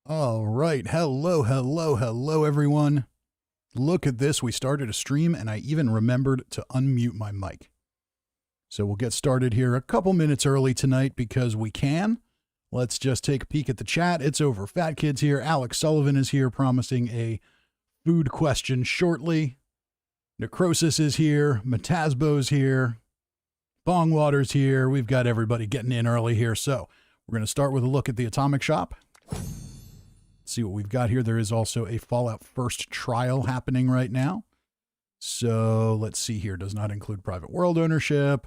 All right. Hello, everyone. Look at this. We started a stream, and I even remembered to unmute my mic. So we'll get started here a couple minutes early tonight because we can. Let's just take a peek at the chat. It's over. Fat Kid's here. Alex Sullivan is here promising a food question shortly. Necrosis is here. Metasbo's here. Bongwater's here. We've got everybody getting in early here. So we're going to start with a look at the Atomic Shop. See what we've got here. There is also a Fallout First trial happening right now. So let's see here. Does not include private world ownership.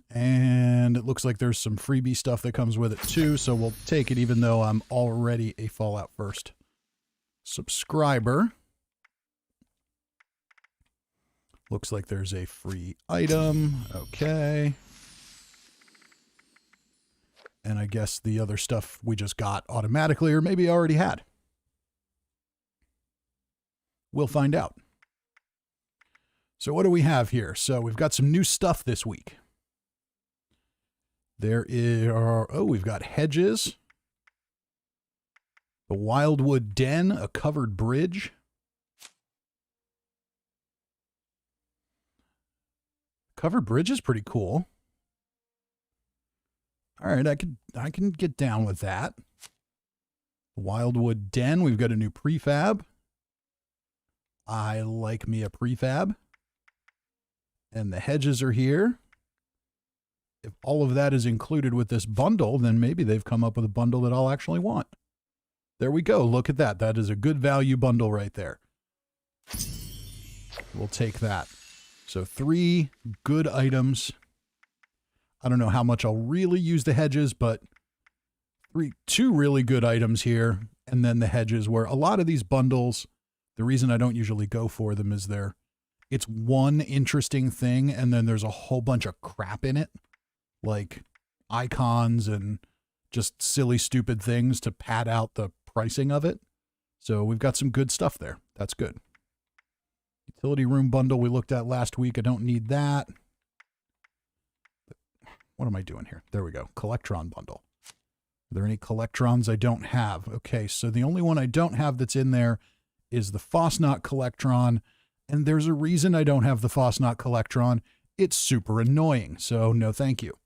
And it looks like there's some freebie stuff that comes with it too. So we'll take it even though I'm already a Fallout First subscriber. Looks like there's a free item. Okay. And I guess the other stuff we just got automatically or maybe already had. We'll find out. So what do we have here? So we've got some new stuff this week. There are, we've got hedges. The Wildwood Den, a covered bridge. Covered bridge is pretty cool. All right, I can get down with that. Wildwood Den, we've got a new prefab. I like me a prefab. And the hedges are here. If all of that is included with this bundle, then maybe they've come up with a bundle that I'll actually want. There we go. Look at that. That is a good value bundle right there. We'll take that. So 3 good items. I don't know how much I'll really use the hedges, but 2 really good items here. And then the hedges, where a lot of these bundles, the reason I don't usually go for them is it's one interesting thing and then there's a whole bunch of crap in it. Like icons and just silly, stupid things to pad out the pricing of it. So we've got some good stuff there. That's good. Utility room bundle we looked at last week. I don't need that. What am I doing here? There we go. Collectron bundle. Are there any Collectrons I don't have? Okay, so the only one I don't have that's in there is the Fosnot Collectron. And there's a reason I don't have the Fosnot Collectron. It's super annoying. So no, thank you.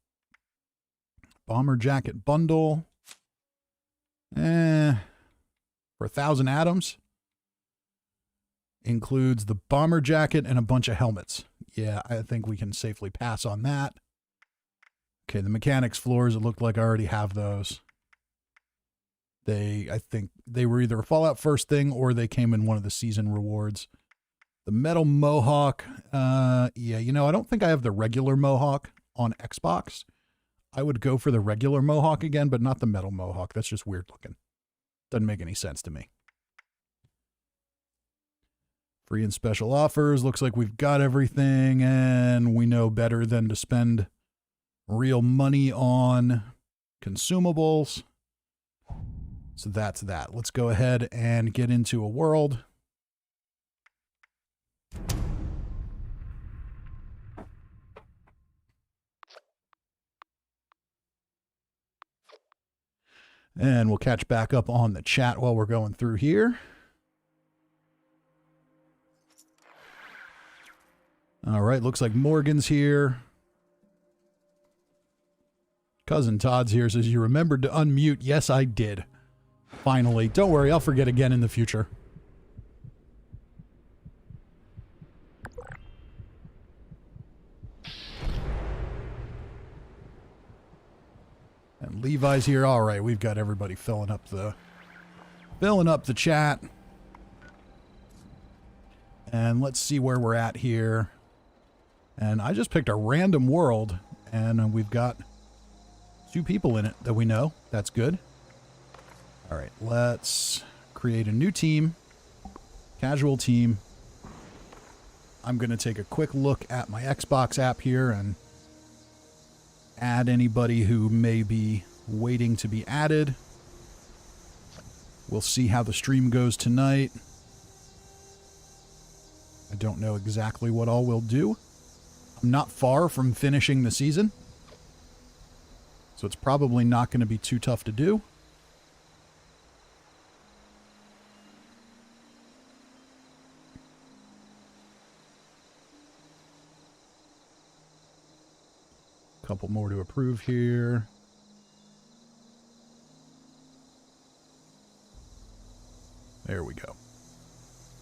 Bomber jacket bundle. For 1,000 atoms. Includes the bomber jacket and a bunch of helmets. Yeah, I think we can safely pass on that. Okay, the mechanics floors, it looked like I already have those. I think they were either a Fallout First thing or they came in one of the season rewards. The metal mohawk, yeah, you know, I don't think I have the regular mohawk on Xbox. I would go for the regular mohawk again, but not the metal mohawk. That's just weird looking. Doesn't make any sense to me. Free and special offers. Looks like we've got everything, and we know better than to spend real money on consumables. So that's that. Let's go ahead and get into a world. And we'll catch back up on the chat while we're going through here. All right, looks like Morgan's here. Cousin Todd's here, says, you remembered to unmute. Yes, I did. Finally. Don't worry, I'll forget again in the future. And Levi's here. All right, we've got everybody filling up the chat. And let's see where we're at here. And I just picked a random world, and we've got 2 people in it that we know. That's good. All right, let's create a new team. Casual team. I'm going to take a quick look at my Xbox app here and add anybody who may be waiting to be added. We'll see how the stream goes tonight. I don't know exactly what all we'll do. I'm not far from finishing the season, so it's probably not going to be too tough to do. Couple more to approve here. There we go.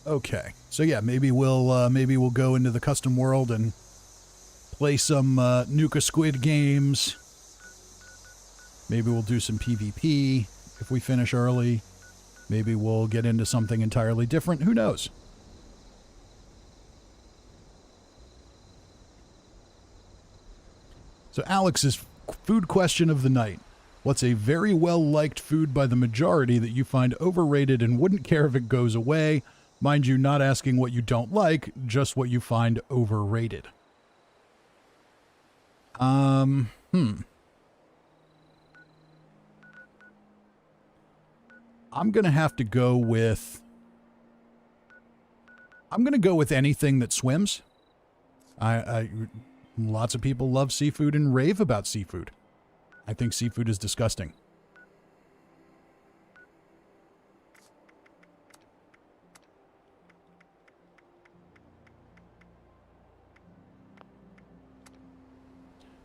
Okay, so yeah, maybe we'll go into the custom world and play some NukaSquid games. Maybe we'll do some PvP if we finish early. Maybe we'll get into something entirely different. Who knows? So Alex's food question of the night. What's a very well-liked food by the majority that you find overrated and wouldn't care if it goes away? Mind you, not asking what you don't like, just what you find overrated. I'm going to have to go with... I'm going to go with anything that swims. Lots of people love seafood and rave about seafood. I think seafood is disgusting.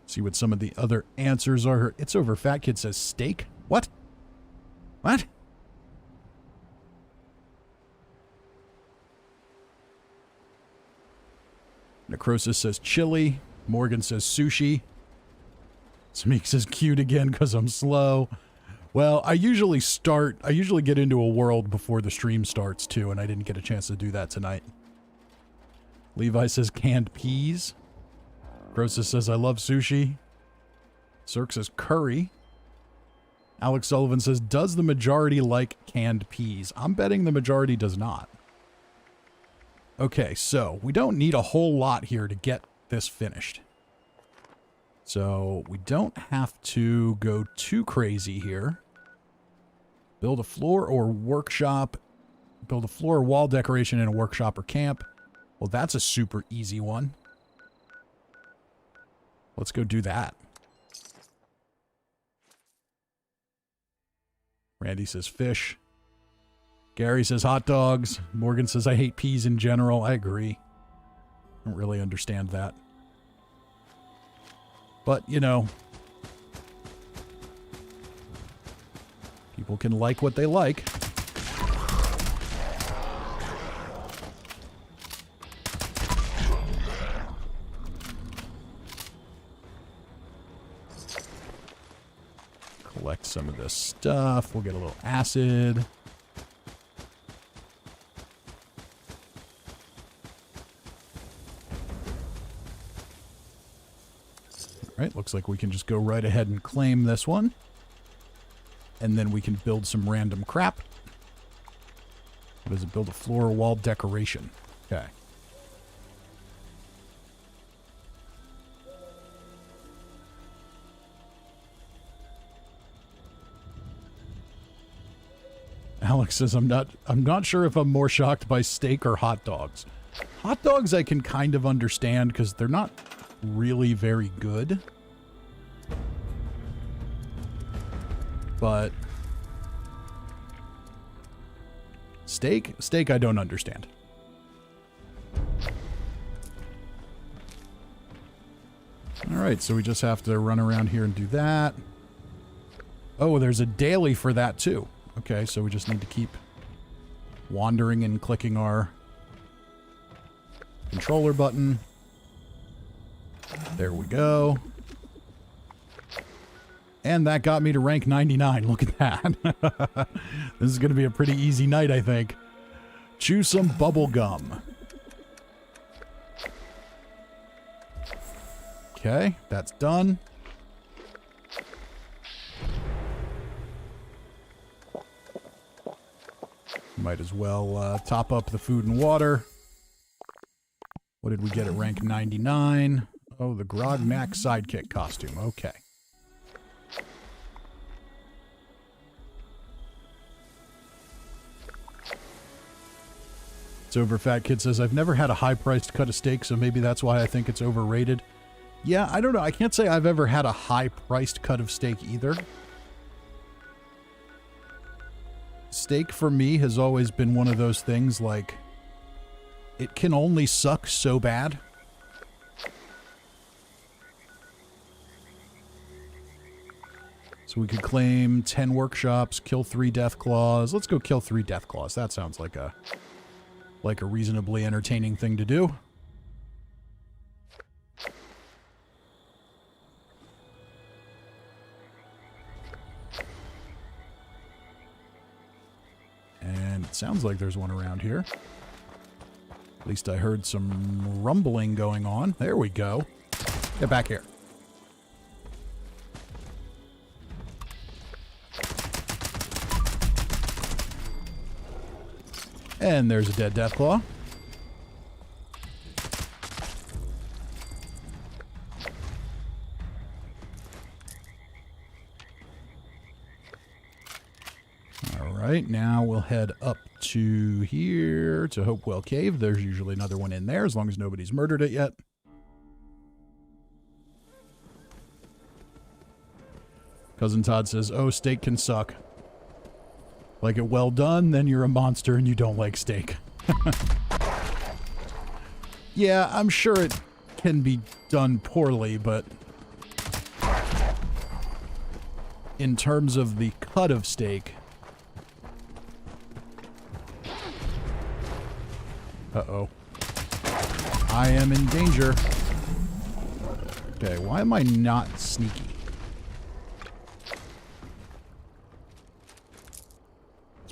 See what some of the other answers are. It's over. Fat Kid says steak. What? What? Necrosis says chili. Morgan says sushi. Smeek says cute again because I'm slow. Well, I usually get into a world before the stream starts too, and I didn't get a chance to do that tonight. Levi says canned peas. Croesus says I love sushi. Cirque says curry. Alex Sullivan says, does the majority like canned peas? I'm betting the majority does not. Okay, so we don't need a whole lot here to get this finished. So we don't have to go too crazy here. Build a floor or workshop. Build a floor or wall decoration in a workshop or camp. Well, that's a super easy one. Let's go do that. Randy says fish. Gary says hot dogs. Morgan says I hate peas in general. I agree. I don't really understand that. But, you know, people can like what they like. Collect some of this stuff. We'll get a little acid. Right, looks like we can just go right ahead and claim this one. And then we can build some random crap. What does it build? A floor or wall decoration. Okay. Alex says I'm not sure if I'm more shocked by steak or hot dogs. Hot dogs I can kind of understand because they're not really very good. But steak I don't understand. All right, so we just have to run around here and do that. Oh, there's a daily for that too. Okay, so we just need to keep wandering and clicking our controller button. There we go. And that got me to rank 99. Look at that. This is going to be a pretty easy night, I think. Chew some bubble gum. Okay, that's done. Might as well top up the food and water. What did we get at rank 99? Oh, the Grog Mac sidekick costume. Okay. It's over. Fat Kid says, I've never had a high-priced cut of steak, so maybe that's why I think it's overrated. Yeah, I don't know. I can't say I've ever had a high-priced cut of steak either. Steak for me has always been one of those things like it can only suck so bad. So we could claim 10 workshops, kill 3 death claws. Let's go kill 3 death claws. That sounds like a reasonably entertaining thing to do. And it sounds like there's one around here. At least I heard some rumbling going on. There we go. Get back here. And there's a dead Deathclaw. Alright, now we'll head up to here to Hopewell Cave. There's usually another one in there, as long as nobody's murdered it yet. Cousin Todd says, oh, steak can suck. Like it well done, then you're a monster and you don't like steak. Yeah, I'm sure it can be done poorly, but in terms of the cut of steak... Uh-oh. I am in danger. Okay, why am I not sneaky?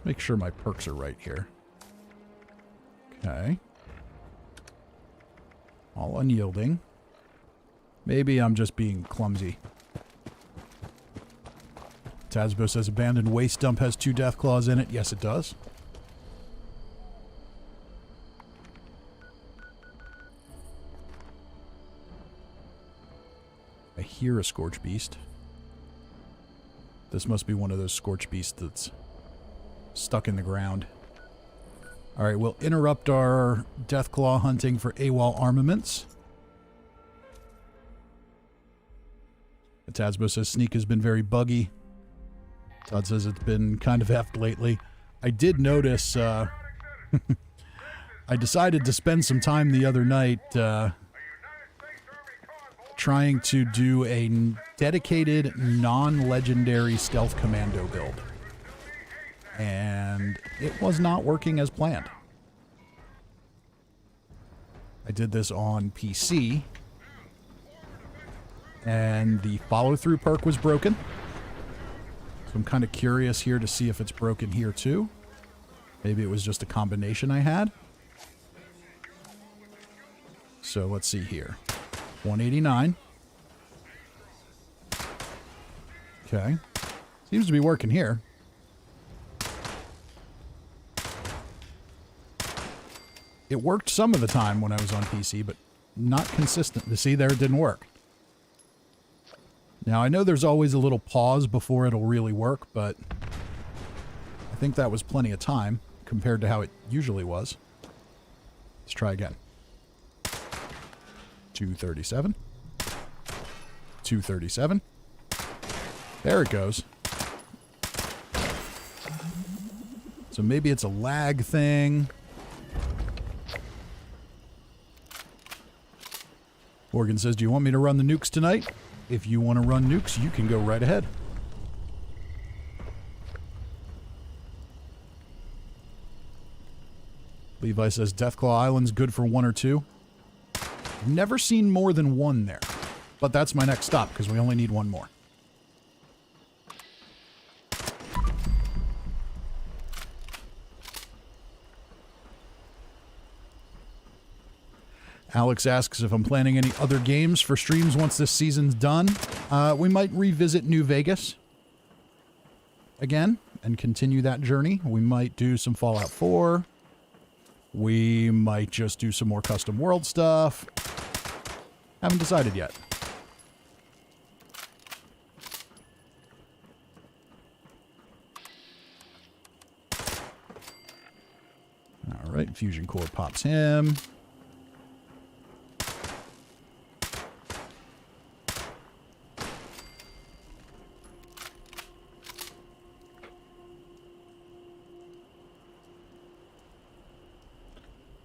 Make sure my perks are right here. Okay. All unyielding. Maybe I'm just being clumsy. Tazbo says abandoned waste dump has 2 death claws in it. Yes, it does. I hear a Scorch Beast. This must be one of those Scorch Beasts that's stuck in the ground. Alright, we'll interrupt our Deathclaw hunting for AWOL armaments. Tazbo says Sneak has been very buggy. Todd says it's been kind of effed lately. I did notice, I decided to spend some time the other night, trying to do a dedicated, non-legendary stealth commando build. And it was not working as planned. I did this on PC, and the follow-through perk was broken. So I'm kind of curious here to see if it's broken here too. Maybe it was just a combination I had. So let's see here. 189. Okay. Seems to be working here. It worked some of the time when I was on PC, but not consistently. See, there it didn't work. Now, I know there's always a little pause before it'll really work, but I think that was plenty of time compared to how it usually was. Let's try again. 237. 237. There it goes. So maybe it's a lag thing. Morgan says, do you want me to run the nukes tonight? If you want to run nukes, you can go right ahead. Levi says, Deathclaw Island's good for 1 or 2. I've never seen more than 1 there. But that's my next stop, because we only need 1 more. Alex asks if I'm planning any other games for streams once this season's done. We might revisit New Vegas again and continue that journey. We might do some Fallout 4. We might just do some more custom world stuff. Haven't decided yet. All right, Fusion Core pops him.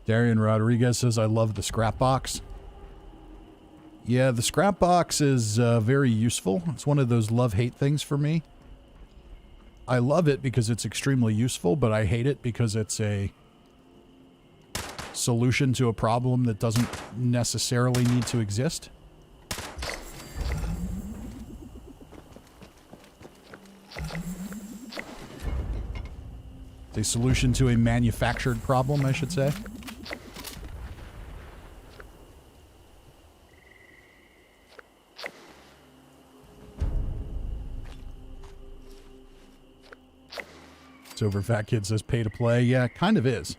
Darian Rodriguez says, I love the Scrapbox. Yeah, the Scrapbox is very useful. It's one of those love-hate things for me. I love it because it's extremely useful, but I hate it because it's a solution to a problem that doesn't necessarily need to exist. It's a solution to a manufactured problem, I should say. Over Fat Kid says pay to play. Yeah, it kind of is.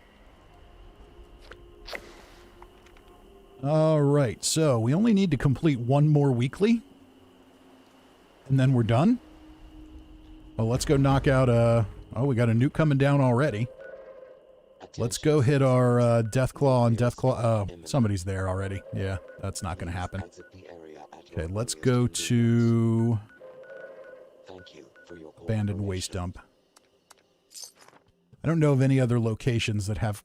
Alright, so we only need to complete one more weekly. And then we're done. Well, let's go knock out oh, we got a nuke coming down already. Let's go hit our Deathclaw and Deathclaw. Oh, somebody's there already. Yeah, that's not going to happen. Okay, let's go to Abandoned Waste Dump. I don't know of any other locations that have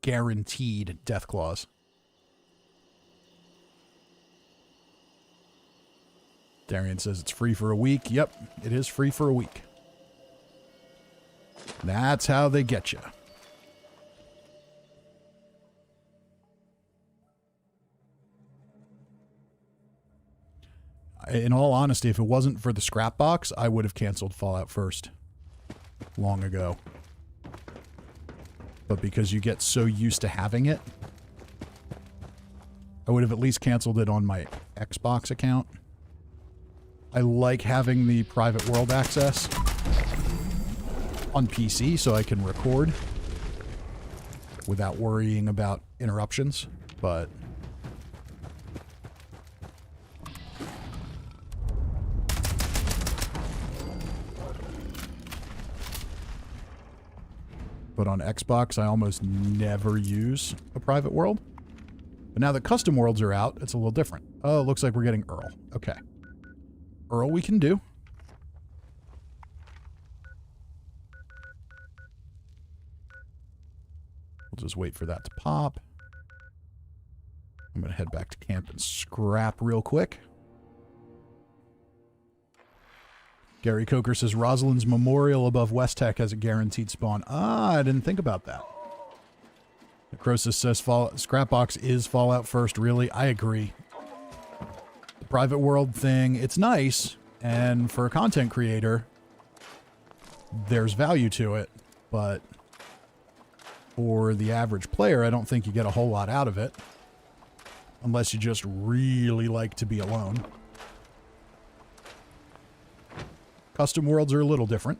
guaranteed Deathclaws. Darian says it's free for a week. Yep, it is free for a week. That's how they get you. In all honesty, if it wasn't for the Scrapbox, I would have canceled Fallout First long ago. But because you get so used to having it, I would have at least canceled it on my Xbox account. I like having the private world access on PC so I can record without worrying about interruptions, but on Xbox, I almost never use a private world. But now that custom worlds are out, it's a little different. Oh, it looks like we're getting Earl. Okay. Earl we can do. We'll just wait for that to pop. I'm going to head back to camp and scrap real quick. Gary Coker says Rosalind's Memorial above West Tech has a guaranteed spawn. Ah, I didn't think about that. Necrosis says Scrapbox is Fallout First. Really? I agree. The private world thing, it's nice, and for a content creator, there's value to it, but for the average player, I don't think you get a whole lot out of it, unless you just really like to be alone. Custom worlds are a little different.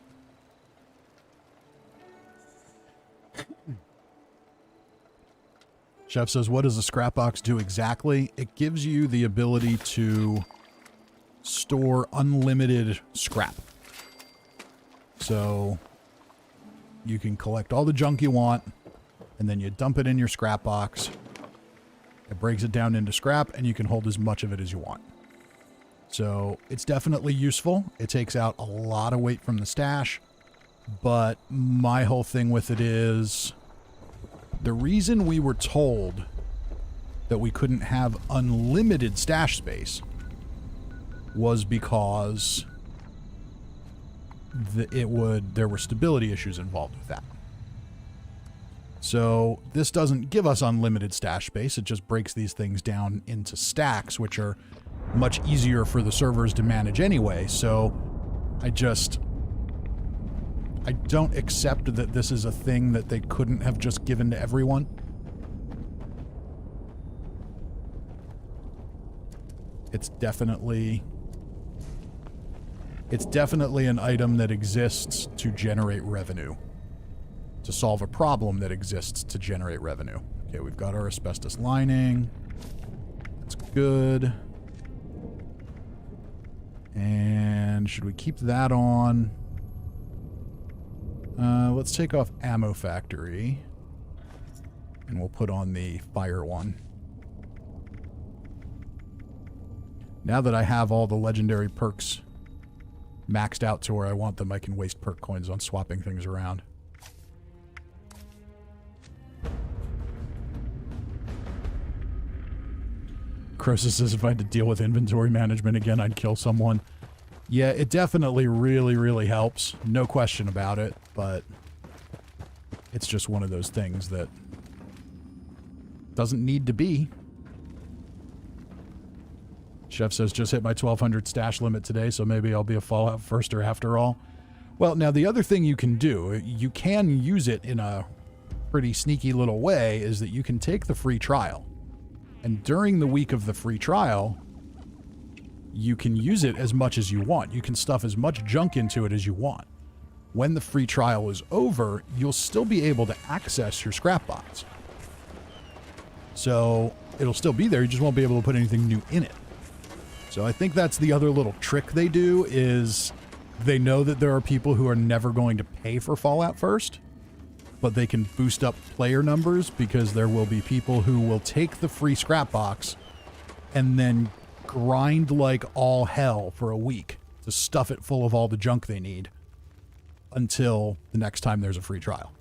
Chef says, what does a Scrapbox do exactly? It gives you the ability to store unlimited scrap. So you can collect all the junk you want, and then you dump it in your Scrapbox. It breaks it down into scrap, and you can hold as much of it as you want. So it's definitely useful. It takes out a lot of weight from the stash, but my whole thing with it is the reason we were told that we couldn't have unlimited stash space was because there were stability issues involved with that. So this doesn't give us unlimited stash space. It just breaks these things down into stacks, which are much easier for the servers to manage anyway. So I don't accept that this is a thing that they couldn't have just given to everyone. It's definitely an item that exists to generate revenue. To solve a problem that exists to generate revenue. Okay, we've got our asbestos lining. That's good. And should we keep that on? Let's take off Ammo Factory. And we'll put on the fire one. Now that I have all the legendary perks maxed out to where I want them, I can waste perk coins on swapping things around. Necrosis says if I had to deal with inventory management again, I'd kill someone. Yeah, it definitely really, really helps. No question about it, but it's just one of those things that doesn't need to be. Chef says, just hit my 1200 stash limit today, so maybe I'll be a Fallout firster after all. Well, now the other thing you can do, you can use it in a pretty sneaky little way, is that you can take the free trial. And during the week of the free trial, you can use it as much as you want. You can stuff as much junk into it as you want. When the free trial is over, you'll still be able to access your Scrapbox. So it'll still be there, you just won't be able to put anything new in it. So I think that's the other little trick they do, is they know that there are people who are never going to pay for Fallout First, but they can boost up player numbers because there will be people who will take the free Scrapbox and then grind like all hell for a week to stuff it full of all the junk they need until the next time there's a free trial.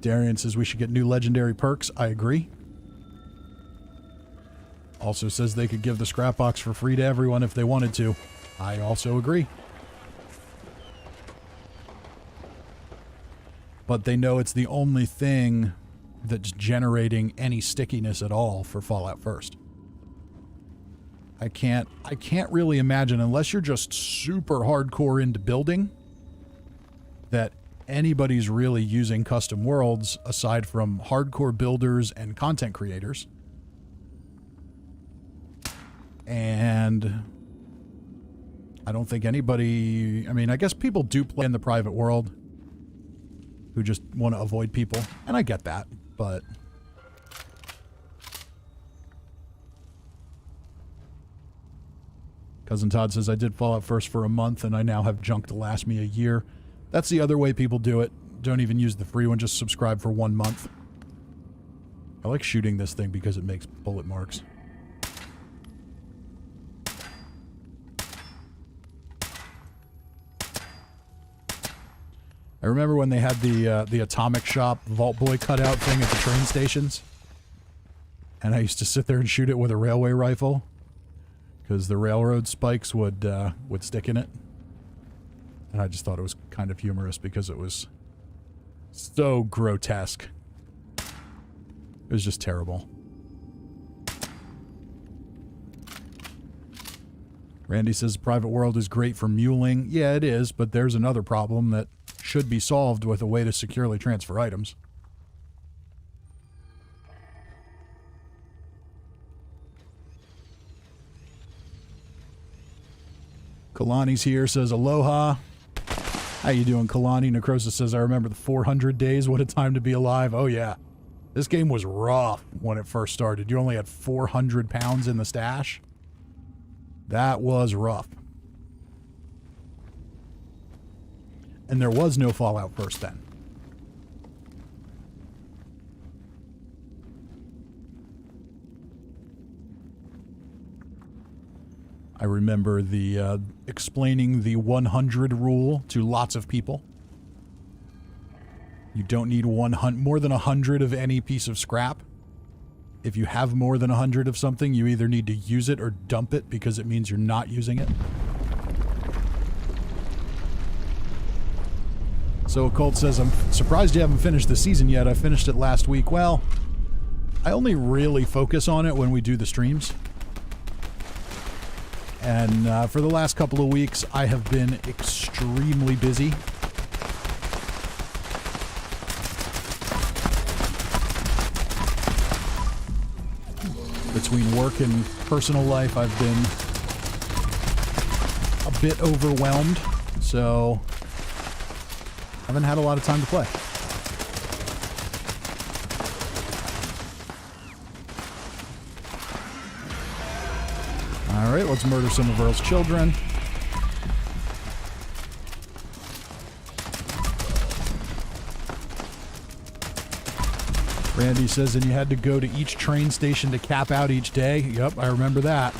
Darian says we should get new legendary perks. I agree. Also says they could give the Scrapbox for free to everyone if they wanted to. I also agree. But they know it's the only thing that's generating any stickiness at all for Fallout First. I can't really imagine, unless you're just super hardcore into building, that anybody's really using custom worlds aside from hardcore builders and content creators. And I don't think anybody, I mean, I guess people do play in the private world who just want to avoid people, and I get that, but Cousin Todd says, I did Fallout First for a month and I now have junk to last me a year. That's the other way people do it. Don't even use the free one, just subscribe for 1 month. I like shooting this thing because it makes bullet marks. I remember when they had the Atomic Shop Vault Boy cutout thing at the train stations. And I used to sit there and shoot it with a railway rifle, because the railroad spikes would stick in it. And I just thought it was kind of humorous because it was so grotesque. It was just terrible. Randy says private world is great for muling. Yeah, it is, but there's another problem that should be solved with a way to securely transfer items. Kalani's here, says aloha. How you doing, Kalani? Necrosis says, I remember the 400 days. What a time to be alive. Oh, yeah. This game was rough when it first started. You only had 400 pounds in the stash. That was rough. And there was no Fallout First then. I remember the explaining the 100 rule to lots of people. You don't need more than 100 of any piece of scrap. If you have more than 100 of something, you either need to use it or dump it because it means you're not using it. So Occult says, I'm surprised you haven't finished the season yet. I finished it last week. Well, I only really focus on it when we do the streams. And for the last couple of weeks, I have been extremely busy. Between work and personal life, I've been a bit overwhelmed, so I haven't had a lot of time to play. Alright, let's murder some of Earl's children. Randy says, and you had to go to each train station to cap out each day. Yep, I remember that.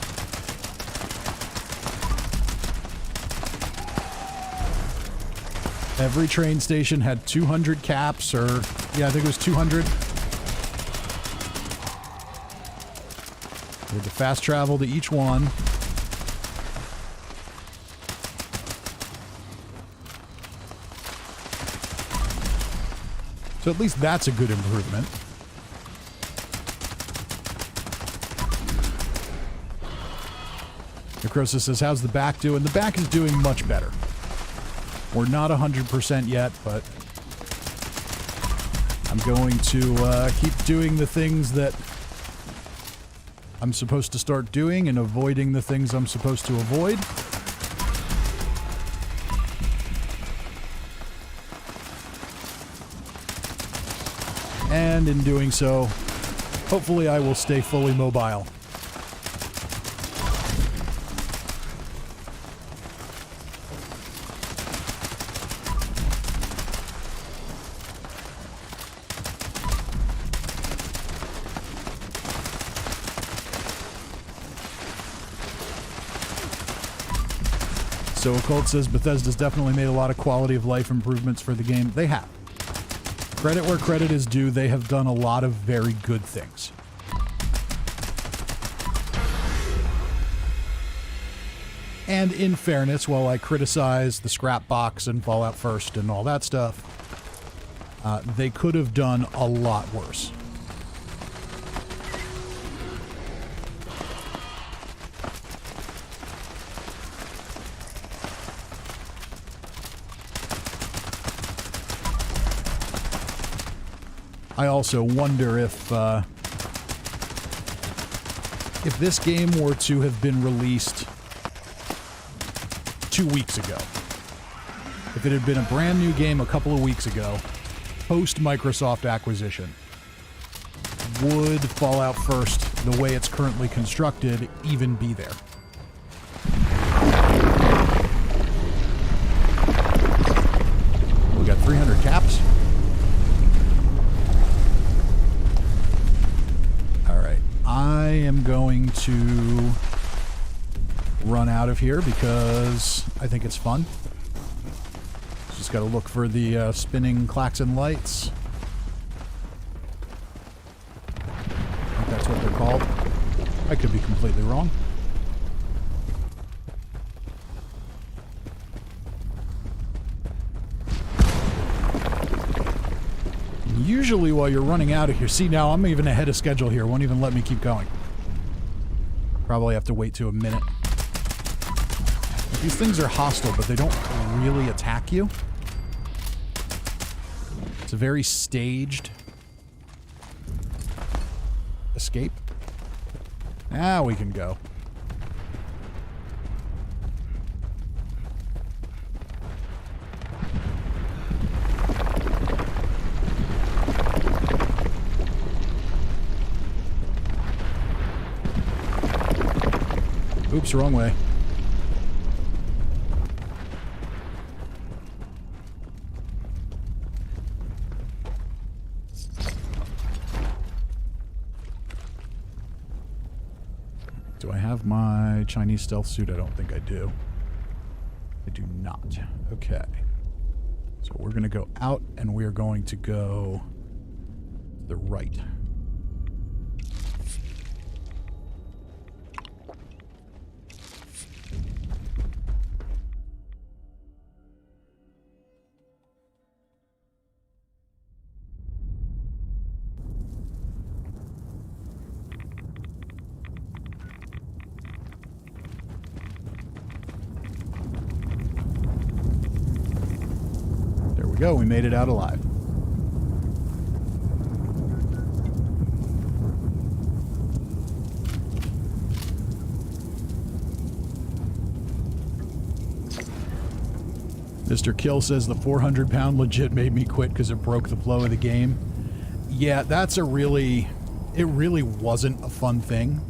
Every train station had 200 caps, or, yeah, I think it was 200. With the fast travel to each one. So at least that's a good improvement. Necrosis says, how's the back doing? The back is doing much better. We're not 100% yet, but I'm going to keep doing the things that I'm supposed to start doing and avoiding the things I'm supposed to avoid. And in doing so, hopefully I will stay fully mobile. So Occult says Bethesda's definitely made a lot of quality of life improvements for the game. They have. Credit where credit is due, they have done a lot of very good things. And in fairness, while I criticize the Scrapbox and Fallout First and all that stuff, they could have done a lot worse. I also wonder if this game were to have been released 2 weeks ago, if it had been a brand new game a couple of weeks ago, post Microsoft acquisition, would Fallout First, the way it's currently constructed, even be there? We got 300 caps. I am going to run out of here because I think it's fun. Just got to look for the spinning klaxon lights. I think that's what they're called. I could be completely wrong. Usually while you're running out of here... See, now I'm even ahead of schedule here. Won't even let me keep going. Probably have to wait to a minute. These things are hostile, but they don't really attack you. It's a very staged escape. Now we can go. Oops, wrong way. Do I have my Chinese stealth suit? I don't think I do. I do not. Okay. So we're going to go out and we're going to go to the right. Go, we made it out alive. Mr. Kill says the 400-pound legit made me quit because it broke the flow of the game. Yeah, that's a really... It really wasn't a fun thing.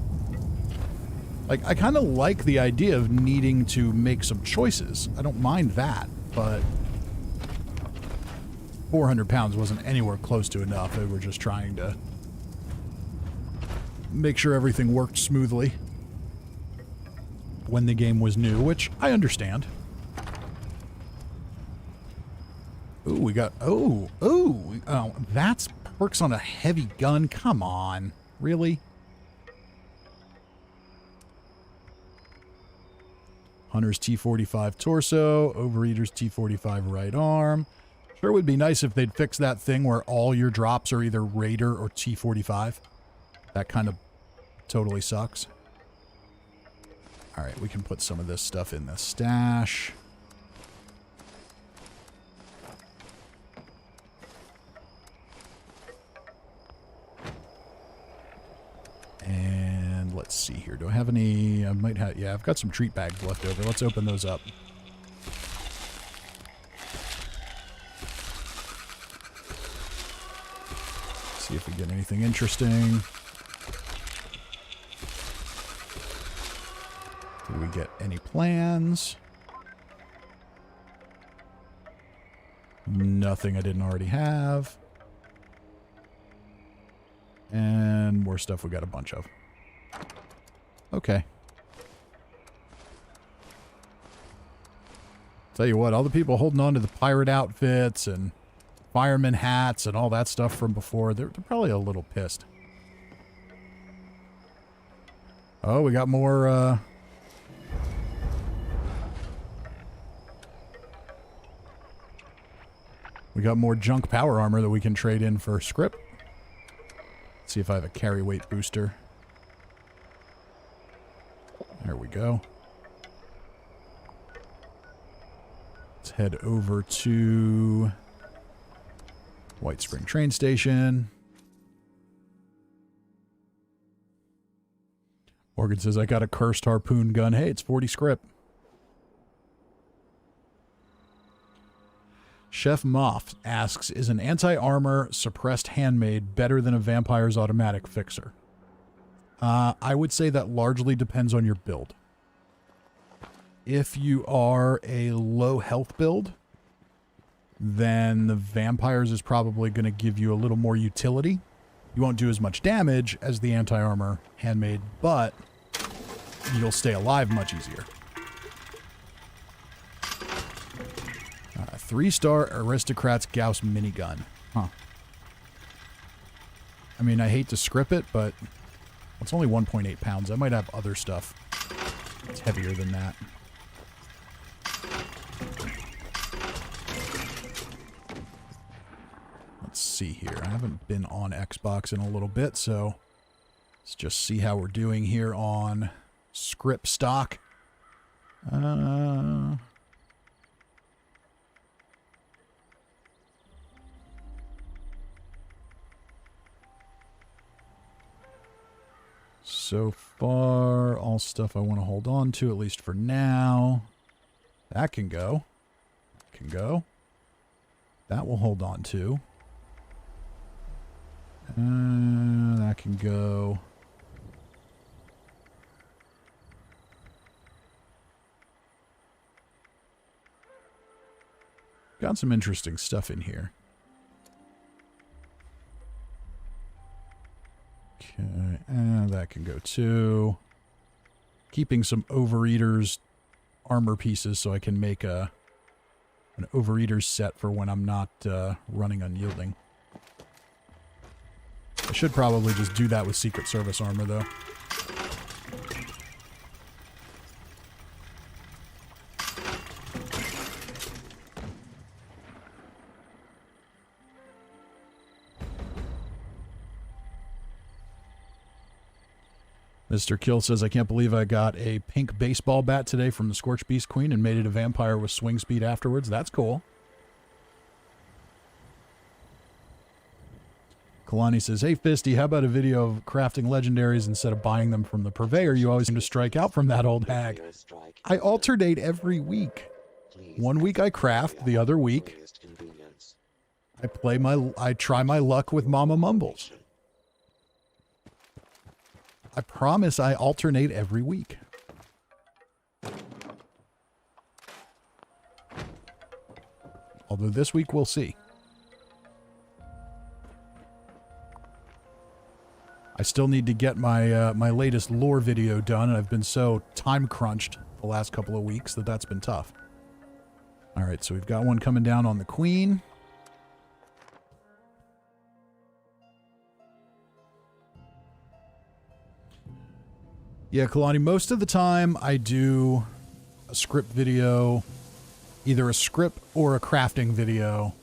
Like, I kind of like the idea of needing to make some choices. I don't mind that, but... 400 pounds wasn't anywhere close to enough. They were just trying to make sure everything worked smoothly when the game was new, which I understand. Ooh, we got... Oh, that's perks on a heavy gun. Come on. Really? Hunter's T45 torso, Overeater's T45 right arm. Sure would be nice if they'd fix that thing where all your drops are either Raider or T45. That kind of totally sucks. Alright, we can put some of this stuff in the stash. And let's see here. Do I have any... I might have... Yeah, I've got some treat bags left over. Let's open those up. See if we get anything interesting. Did we get any plans? Nothing I didn't already have. And more stuff we got a bunch of. Okay. Tell you what, all the people holding on to the pirate outfits and fireman hats and all that stuff from before, they're probably a little pissed. Oh, we got more, we got more junk power armor that we can trade in for script. Let's see if I have a carry weight booster. There we go. Let's head over to White Spring train station. Morgan says, I got a cursed harpoon gun. Hey, it's 40 script. Chef Moff asks, is an anti-armor suppressed handmade better than a vampire's automatic fixer? I would say that largely depends on your build. If you are a low health build, then the vampires is probably going to give you a little more utility. You won't do as much damage as the anti-armor handmade, but you'll stay alive much easier. 3-star Aristocrats Gauss minigun. Huh. I mean, I hate to script it, but it's only 1.8 pounds. I might have other stuff that's heavier than that. Let's see here. I haven't been on Xbox in a little bit, so let's just see how we're doing here on script stock. So far, all stuff I want to hold on to, at least for now. That can go. That can go. That we'll hold on to. That can go. Got some interesting stuff in here. Okay, and that can go too. Keeping some Overeaters armor pieces so I can make an Overeaters set for when I'm not running Unyielding. I should probably just do that with Secret Service armor, though. Mr. Kill says, I can't believe I got a pink baseball bat today from the Scorch Beast Queen and made it a vampire with swing speed afterwards. That's cool. Kalani says, hey, Fisty, how about a video of crafting legendaries instead of buying them from the purveyor? You always seem to strike out from that old hag. I alternate every week. One week I craft, the other week I try my luck with Mama Mumbles. I promise I alternate every week. Although this week we'll see. I still need to get my my latest lore video done, and I've been so time crunched the last couple of weeks that that's been tough. All right, so we've got one coming down on the Queen. Yeah, Kalani, most of the time I do a script video, either a script or a crafting video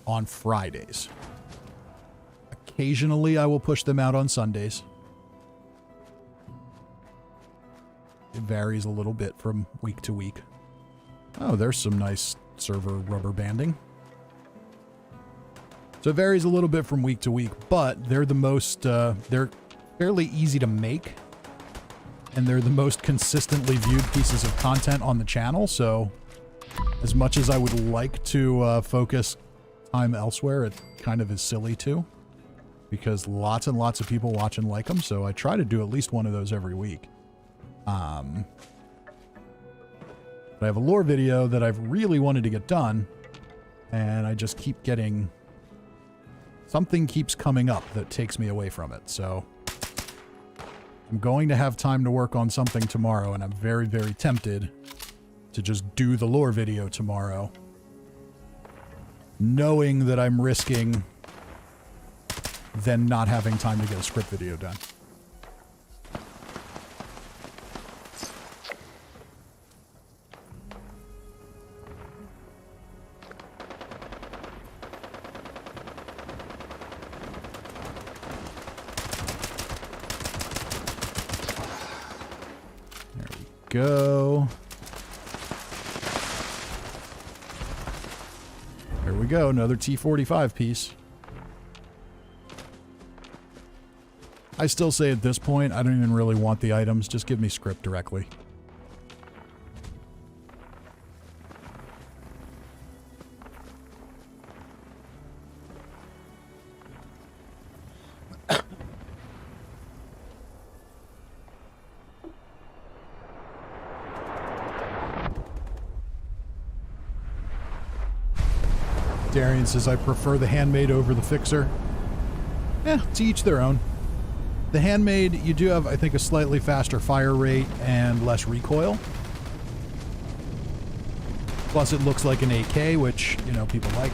on Fridays. Occasionally, I will push them out on Sundays. It varies a little bit from week to week. Oh, there's some nice server rubber banding. So it varies a little bit from week to week, but they're the most, they're fairly easy to make, and they're the most consistently viewed pieces of content on the channel, so as much as I would like to focus time elsewhere, it kind of is silly too, because lots and lots of people watch and like them, so I try to do at least one of those every week. But I have a lore video that I've really wanted to get done, and I just keep getting... something keeps coming up that takes me away from it, so... I'm going to have time to work on something tomorrow, and I'm very, very tempted to just do the lore video tomorrow, knowing that I'm risking then not having time to get a script video done. Go. There we go, another T45 piece. I still say at this point, I don't even really want the items, just give me script directly. Darian says, I prefer the handmade over the fixer. To each their own. The handmade, you do have, I think, a slightly faster fire rate and less recoil. Plus, it looks like an AK, which, you know, people like.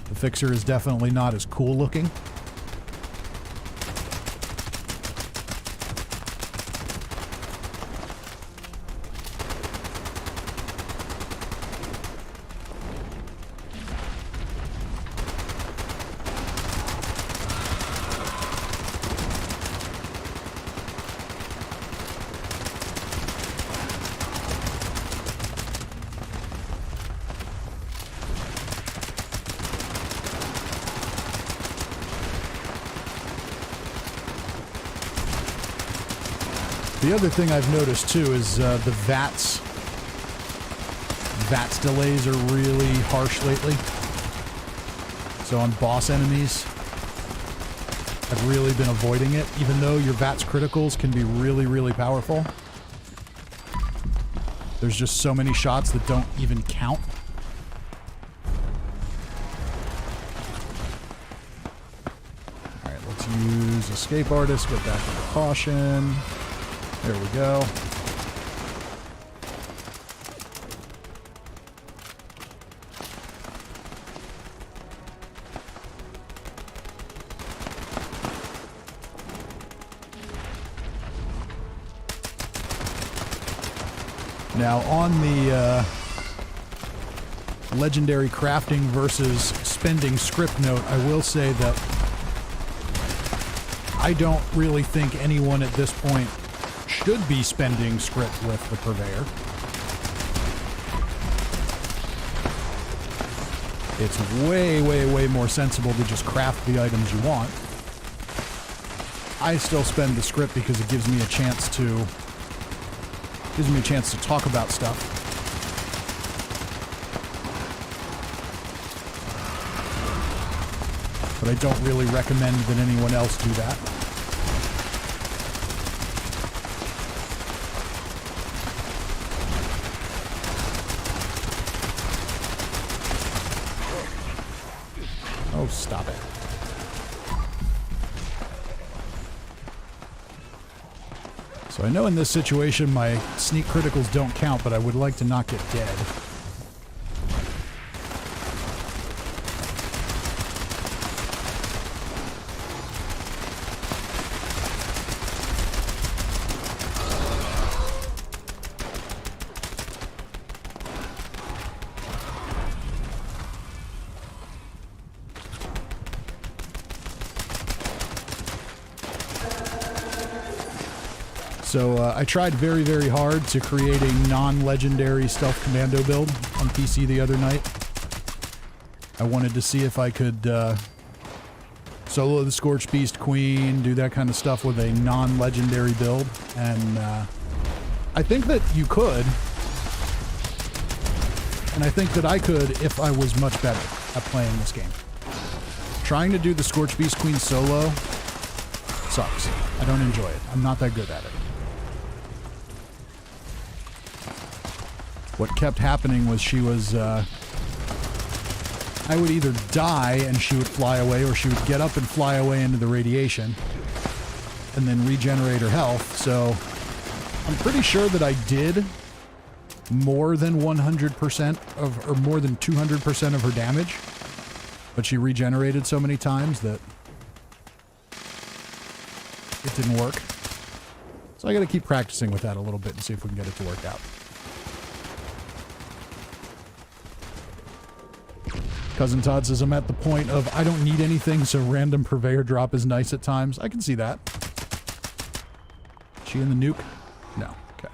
The fixer is definitely not as cool looking. The other thing I've noticed too is the VATS delays are really harsh lately. So on boss enemies, I've really been avoiding it, even though your VATS criticals can be really, really powerful. There's just so many shots that don't even count. Alright, let's use Escape Artist, get back into caution. There we go. Now on the legendary crafting versus spending script note, I will say that I don't really think anyone at this point should be spending script with the purveyor. It's way, way, way more sensible to just craft the items you want. I still spend the script because it gives me a chance to talk about stuff. But I don't really recommend that anyone else do that. Oh, stop it. So I know in this situation my sneak criticals don't count, but I would like to not get dead. So I tried very, very hard to create a non-legendary stealth commando build on PC the other night. I wanted to see if I could solo the Scorched Beast Queen, do that kind of stuff with a non-legendary build, and I think that you could, and I think that I could if I was much better at playing this game. Trying to do the Scorched Beast Queen solo sucks. I don't enjoy it. I'm not that good at it. What kept happening was she was, I would either die and she would fly away, or she would get up and fly away into the radiation and then regenerate her health. So I'm pretty sure that I did more than 100% of, or more than 200% of her damage, but she regenerated so many times that it didn't work. So I gotta keep practicing with that a little bit and see if we can get it to work out. Cousin Todd says, I'm at the point of I don't need anything, so random purveyor drop is nice at times. I can see that. She in the nuke? No. Okay.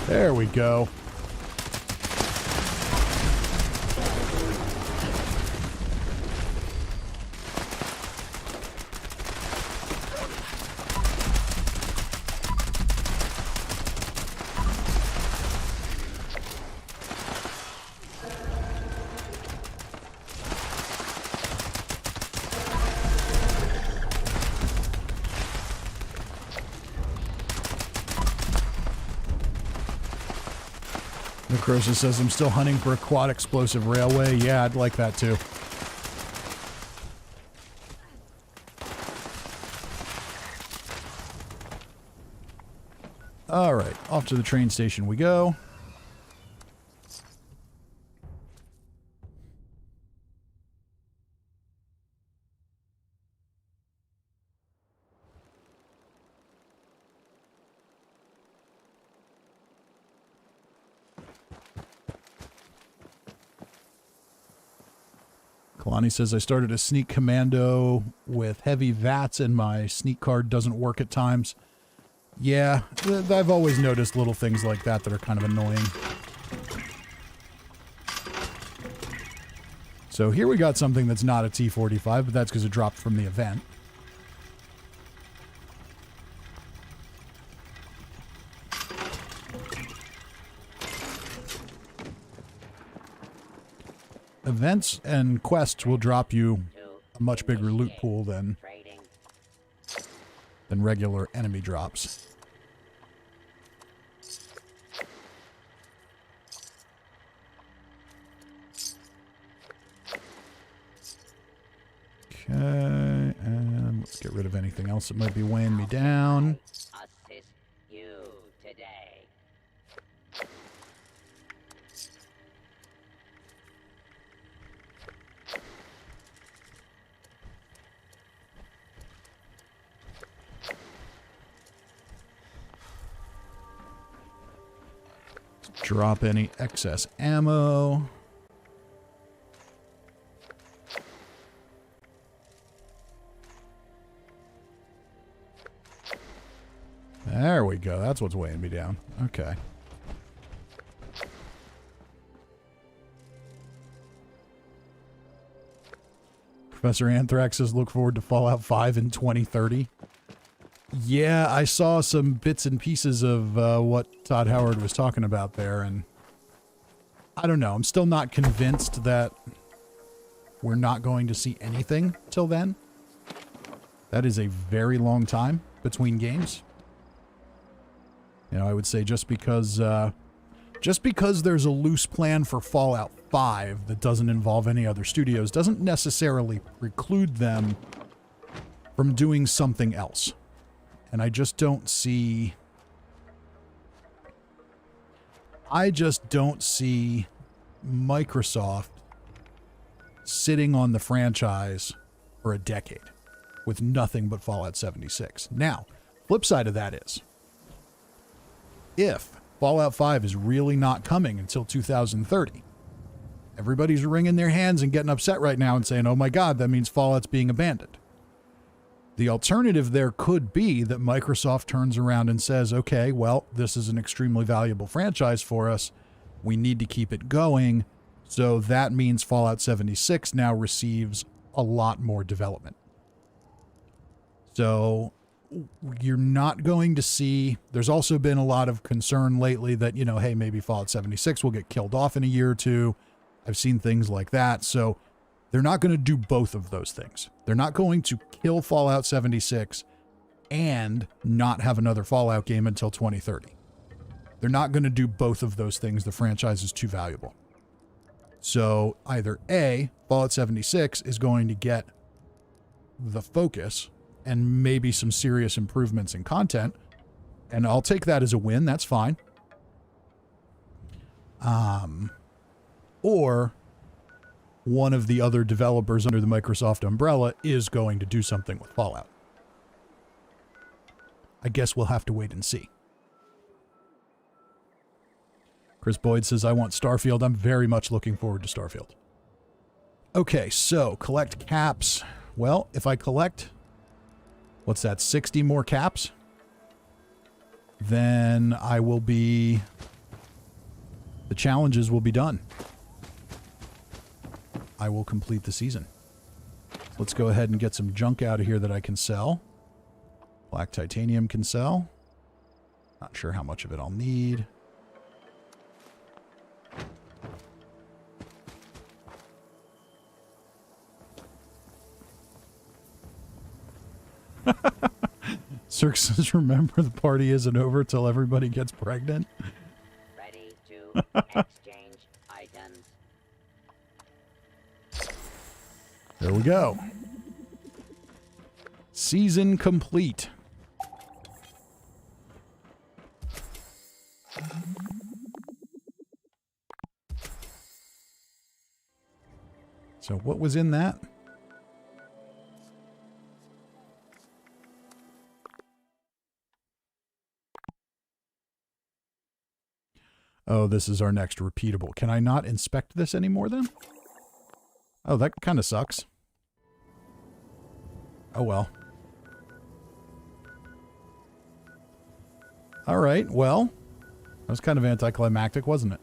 There we go. Necrosis says, I'm still hunting for a quad explosive railway. Yeah, I'd like that too. All right, off to the train station we go. Kalani says, I started a sneak commando with heavy VATS and my sneak card doesn't work at times. Yeah, I've always noticed little things like that that are kind of annoying. So here we got something that's not a T-45, but that's because it dropped from the event. Events and quests will drop you a much bigger loot pool than regular enemy drops. Okay, and let's get rid of anything else that might be weighing me down. Assist you today. Drop any excess ammo. There we go. That's what's weighing me down. Okay. Professor Anthrax says, look forward to Fallout 5 in 2030. Yeah, I saw some bits and pieces of what Todd Howard was talking about there, and I don't know. I'm still not convinced that we're not going to see anything till then. That is a very long time between games. You know, I would say just because there's a loose plan for Fallout 5 that doesn't involve any other studios doesn't necessarily preclude them from doing something else. And I just don't see Microsoft sitting on the franchise or a decade with nothing but Fallout 76. Now, flip side of that is, if Fallout 5 is really not coming until 2030, everybody's wringing their hands and getting upset right now and saying, oh my God, that means Fallout's being abandoned. The alternative there could be that Microsoft turns around and says, okay, well, this is an extremely valuable franchise for us. We need to keep it going. So that means Fallout 76 now receives a lot more development. So you're not going to see, there's also been a lot of concern lately that, you know, hey, maybe Fallout 76 will get killed off in a year or two. I've seen things like that. So they're not going to do both of those things. They're not going to kill Fallout 76 and not have another Fallout game until 2030. They're not going to do both of those things. The franchise is too valuable. So either A, Fallout 76 is going to get the focus and maybe some serious improvements in content, and I'll take that as a win. That's fine. Or one of the other developers under the Microsoft umbrella is going to do something with Fallout. I guess we'll have to wait and see. Chris Boyd says, I want Starfield. I'm very much looking forward to Starfield. Okay, so collect caps. Well, if I collect, what's that, 60 more caps? Then I will be, the challenges will be done. I will complete the season. Let's go ahead and get some junk out of here that I can sell. Black titanium can sell. Not sure how much of it I'll need. Cirque says, remember the party isn't over till everybody gets pregnant. Ready to exchange items. There we go. Season complete. So what was in that? Oh, this is our next repeatable. Can I not inspect this anymore then? Oh, that kind of sucks. Oh well. All right, well, that was kind of anticlimactic, wasn't it?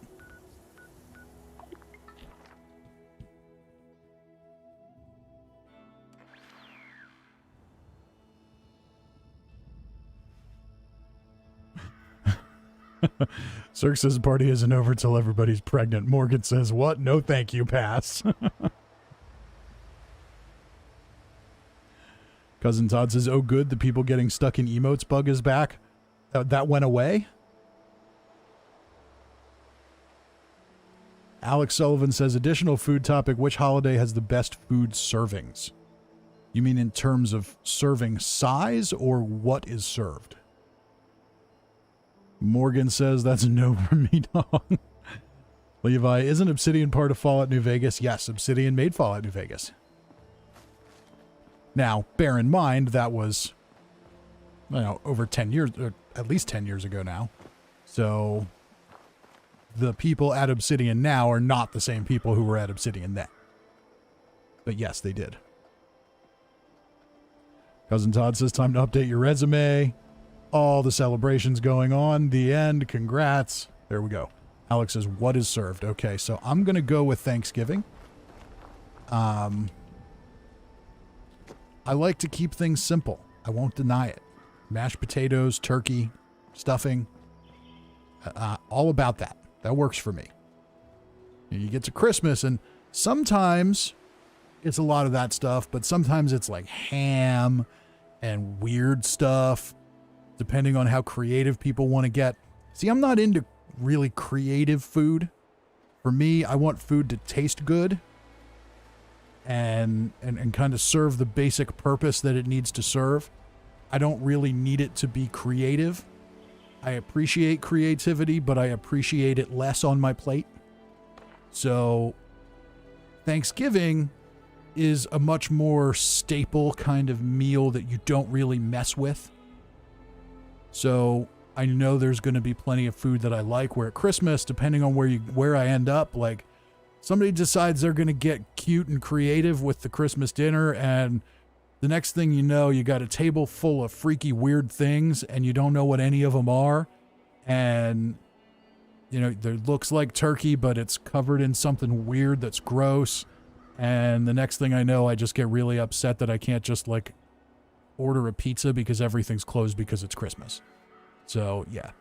Cirque says the party isn't over till everybody's pregnant. Morgan says, what? No thank you, pass. Cousin Todd says, oh good, the people getting stuck in emotes bug is back. That went away? Alex Sullivan says, additional food topic, which holiday has the best food servings? You mean in terms of serving size or what is served? Morgan says, that's a no for me, dog. Levi, isn't Obsidian part of Fallout New Vegas? Yes, Obsidian made Fallout New Vegas. Now, bear in mind, that was, you know, over 10 years, or at least 10 years ago now. So, the people at Obsidian now are not the same people who were at Obsidian then. But yes, they did. Cousin Todd says, time to update your resume. All the celebrations going on. The end. Congrats. There we go. Alex says, what is served? Okay, so I'm going to go with Thanksgiving. I like to keep things simple. I won't deny it. Mashed potatoes, turkey, stuffing. All about that. That works for me. You get to Christmas, and sometimes it's a lot of that stuff, but sometimes it's like ham and weird stuff, depending on how creative people want to get. See, I'm not into really creative food. For me, I want food to taste good and kind of serve the basic purpose that it needs to serve. I don't really need it to be creative. I appreciate creativity, but I appreciate it less on my plate. So Thanksgiving is a much more staple kind of meal that you don't really mess with. So I know there's going to be plenty of food that I like, where at Christmas, depending on where I end up, like somebody decides they're going to get cute and creative with the Christmas dinner, and the next thing you know, you got a table full of freaky weird things and you don't know what any of them are. And you know, it looks like turkey, but it's covered in something weird that's gross. And the next thing I know, I just get really upset that I can't just like order a pizza because everything's closed because it's Christmas. So, yeah.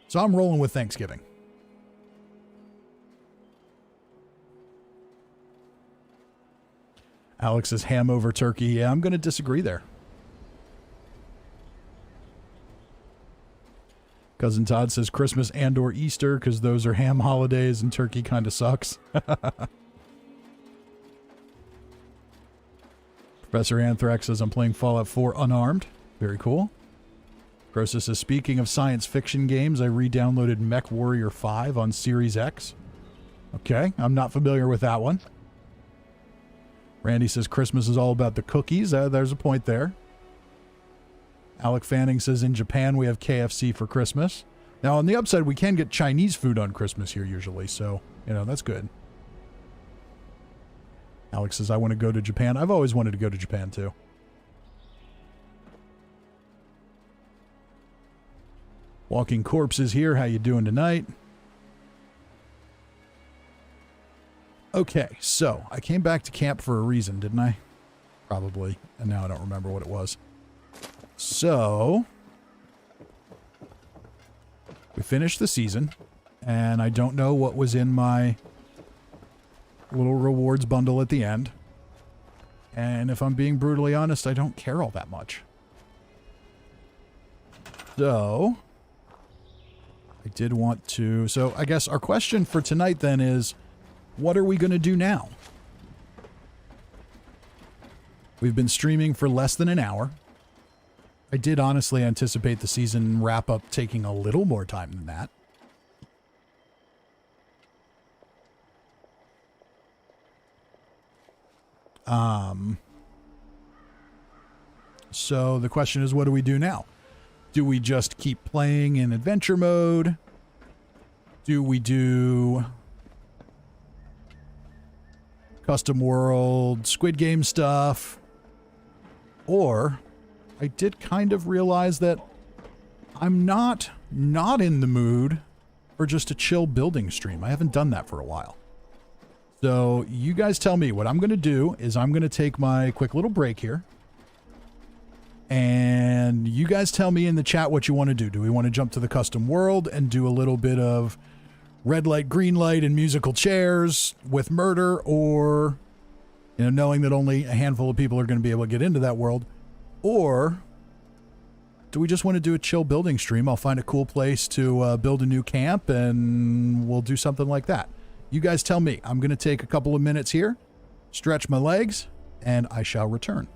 So I'm rolling with Thanksgiving. Alex says ham over turkey. Yeah, I'm going to disagree there. Cousin Todd says Christmas and or Easter because those are ham holidays and turkey kind of sucks. Professor Anthrax says I'm playing Fallout 4 unarmed. Very cool. Croesus says, speaking of science fiction games, I re-downloaded Mech Warrior 5 on Series X. Okay, I'm not familiar with that one. Randy says Christmas is all about the cookies. There's a point there. Alec Fanning says in Japan we have KFC for Christmas. Now on the upside, we can get Chinese food on Christmas here usually, so, you know, that's good. Alex says I want to go to Japan. I've always wanted to go to Japan too. Walking Corpses here. How you doing tonight? Okay, so I came back to camp for a reason, didn't I? Probably. And now I don't remember what it was. So we finished the season, and I don't know what was in my little rewards bundle at the end. And if I'm being brutally honest, I don't care all that much. So I did want to... So I guess our question for tonight then is, what are we going to do now? We've been streaming for less than an hour. I did honestly anticipate the season wrap-up taking a little more time than that. So the question is, what do we do now? Do we just keep playing in adventure mode? Do we do custom world, Squid Game stuff? Or I did kind of realize that I'm not in the mood for just a chill building stream. I haven't done that for a while. So you guys tell me. What I'm going to do is I'm going to take my quick little break here. And you guys tell me in the chat what you want to do. Do we want to jump to the custom world and do a little bit of red light, green light, and musical chairs with murder? Or, you know, knowing that only a handful of people are going to be able to get into that world? Or do we just want to do a chill building stream? I'll find a cool place to build a new camp and we'll do something like that. You guys tell me. I'm going to take a couple of minutes here, stretch my legs, and I shall return.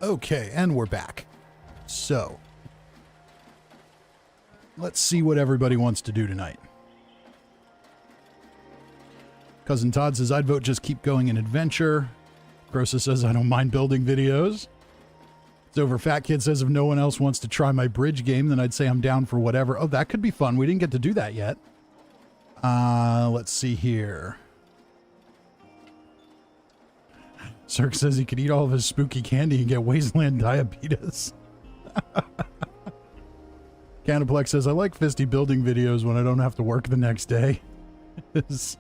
Okay, and we're back. So, let's see what everybody wants to do tonight. Cousin Todd says, I'd vote just keep going in adventure. Grossa says, I don't mind building videos. It's over. Fat Kid says, if no one else wants to try my bridge game, then I'd say I'm down for whatever. Oh, that could be fun. We didn't get to do that yet. Let's see here. Cirque says he could eat all of his spooky candy and get wasteland diabetes. Canaplex says, I like Fisty building videos when I don't have to work the next day. His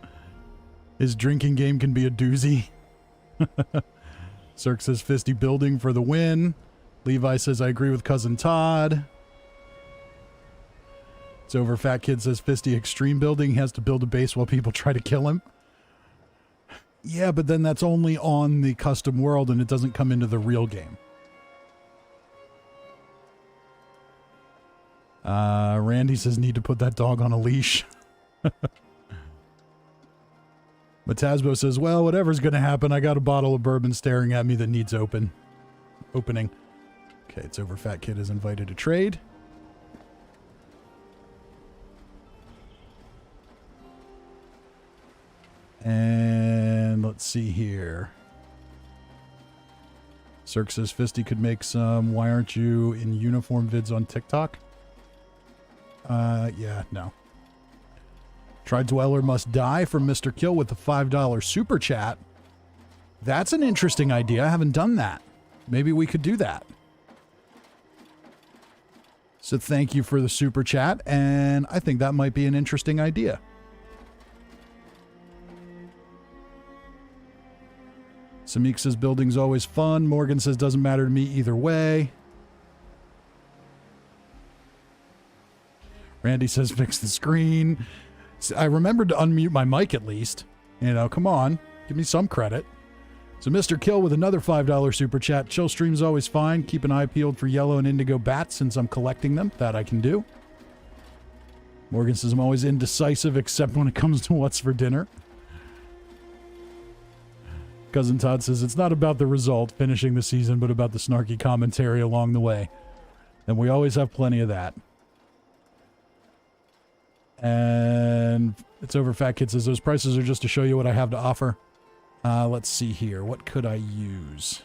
drinking game can be a doozy. Cirque says, Fisty building for the win. Levi says, I agree with Cousin Todd. It's over. Fat Kid says, Fisty extreme building. He has to build a base while people try to kill him. Yeah, but then that's only on the custom world and it doesn't come into the real game. Randy says, need to put that dog on a leash. Matasbo says, well, whatever's going to happen, I got a bottle of bourbon staring at me that needs opening. Okay, it's over. Fat Kid is invited to trade. And let's see here. Cirque says Fisty could make some why aren't you in uniform vids on TikTok? Yeah, no. Tried Dweller Must Die from Mr. Kill with the $5 super chat. That's an interesting idea. I haven't done that. Maybe we could do that. So thank you for the super chat, and I think that might be an interesting idea. Samik says building's always fun. Morgan says doesn't matter to me either way. Randy says fix the screen. I remembered to unmute my mic at least. You know, come on. Give me some credit. So Mr. Kill with another $5 super chat. Chill stream's always fine. Keep an eye peeled for yellow and indigo bats since I'm collecting them. That I can do. Morgan says I'm always indecisive except when it comes to what's for dinner. Cousin Todd says it's not about the result, finishing the season, but about the snarky commentary along the way. And we always have plenty of that. And it's over. Fat Kid says those prices are just to show you what I have to offer. Let's see here. What could I use?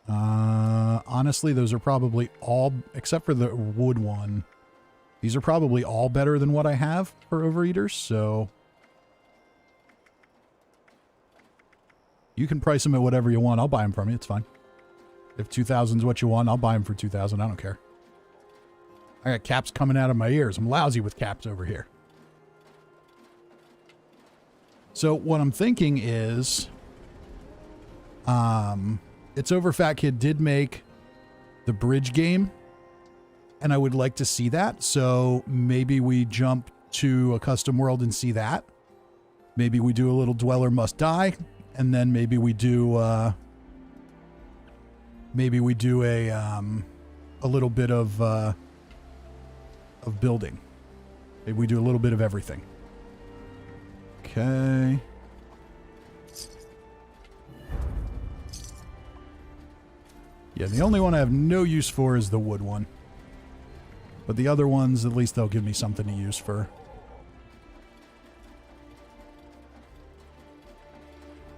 Honestly, those are probably all, except for the wood one. These are probably all better than what I have for Overeaters, so you can price them at whatever you want. I'll buy them from you. It's fine. If 2,000 is what you want, I'll buy them for 2,000. I don't care. I got caps coming out of my ears. I'm lousy with caps over here. So what I'm thinking is, It's Over Fat Kid did make the bridge game, and I would like to see that. So maybe we jump to a custom world and see that. Maybe we do a little Dweller Must Die, and then maybe we do a little bit of building. Maybe we do a little bit of everything. Okay. Yeah, the only one I have no use for is the wood one. But the other ones, at least they'll give me something to use for.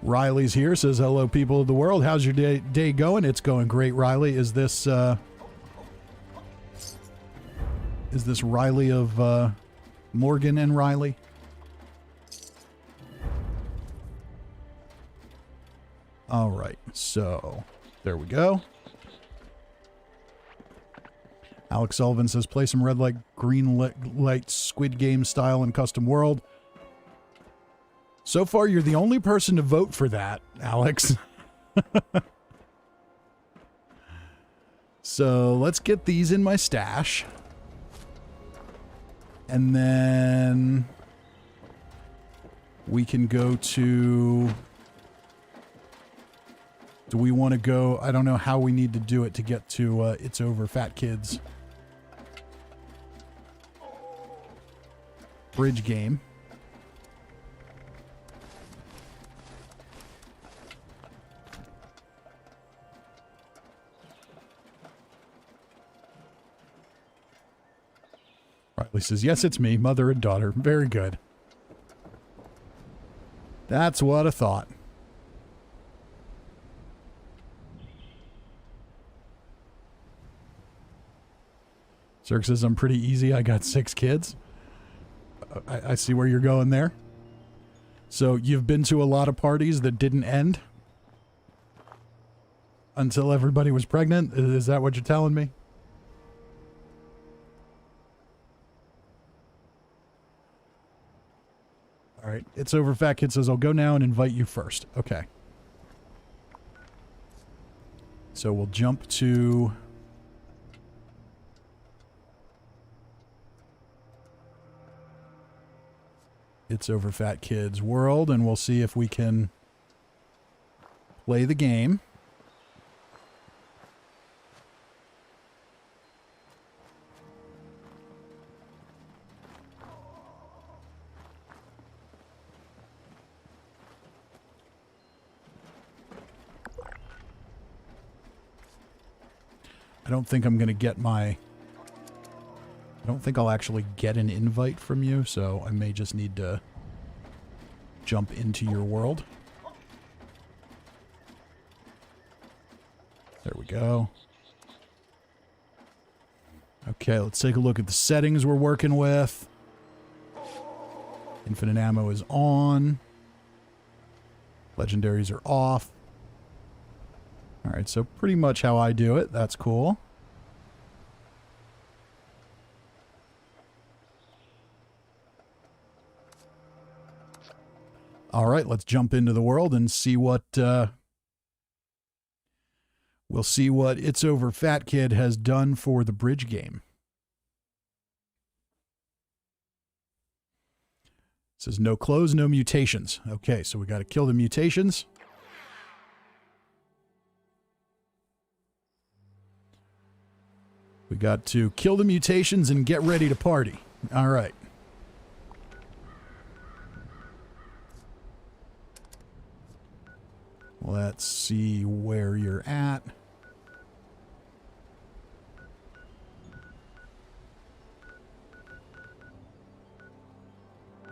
Riley's here, says, hello, people of the world. How's your day going? It's going great, Riley. Is this Riley of Morgan and Riley? All right, so there we go. Alex Sullivan says, play some red light, green light, Squid Game style in custom world. So far, you're the only person to vote for that, Alex. So let's get these in my stash. And then we can go to... Do we want to go... I don't know how we need to do it to get to It's Over Fat Kids. Bridge game. Ripley says, yes, it's me, mother and daughter. Very good. That's what I thought. Cirque says, I'm pretty easy. I got 6 kids. I see where you're going there. So you've been to a lot of parties that didn't end until everybody was pregnant? Is that what you're telling me? All right. It's over. Fat Kid says, I'll go now and invite you first. Okay. So we'll jump to... It's Over Fat Kid's world, and we'll see if we can play the game. I don't think I'm going to get my... I don't think I'll actually get an invite from you, so I may just need to jump into your world. There we go. Okay, let's take a look at the settings we're working with. Infinite ammo is on. Legendaries are off. Alright, so pretty much how I do it. That's cool. Alright, let's jump into the world and see what, we'll see what It's Over Fat Kid has done for the bridge game. It says no clothes, no mutations. Okay, so we got to kill the mutations. We got to kill the mutations and get ready to party. All right. Let's see where you're at.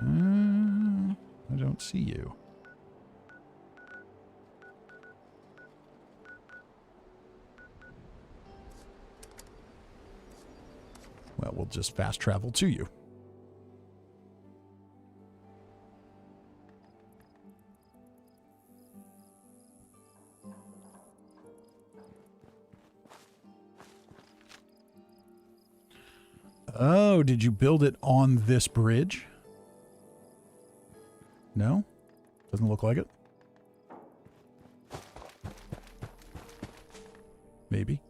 I don't see you. Well, we'll just fast travel to you. Oh, did you build it on this bridge? No? Doesn't look like it. Maybe.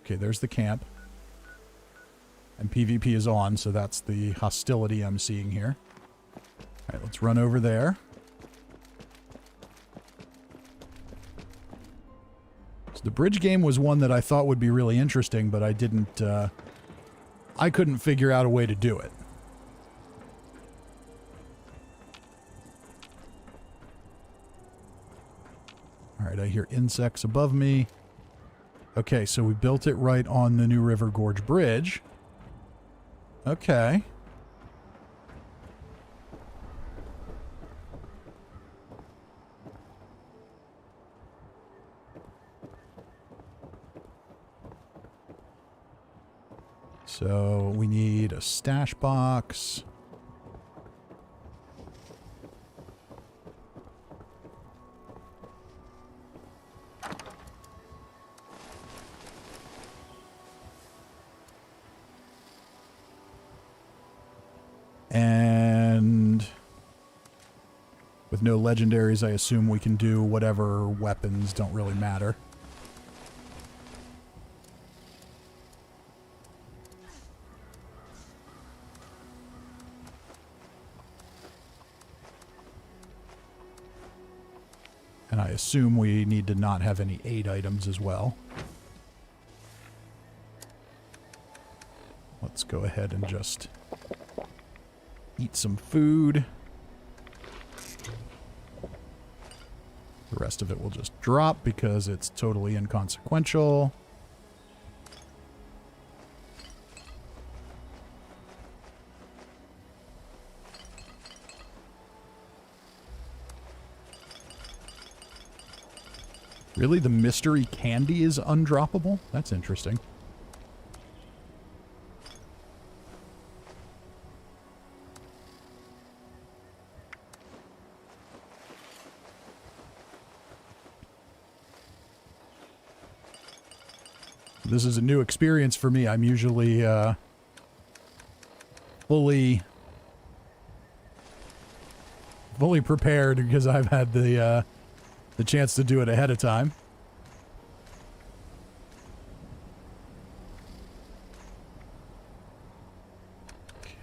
Okay, there's the camp. And PvP is on, so that's the hostility I'm seeing here. Alright, let's run over there. So the bridge game was one that I thought would be really interesting, but I didn't, I couldn't figure out a way to do it. Alright, I hear insects above me. Okay, so we built it right on the New River Gorge Bridge. Okay. So we need a stash box. And with no legendaries, I assume we can do whatever weapons don't really matter. And I assume we need to not have any aid items as well. Let's go ahead and just eat some food. The rest of it will just drop because it's totally inconsequential. Really? The mystery candy is undroppable? That's interesting. This is a new experience for me. I'm usually fully prepared because I've had the chance to do it ahead of time.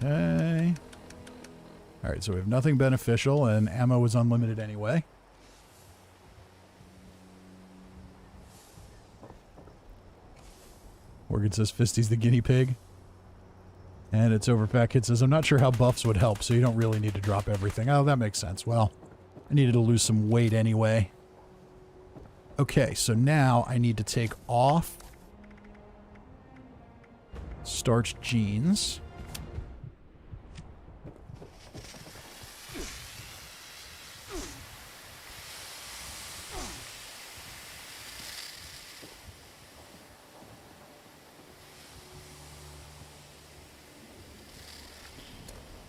Okay. All right, so we have nothing beneficial, and ammo is unlimited anyway. Morgan says Fisty's the guinea pig. And it's over. Fat Kid says, I'm not sure how buffs would help, so you don't really need to drop everything. Oh, that makes sense. Well, I needed to lose some weight anyway. Okay, so now I need to take off starched jeans.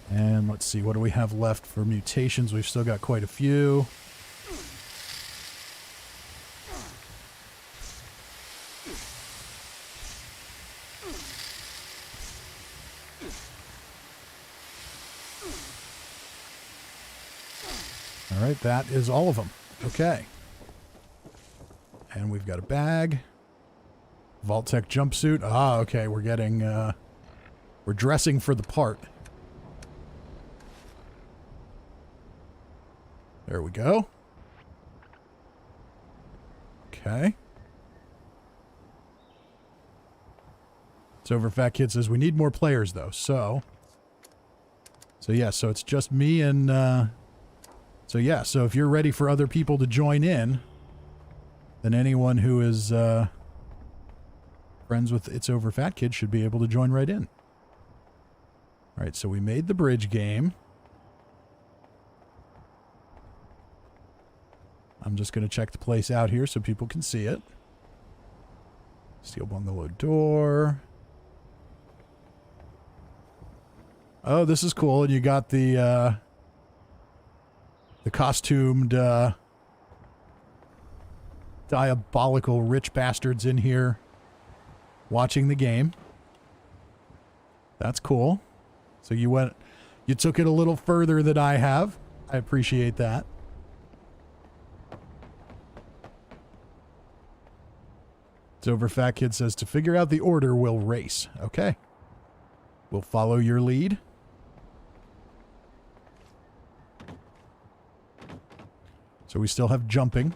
And let's see, what do we have left for mutations? We've still got quite a few. All right, that is all of them. Okay. And we've got a bag. Vault-Tec jumpsuit. Ah, okay, we're getting, we're dressing for the part. There we go. Okay. It's over. Fat Kid says we need more players though. So yeah, so it's just me and so yeah, so if you're ready for other people to join in, then anyone who is friends with It's Over Fat Kid should be able to join right in. All right, so we made the bridge game. I'm just going to check the place out here so people can see it. Steel bungalow door. Oh, this is cool. And you got the costumed diabolical rich bastards in here watching the game. That's cool. So you took it a little further than I have. I appreciate that. It's over. Fat Kid says to figure out the order, we'll race. Okay. We'll follow your lead. So we still have jumping.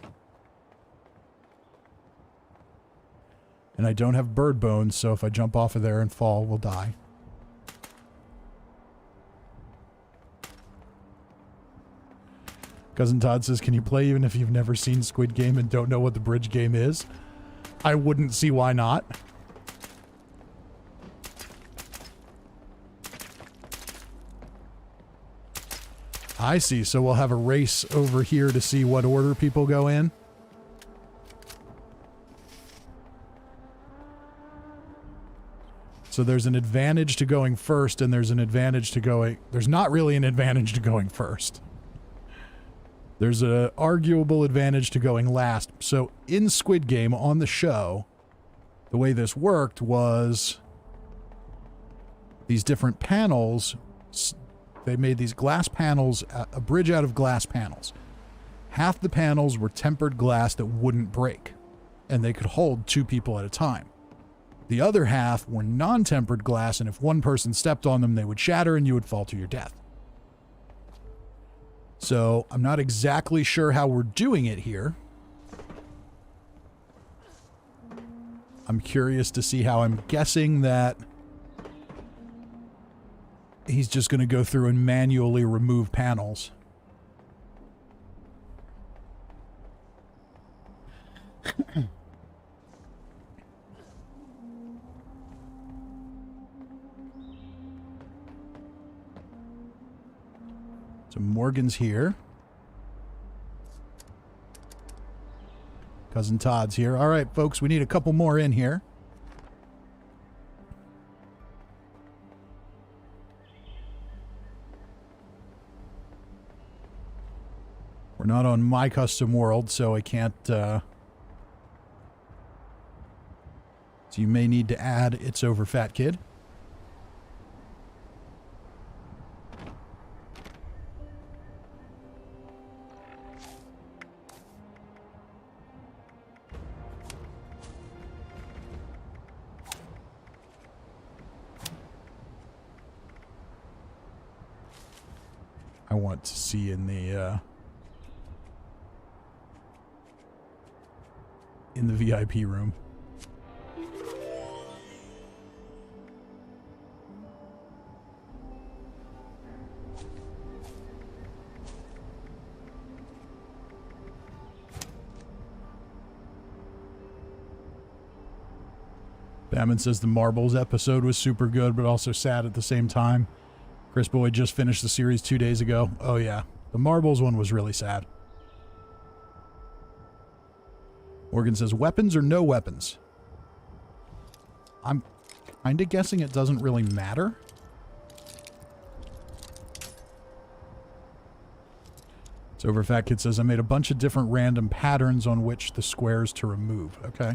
And I don't have bird bones, so if I jump off of there and fall, we'll die. Cousin Todd says, can you play even if you've never seen Squid Game and don't know what the bridge game is? I wouldn't see why not. I see. So we'll have a race over here to see what order people go in. So there's an advantage to going first, and there's an advantage to going... There's not really an advantage to going first. There's an arguable advantage to going last. So in Squid Game on the show, the way this worked was these different panels, they made these glass panels, a bridge out of glass panels. Half the panels were tempered glass that wouldn't break, and they could hold 2 people at a time. The other half were non-tempered glass, and if one person stepped on them, they would shatter and you would fall to your death. So I'm not exactly sure how we're doing it here. I'm curious to see how. I'm guessing that he's just going to go through and manually remove panels. So Morgan's here. Cousin Todd's here. All right, folks, we need a couple more in here. We're not on my custom world, so I can't, so you may need to add It's Over Fat Kid. I want to see in the VIP room. Batman says the Marbles episode was super good, but also sad at the same time. Chris Boyd just finished the series 2 days ago. Oh yeah, the Marbles one was really sad. Morgan says, weapons or no weapons? I'm kind of guessing it doesn't really matter. So over Fat Kid says, I made a bunch of different random patterns on which the squares to remove. Okay.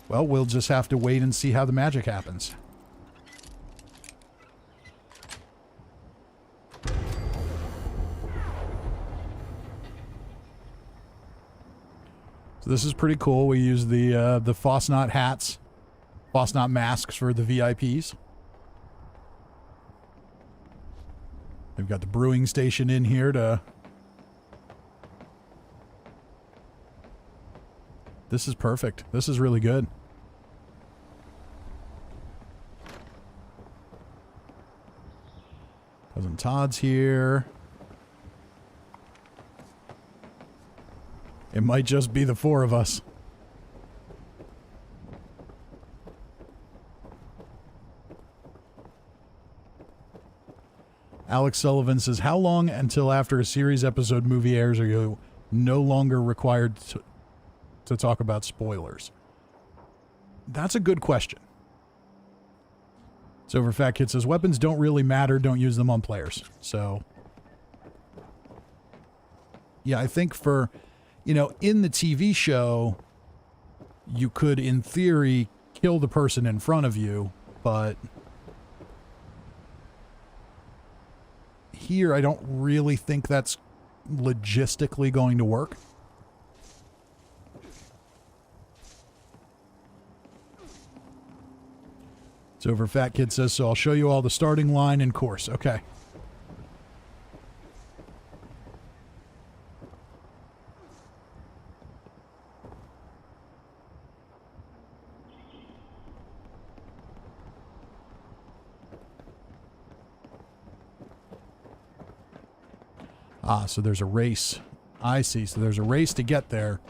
Well, we'll just have to wait and see how the magic happens. So this is pretty cool. We use the Fosnot hats, Fosnot masks for the VIPs. They've got the brewing station in here to... This is perfect. This is really good. Cousin Todd's here. It might just be the four of us. Alex Sullivan says, how long until after a series episode movie airs are you no longer required to talk about spoilers? That's a good question. So over Fat Kid says, weapons don't really matter, don't use them on players. So, yeah, I think for, you know, in the TV show, you could, in theory, kill the person in front of you, but here I don't really think that's logistically going to work. So over Fat Kid says, so I'll show you all the starting line and course. Okay. Ah, so there's a race. I see. So there's a race to get there.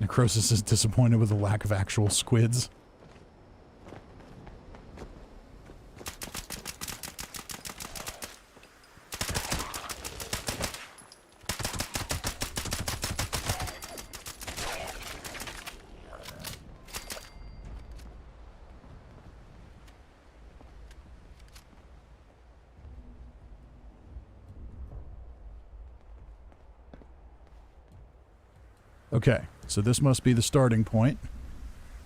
Necrosis is disappointed with the lack of actual squids. Okay, so this must be the starting point.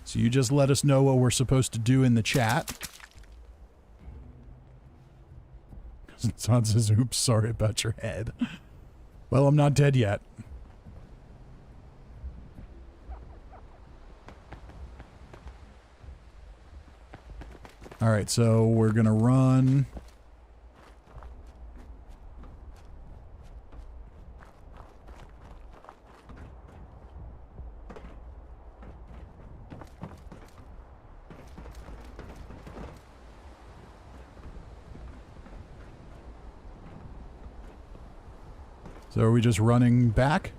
So you just let us know what we're supposed to do in the chat. Todd says, oops, sorry about your head. Well, I'm not dead yet. Alright, so we're gonna run... So are we just running back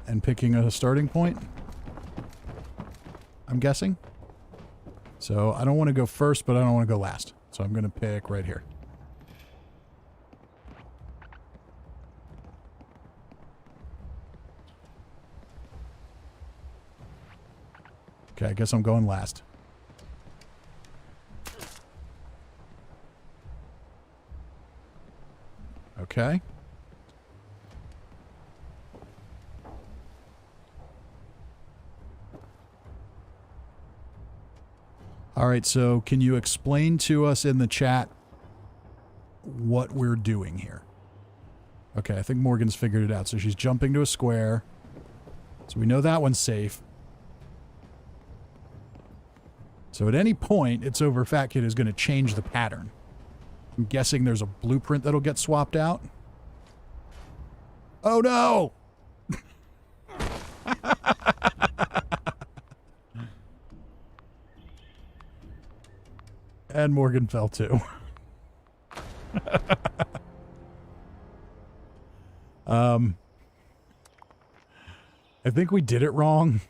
and picking a starting point? I'm guessing. So I don't want to go first, but I don't want to go last. So I'm going to pick right here. Okay, I guess I'm going last. Okay. All right, so can you explain to us in the chat what we're doing here? Okay, I think Morgan's figured it out. So she's jumping to a square. So we know that one's safe. So at any point, It's Over Fat Kid is going to change the pattern. I'm guessing there's a blueprint that'll get swapped out. Oh no! And Morgan fell too. I think we did it wrong.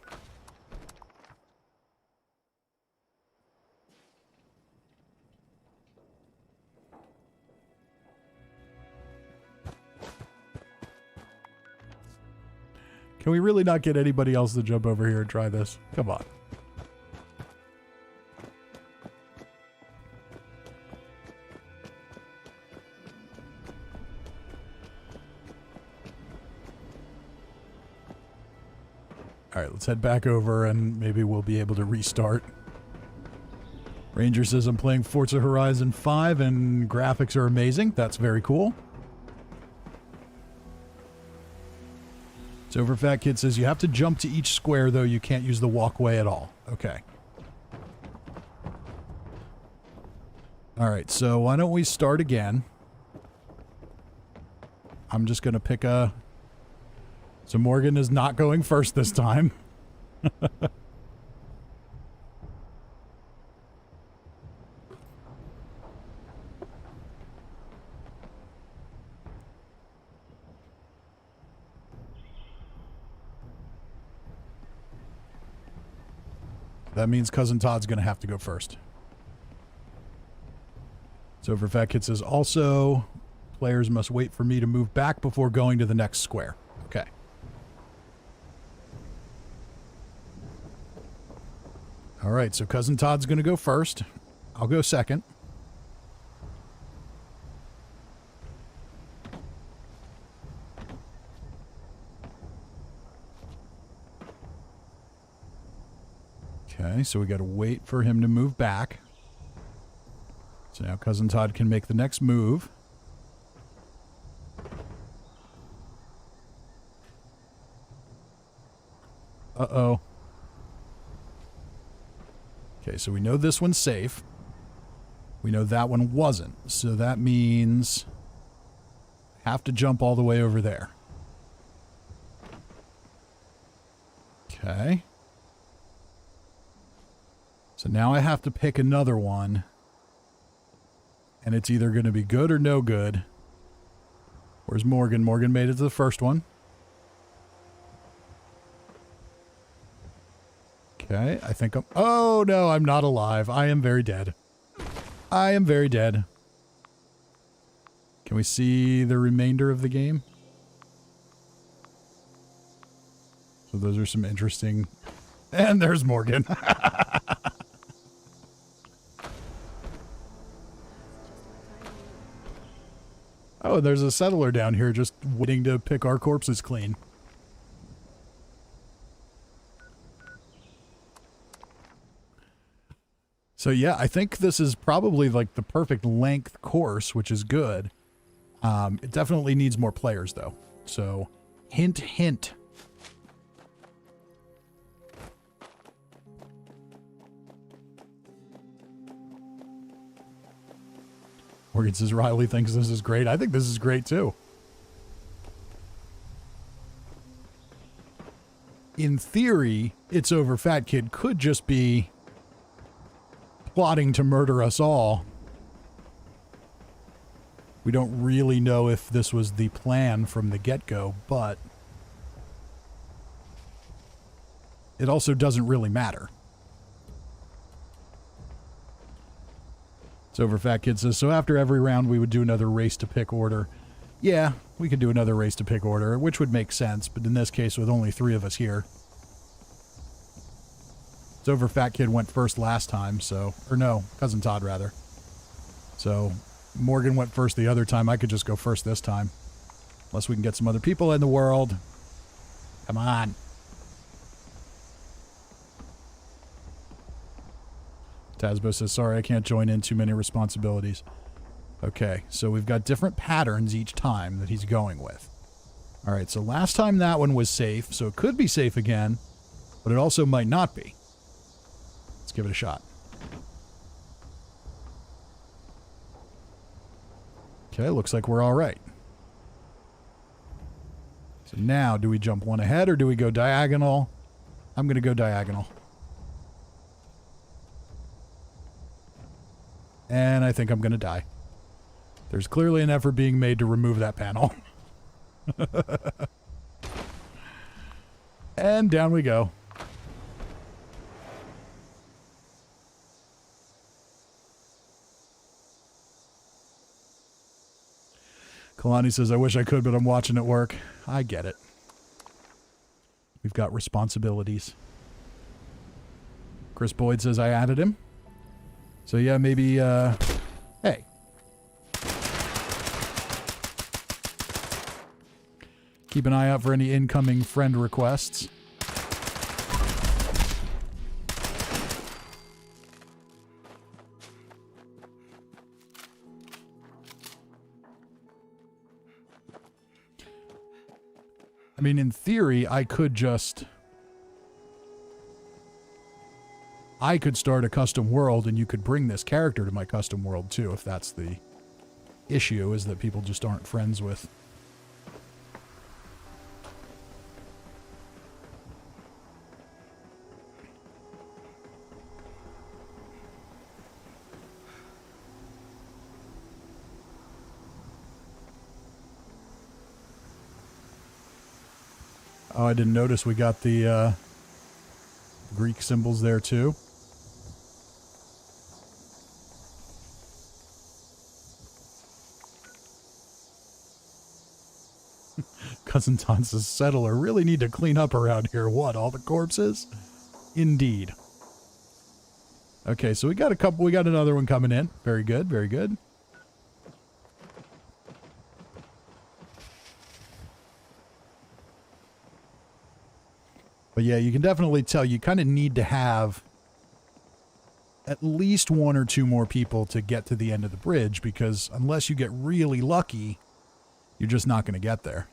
Can we really not get anybody else to jump over here and try this? Come on. All right, let's head back over and maybe we'll be able to restart. Ranger says I'm playing Forza Horizon 5 and graphics are amazing. That's very cool. So Overfat Kid says you have to jump to each square, though you can't use the walkway at all. Okay. All right, so why don't we start again? I'm just going to pick a... So Morgan is not going first this time. That means Cousin Todd's going to have to go first. So for Fat Kid says, also, players must wait for me to move back before going to the next square. Okay. All right, so Cousin Todd's going to go first. I'll go second. Okay, so we got to wait for him to move back. So now Cousin Todd can make the next move. Uh-oh. Okay, so we know this one's safe. We know that one wasn't. So that means I have to jump all the way over there. Okay. So now I have to pick another one. And it's either going to be good or no good. Where's Morgan? Morgan made it to the first one. Okay, I think I'm... Oh, no, I'm not alive. I am very dead. I am very dead. Can we see the remainder of the game? So those are some interesting... And there's Morgan. Oh, there's a settler down here just waiting to pick our corpses clean. So yeah, I think this is probably like the perfect length course, which is good. It definitely needs more players though. So hint, hint. Morgan says Riley thinks this is great. I think this is great too. In theory, It's Over Fat Kid could just be plotting to murder us all. We don't really know if this was the plan from the get-go, but it also doesn't really matter. So Overfat Kid says, so after every round we would do another race to pick order. Yeah, we could do another race to pick order, which would make sense, but in this case with only 3 of us here. Stover Fat Kid went first last time, so... Or no, Cousin Todd, rather. So, Morgan went first the other time. I could just go first this time. Unless we can get some other people in the world. Come on. Tazbo says, sorry, I can't join in. Too many responsibilities. Okay, so we've got different patterns each time that he's going with. All right, so last time that one was safe, so it could be safe again, but it also might not be. Let's give it a shot. Okay, looks like we're all right. So now, do we jump one ahead or do we go diagonal? I'm going to go diagonal. And I think I'm going to die. There's clearly an effort being made to remove that panel. And down we go. Kalani says, I wish I could, but I'm watching at work. I get it. We've got responsibilities. Chris Boyd says I added him. So yeah, maybe, hey. Keep an eye out for any incoming friend requests. I mean, in theory, I could start a custom world and you could bring this character to my custom world too, if that's the issue, is that people just aren't friends with. Oh, I didn't notice we got the Greek symbols there too. Cousin Ton says, settler, really need to clean up around here. What, all the corpses? Indeed. Okay, so we got another one coming in. Very good, very good. But yeah, you can definitely tell you kind of need to have at least one or two more people to get to the end of the bridge, because unless you get really lucky, you're just not going to get there.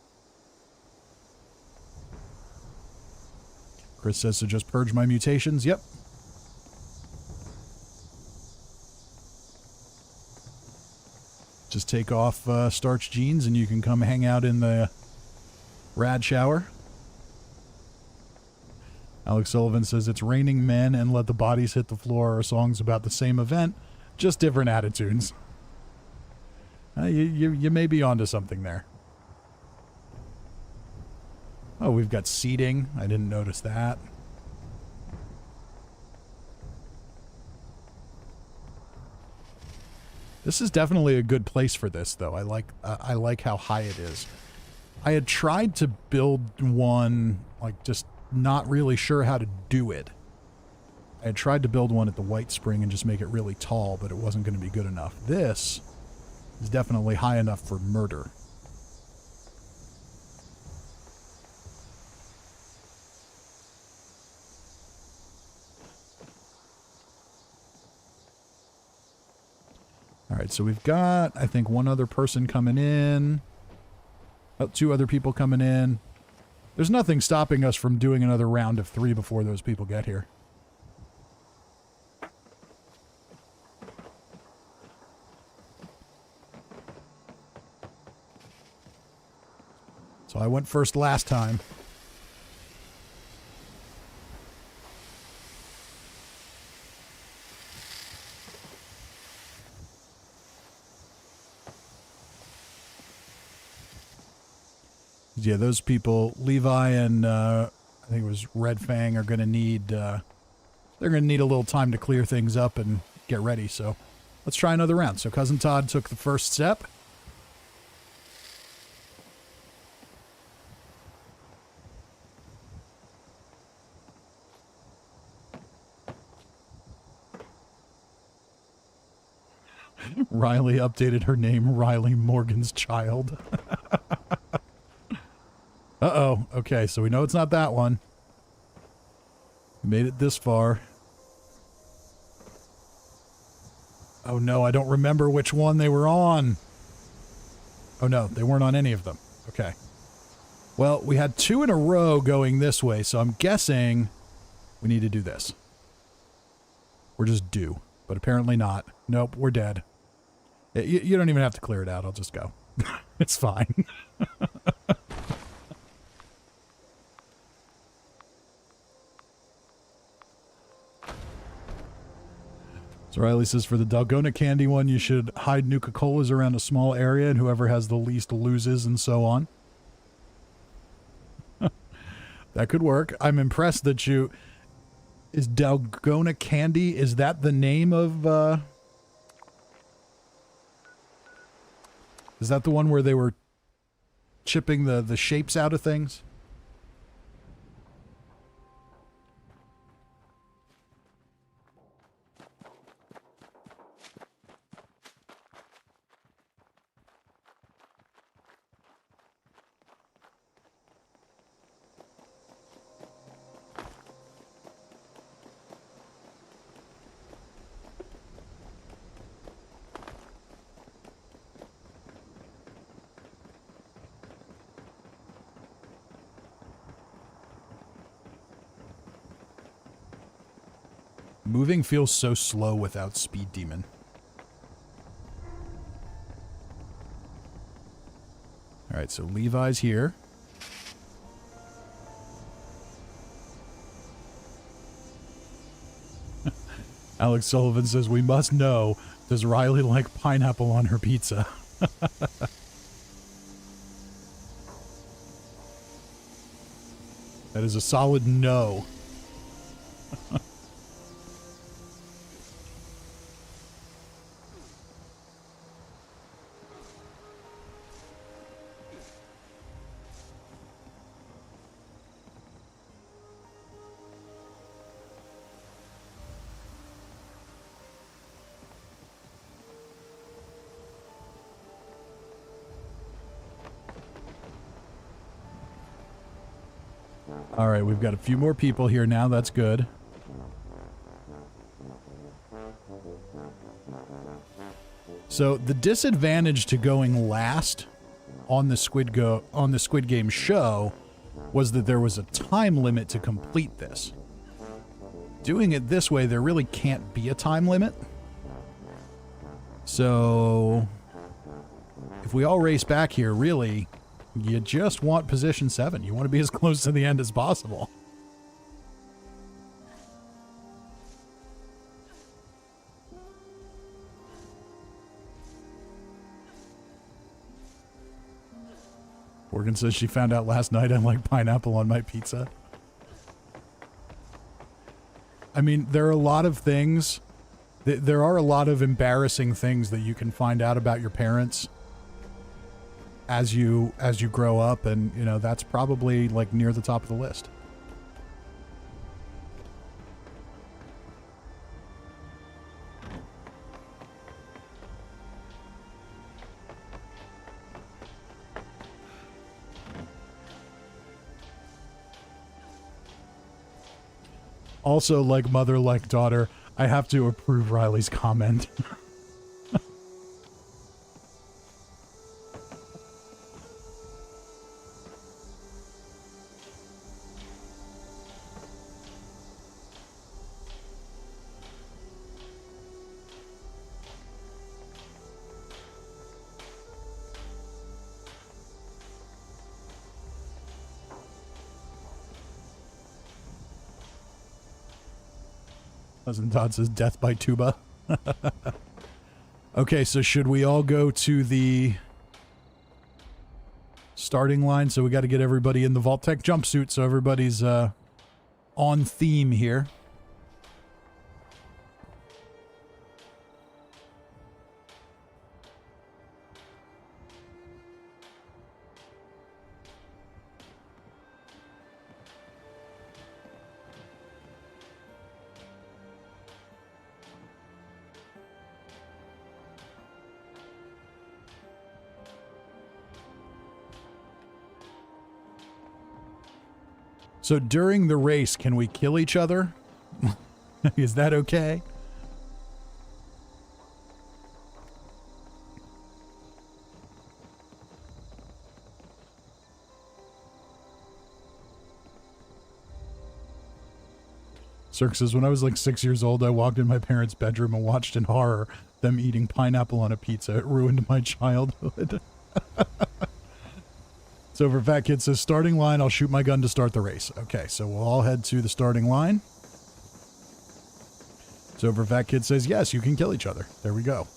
Chris says to just purge my mutations. Yep. Just take off starch jeans and you can come hang out in the rad shower. Alex Sullivan says it's raining men and let the bodies hit the floor are songs about the same event, just different attitudes. You may be onto something there. Oh, we've got seating. I didn't notice that. This is definitely a good place for this, though. I like how high it is. I had tried to build one, like, just not really sure how to do it. I had tried to build one at the White Spring and just make it really tall, but it wasn't going to be good enough. This is definitely high enough for murder. All right, so we've got, I think, one other person coming in. Oh, two other people coming in. There's nothing stopping us from doing another round of 3 before those people get here. So I went first last time. Yeah, those people, Levi and I think it was Red Fang, are going to need, they're going to need a little time to clear things up and get ready. So let's try another round. So Cousin Todd took the first step. Riley updated her name, Riley Morgan's Child. Uh-oh. Okay, so we know it's not that one. We made it this far. Oh no, I don't remember which one they were on. Oh no, they weren't on any of them. Okay. Well, we had 2 in a row going this way, so I'm guessing we need to do this. We're just due, but apparently not. Nope, we're dead. You don't even have to clear it out. I'll just go. It's fine. So Riley says, for the Dalgona candy one, you should hide Nuka-Colas around a small area, and whoever has the least loses, and so on. That could work. I'm impressed that you... Is Dalgona candy, is that the name of, Is that the one where they were chipping the shapes out of things? Moving feels so slow without Speed Demon. Alright, so Levi's here. Alex Sullivan says, we must know, does Riley like pineapple on her pizza? That is a solid no. All right, we've got a few more people here now. That's good. So the disadvantage to going last on the Squid Game show was that there was a time limit to complete this. Doing it this way, there really can't be a time limit. So if we all race back here, really, you just want position 7. You want to be as close to the end as possible. Morgan says she found out last night I like pineapple on my pizza. I mean, there are a lot of things. There are a lot of embarrassing things that you can find out about your parents as you grow up, and you know that's probably like near the top of the list. Also, like mother, like daughter, I have to approve Riley's comment. Cousin Todd says death by tuba. Okay, so should we all go to the starting line? So we got to get everybody in the Vault-Tec jumpsuit so everybody's on theme here. So during the race, can we kill each other? Is that okay? Cirque says, when I was like 6 years old, I walked in my parents' bedroom and watched in horror them eating pineapple on a pizza. It ruined my childhood. So for Fat Kid says, starting line, I'll shoot my gun to start the race. Okay, so we'll all head to the starting line. So for Fat Kid says, yes, you can kill each other. There we go.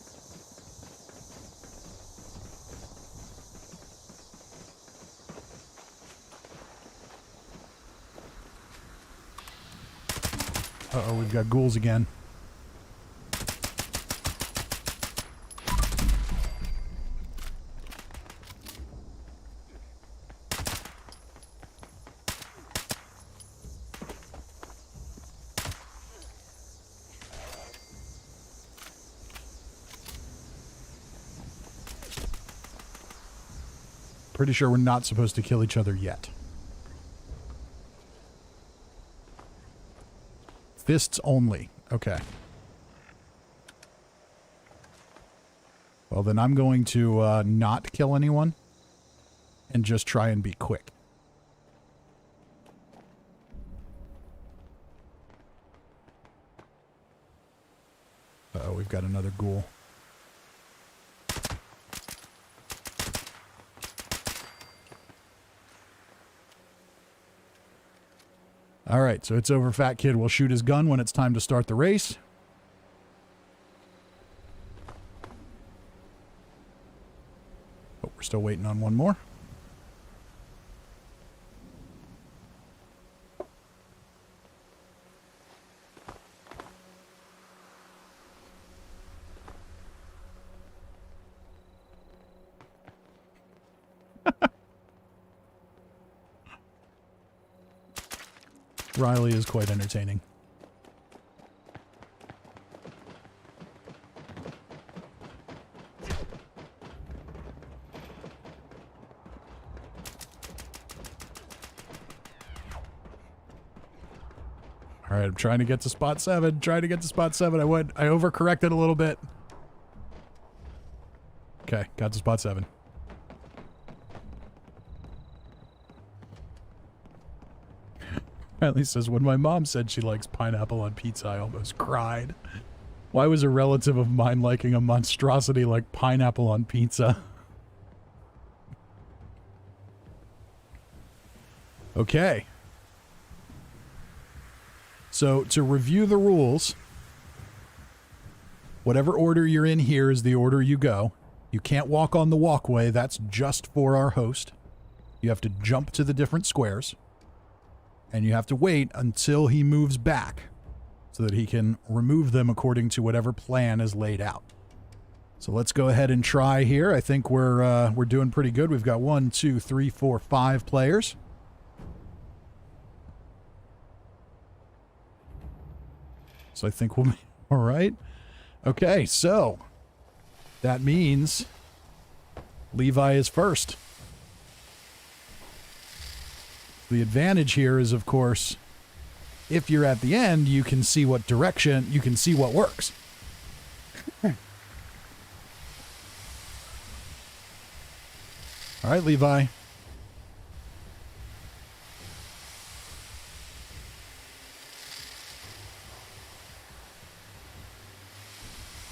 Uh-oh, we've got ghouls again. Pretty sure we're not supposed to kill each other yet. Fists only. Okay. Well, then I'm going to not kill anyone and just try and be quick. Uh-oh, we've got another ghoul. All right, so it's over. Fat Kid will shoot his gun when it's time to start the race. Oh, we're still waiting on one more. Riley is quite entertaining. All right, I'm trying to get to spot 7. Trying to get to spot 7. I overcorrected a little bit. Okay, got to spot 7. Riley says, when my mom said she likes pineapple on pizza, I almost cried. Why was a relative of mine liking a monstrosity like pineapple on pizza? Okay. So, to review the rules, whatever order you're in here is the order you go. You can't walk on the walkway. That's just for our host. You have to jump to the different squares. And you have to wait until he moves back so that he can remove them according to whatever plan is laid out. So let's go ahead and try here. I think we're doing pretty good. We've got 1, 2, 3, 4, 5 players. So I think we'll be all right. Okay, so that means Levi is first. The advantage here is, of course, if you're at the end, you can see what direction, you can see what works. All right, Levi.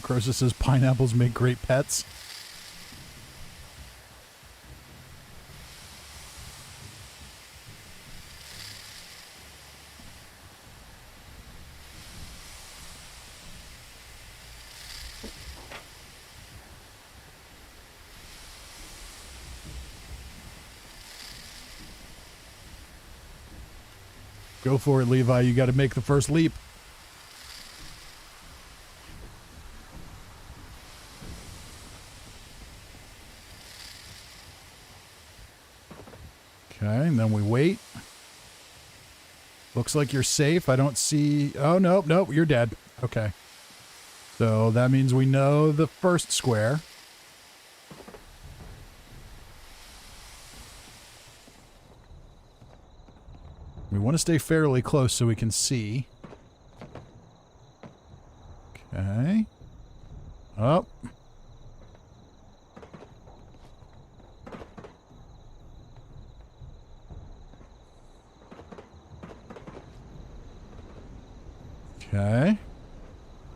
Croesus says pineapples make great pets. Go for it, Levi. You got to make the first leap. Okay, and then we wait. Looks like you're safe. I don't see... Oh, no, no, you're dead. Okay. So that means we know the first square. We want to stay fairly close so we can see. Okay. Up. Okay.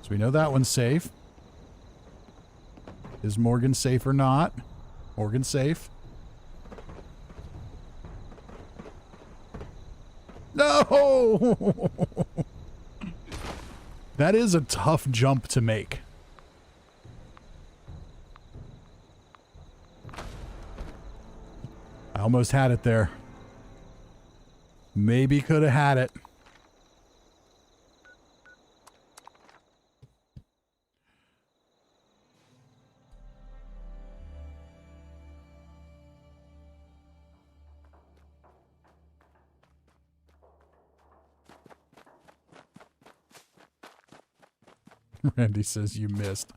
So we know that one's safe. Is Morgan safe or not? Morgan's safe. No! That is a tough jump to make. I almost had it there. Maybe could have had it. Randy says you missed.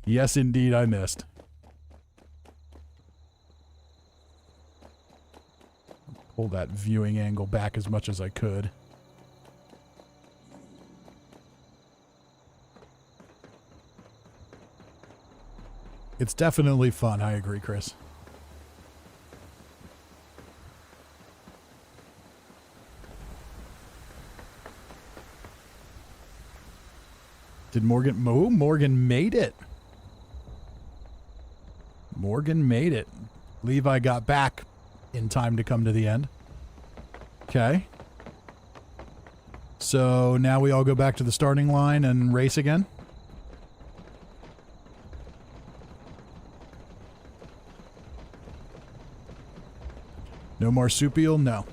Yes, indeed, I missed. Pull that viewing angle back as much as I could. It's definitely fun, I agree, Chris. Did Morgan... Oh, Morgan made it. Morgan made it. Levi got back in time to come to the end. Okay. So now we all go back to the starting line and race again? No marsupial? No.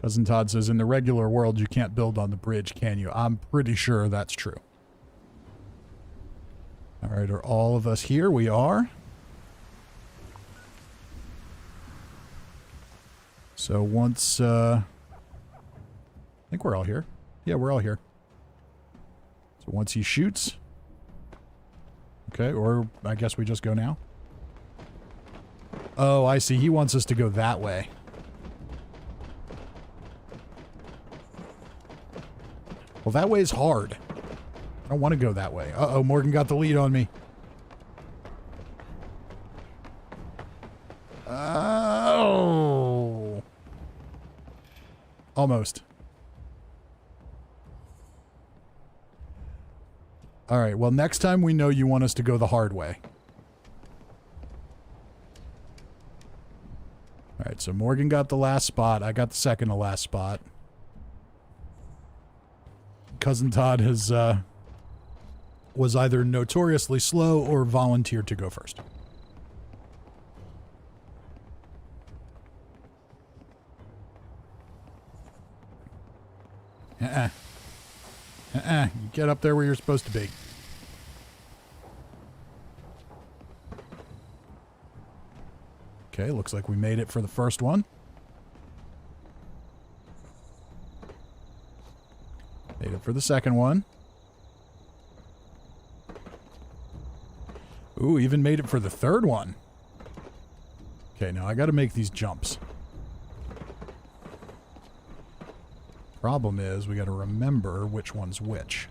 Cousin Todd says, in the regular world, you can't build on the bridge, can you? I'm pretty sure that's true. All right, are all of us here? We are. So once, I think we're all here. Yeah, we're all here. So once he shoots. Okay, or I guess we just go now. Oh, I see. He wants us to go that way. Well, that way is hard. I don't want to go that way. Uh-oh, Morgan got the lead on me. Oh. Almost. All right, well, next time we know you want us to go the hard way. All right, so Morgan got the last spot. I got the second to last spot. Cousin Todd has, was either notoriously slow or volunteered to go first. You get up there where you're supposed to be. Okay, looks like we made it for the first one. Made it for the second one. Ooh, even made it for the third one. Okay, now I gotta make these jumps. Problem is, we gotta remember which one's which.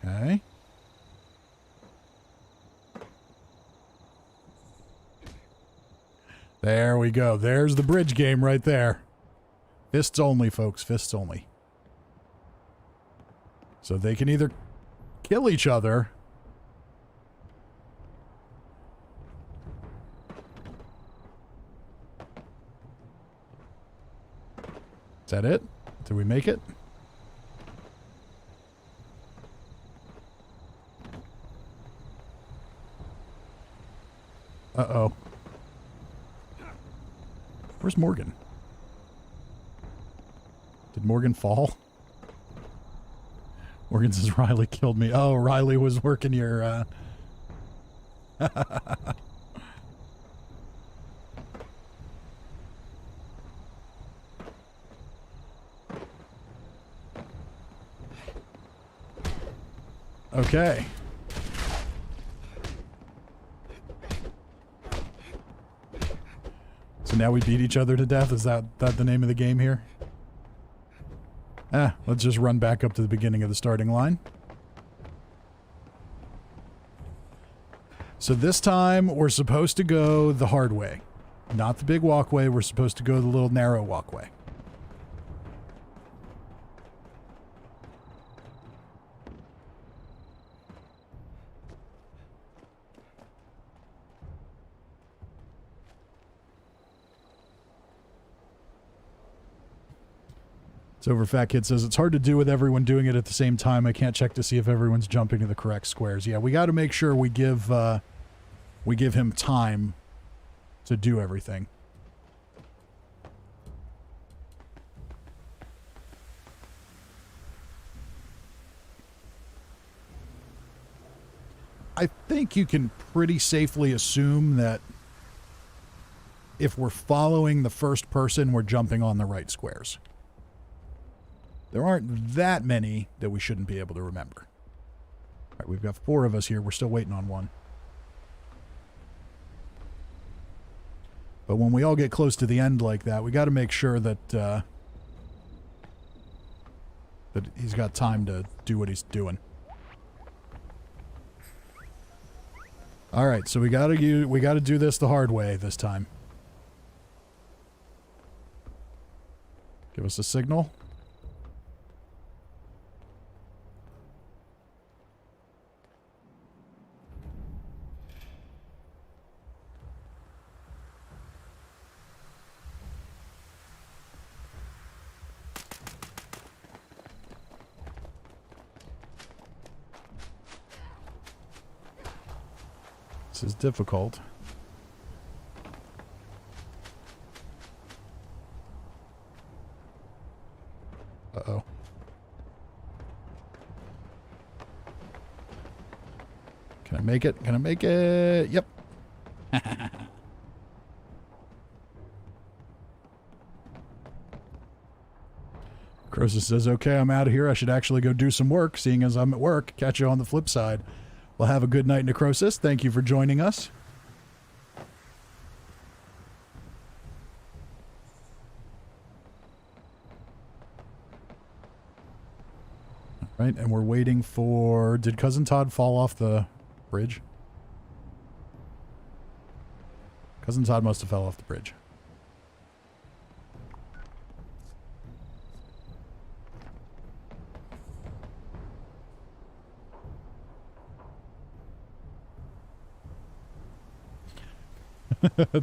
Okay. There we go. There's the bridge game right there. Fists only, folks. Fists only. So they can either kill each other. Is that it? Did we make it? Uh-oh. Where's Morgan? Did Morgan fall? Morgan says Riley killed me. Oh, Riley was working your, Okay. So now we beat each other to death? Is that the name of the game here? Let's just run back up to the beginning of the starting line. So this time we're supposed to go the hard way. Not the big walkway, we're supposed to go the little narrow walkway. It's over. Fat Kid says, it's hard to do with everyone doing it at the same time. I can't check to see if everyone's jumping to the correct squares. Yeah, we got to make sure we give him time to do everything. I think you can pretty safely assume that if we're following the first person, we're jumping on the right squares. There aren't that many that we shouldn't be able to remember. All right, we've got 4 of us here. We're still waiting on one. But when we all get close to the end like that, we got to make sure that that he's got time to do what he's doing. All right, so we got to do this the hard way this time. Give us a signal. This is difficult. Uh-oh. Can I make it? Can I make it? Yep. Croesus says, okay, I'm out of here. I should actually go do some work, seeing as I'm at work. Catch you on the flip side. Well, have a good night, Necrosis. Thank you for joining us. All right, and we're waiting for... Did Cousin Todd fall off the bridge? Cousin Todd must have fell off the bridge.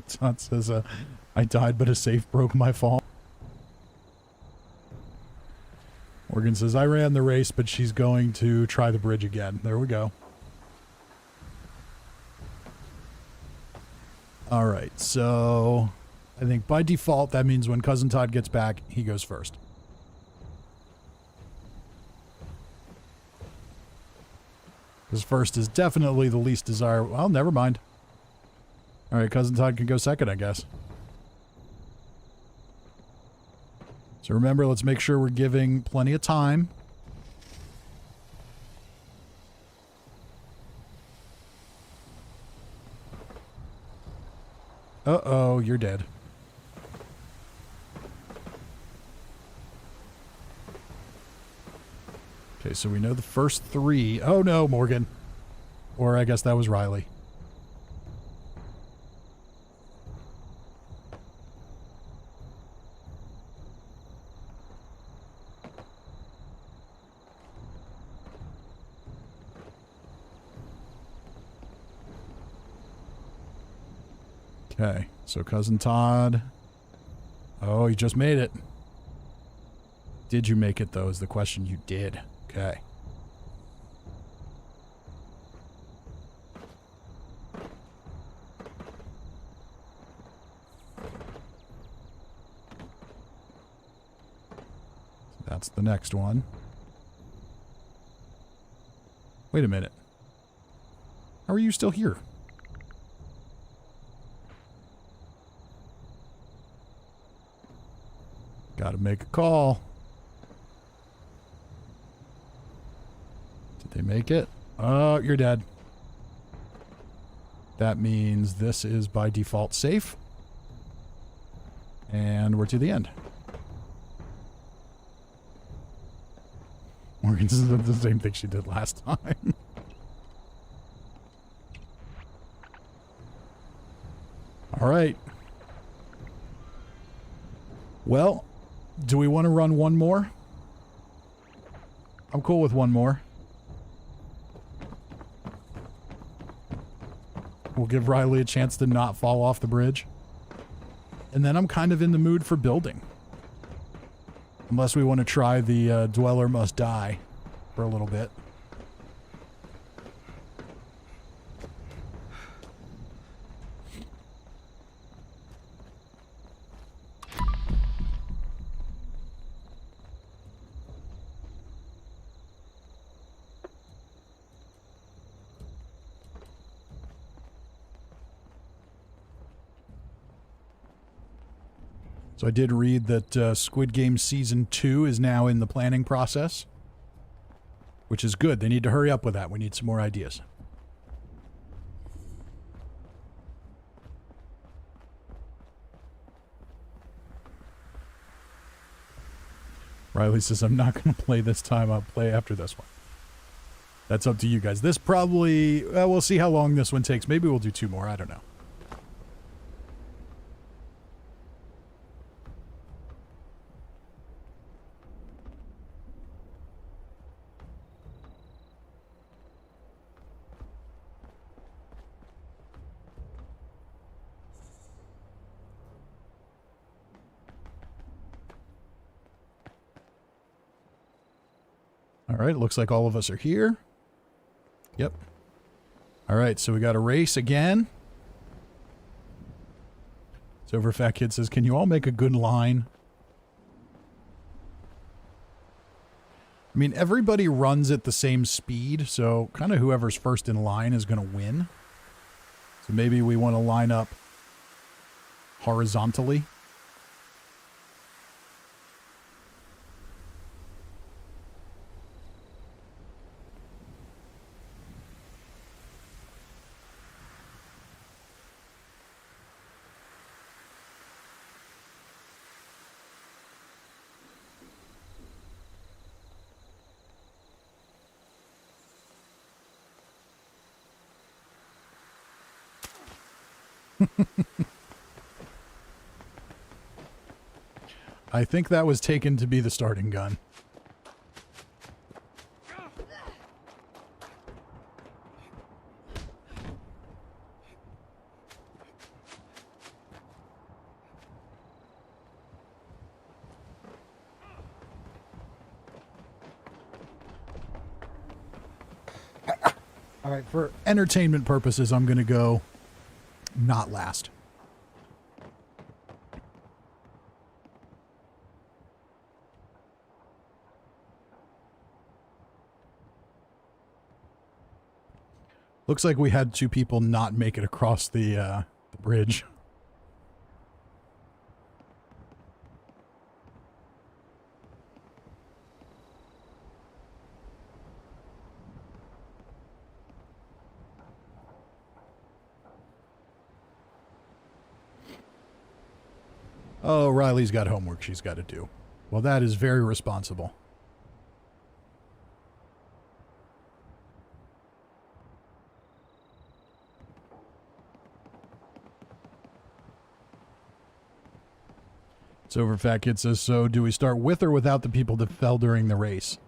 Todd says, I died, but a safe broke my fall. Morgan says, I ran the race, but she's going to try the bridge again. There we go. All right, so I think by default, that means when Cousin Todd gets back, he goes first. Because first is definitely the least desirable. Well, never mind. All right, Cousin Todd can go second, I guess. So remember, let's make sure we're giving plenty of time. Uh-oh, you're dead. Okay, so we know the first 3. Oh no, Morgan. Or I guess that was Riley. Okay, so Cousin Todd. Oh, you just made it. Did you make it, though, is the question. You did. Okay. That's the next one. Wait a minute. How are you still here? Gotta make a call. Did they make it? Oh, you're dead. That means this is by default safe. And we're to the end. Morgan's doing the same thing she did last time. All right. Well, do we want to run one more? I'm cool with one more. We'll give Riley a chance to not fall off the bridge. And then I'm kind of in the mood for building. Unless we want to try the Dweller Must Die for a little bit. So I did read that Squid Game Season 2 is now in the planning process, which is good. They need to hurry up with that. We need some more ideas. Riley says, I'm not going to play this time. I'll play after this one. That's up to you guys. This probably, we'll see how long this one takes. Maybe we'll do 2 more. I don't know. All right, looks like all of us are here. Yep. All right, so we got a race again. Silver Fat Kid says, can you all make a good line? I mean, everybody runs at the same speed, so kind of whoever's first in line is going to win. So maybe we want to line up horizontally. I think that was taken to be the starting gun. All right, for entertainment purposes, I'm going to go not last. Looks like we had 2 people not make it across the bridge. Oh, Riley's got homework she's got to do. Well, that is very responsible. Silver Fat Kid says, so do we start with or without the people that fell during the race?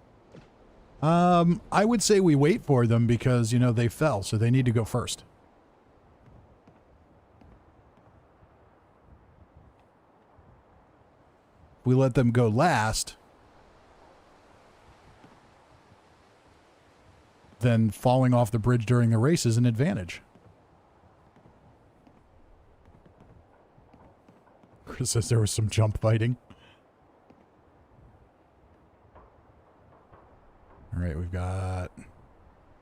I would say we wait for them because, you know, they fell, so they need to go first. If we let them go last, then falling off the bridge during the race is an advantage. Chris says there was some jump fighting. right, we've got...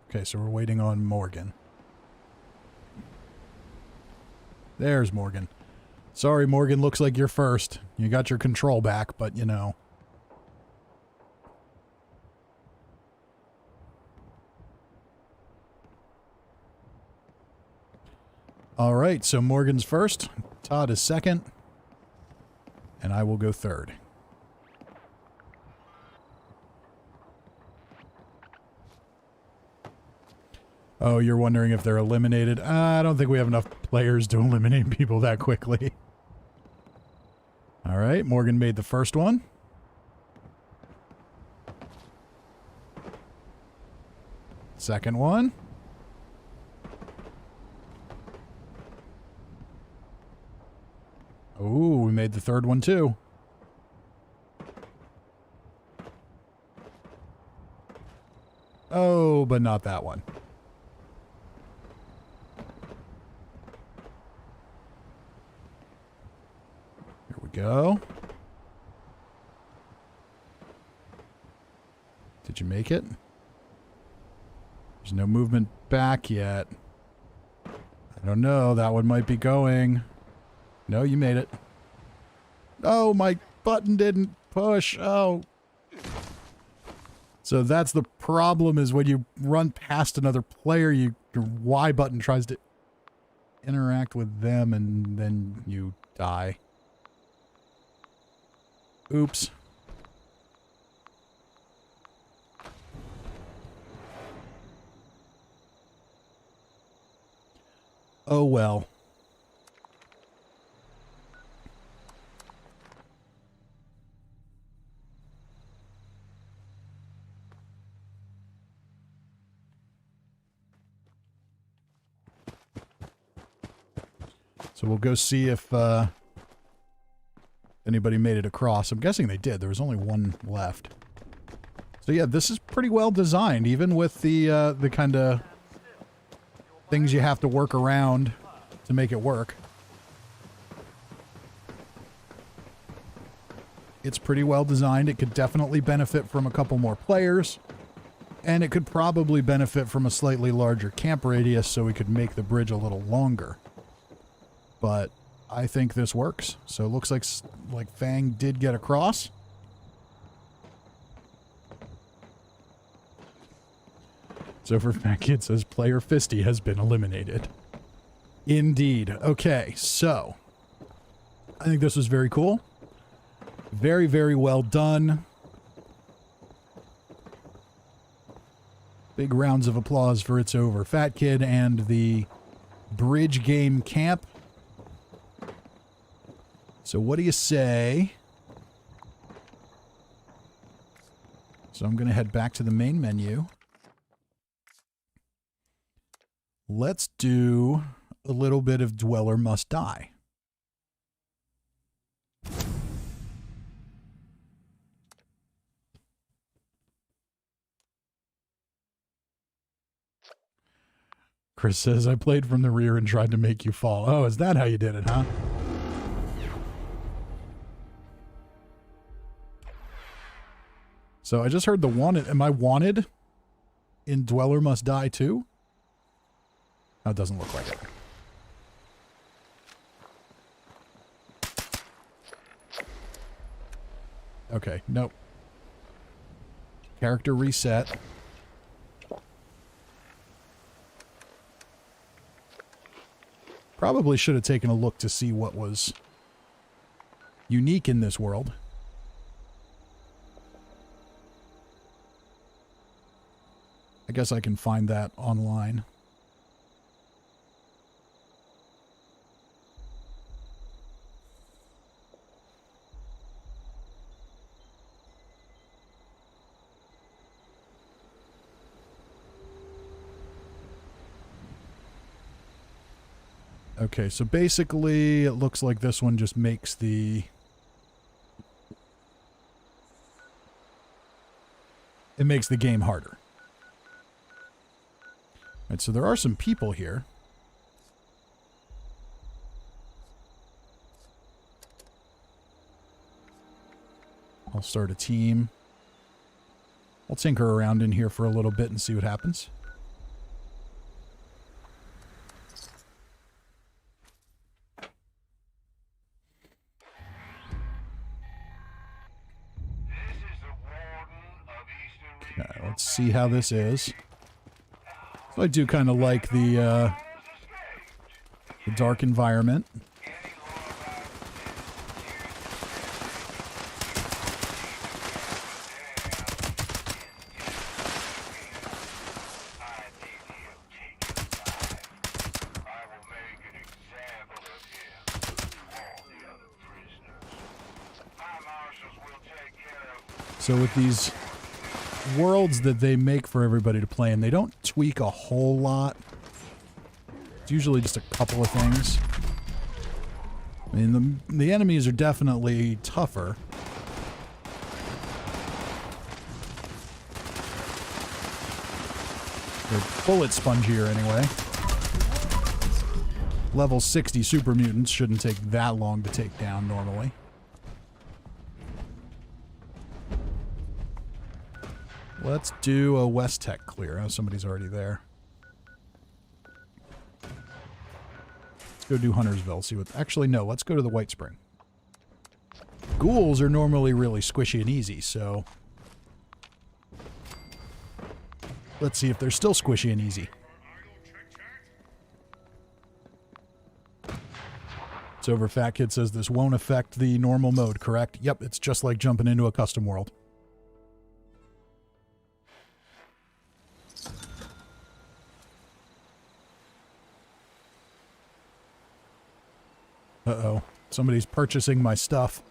Okay, so we're waiting on Morgan. There's Morgan. Sorry, Morgan, looks like you're first. You got your control back, but, you know. All right, so Morgan's first. Todd is second. And I will go third. Oh, you're wondering if they're eliminated? I don't think we have enough players to eliminate people that quickly. All right, Morgan made the first one. Second one. Ooh, we made the third one too. Oh, but not that one. Here we go. Did you make it? There's no movement back yet. I don't know. That one might be going. No, you made it. Oh, my button didn't push. Oh. So that's the problem, is when you run past another player, your Y button tries to interact with them and then you die. Oops. Oh well. So we'll go see if anybody made it across. I'm guessing they did. There was only one left. So yeah, this is pretty well designed, even with the kind of things you have to work around to make it work. It's pretty well designed. It could definitely benefit from a couple more players. And it could probably benefit from a slightly larger camp radius so we could make the bridge a little longer. But I think this works. So it looks like Fang did get across. So for Fat Kid says player Fisty has been eliminated. Indeed. Okay, so I think this was very cool. Very, very well done. Big rounds of applause for It's Over Fat Kid and the Bridge Game Camp. So what do you say? So I'm going to head back to the main menu. Let's do a little bit of Dweller Must Die. Chris says, I played from the rear and tried to make you fall. Oh, is that how you did it, huh? So I just heard the wanted. Am I wanted in Dweller Must Die too? No, it doesn't look like it. Okay, nope. Character reset. Probably should have taken a look to see what was unique in this world. I guess I can find that online. Okay, so basically it looks like this one just makes the... It makes the game harder. Right, so there are some people here. I'll start a team. I'll tinker around in here for a little bit and see what happens. Okay, let's see how this is. So I do kind of like the dark environment. So with these worlds that they make for everybody to play in, they don't tweak a whole lot. It's usually just a couple of things. I mean, the enemies are definitely tougher. They're bullet spongier anyway. Level 60 super mutants shouldn't take that long to take down normally. Let's do a West Tech clear. Oh, somebody's already there. Let's go do Huntersville. See what... Actually, no. Let's go to the White Spring. Ghouls are normally really squishy and easy, so... Let's see if they're still squishy and easy. So over Fat Kid says this won't affect the normal mode, correct? Yep, it's just like jumping into a custom world. Uh-oh. Somebody's purchasing my stuff.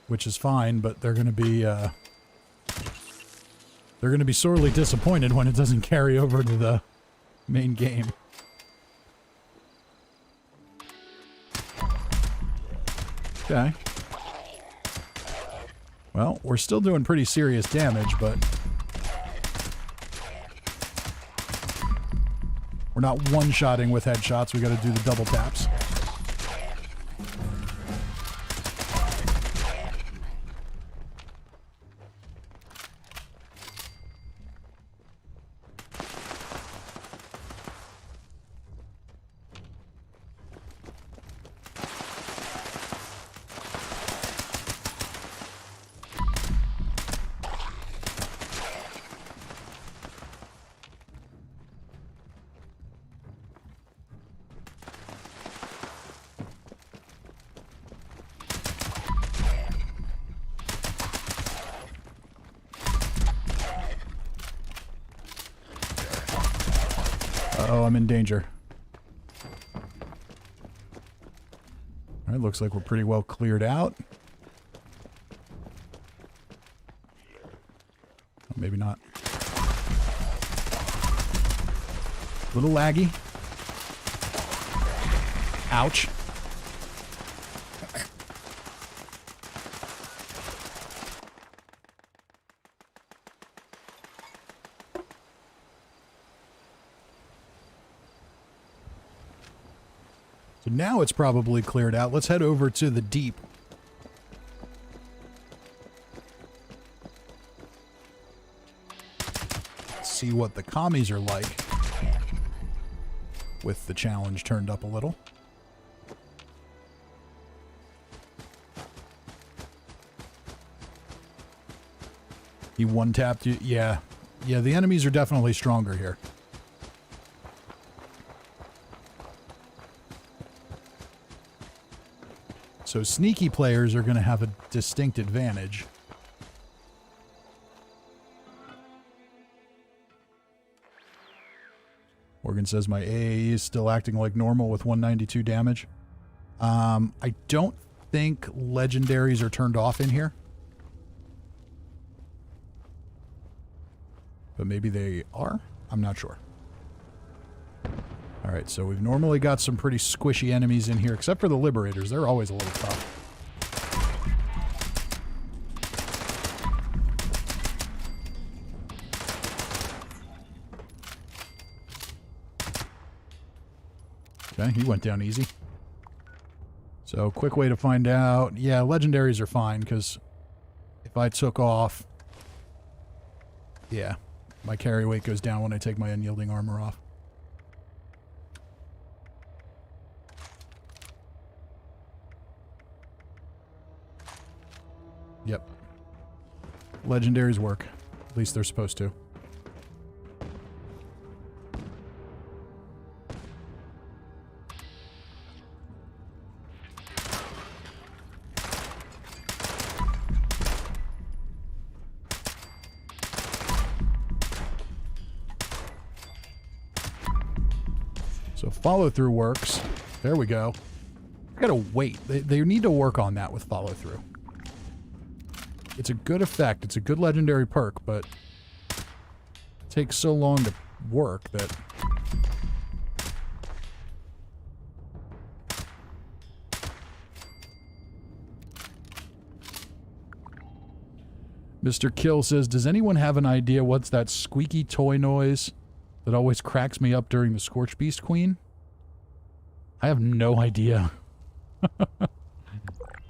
Which is fine, but they're gonna be sorely disappointed when it doesn't carry over to the main game. Okay. Well, we're still doing pretty serious damage, but we're not one-shotting with headshots. We gotta do the double taps. Uh-oh, I'm in danger. Alright, looks like we're pretty well cleared out. Oh, maybe not. A little laggy. Ouch. So now it's probably cleared out. Let's head over to the deep. See what the commies are like with the challenge turned up a little. He one-tapped you. Yeah. Yeah, the enemies are definitely stronger here. So sneaky players are going to have a distinct advantage. Morgan says my AAE is still acting like normal with 192 damage. I don't think legendaries are turned off in here. But maybe they are? I'm not sure. Alright, so we've normally got some pretty squishy enemies in here, except for the Liberators. They're always a little tough. Okay, he went down easy. So, quick way to find out. Yeah, legendaries are fine, because if I took off Yeah. My carry weight goes down when I take my unyielding armor off. Yep. Legendaries work. At least they're supposed to. So follow-through works. There we go. I gotta wait. They need to work on that with follow-through. It's a good effect. It's a good legendary perk, but it takes so long to work that... Mr. Kill says, does anyone have an idea what's that squeaky toy noise that always cracks me up during the Scorch Beast Queen? I have no idea.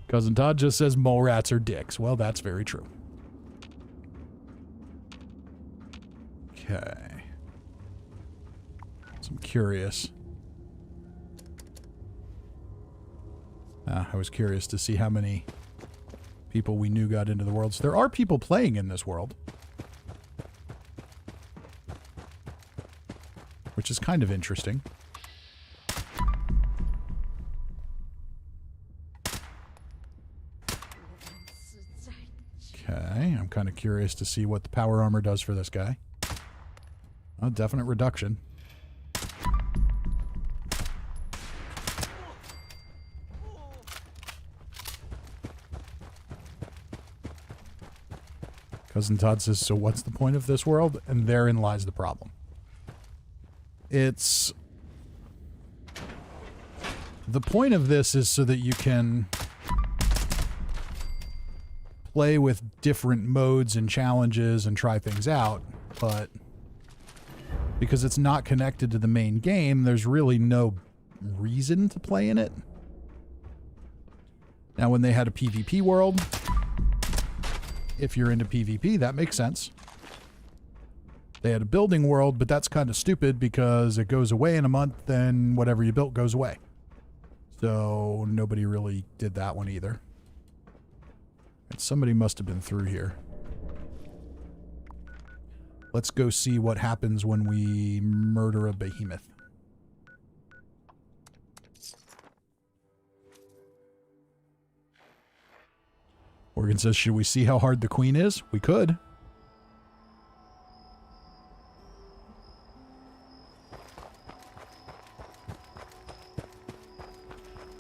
Cousin Todd just says mole rats are dicks. Well, that's very true. Okay. So I'm curious. I was curious to see how many people we knew got into the world. So there are people playing in this world. Which is kind of interesting. Okay, I'm kind of curious to see what the power armor does for this guy. A definite reduction. Cousin Todd says, so what's the point of this world? And therein lies the problem. It's... The point of this is so that you can play with different modes and challenges and try things out, but because it's not connected to the main game, there's really no reason to play in it. Now, when they had a PvP world, if you're into PvP, that makes sense. They had a building world, but that's kind of stupid because it goes away in a month and whatever you built goes away. So nobody really did that one either. And somebody must have been through here. Let's go see what happens when we murder a behemoth. Morgan says, should we see how hard the queen is? We could.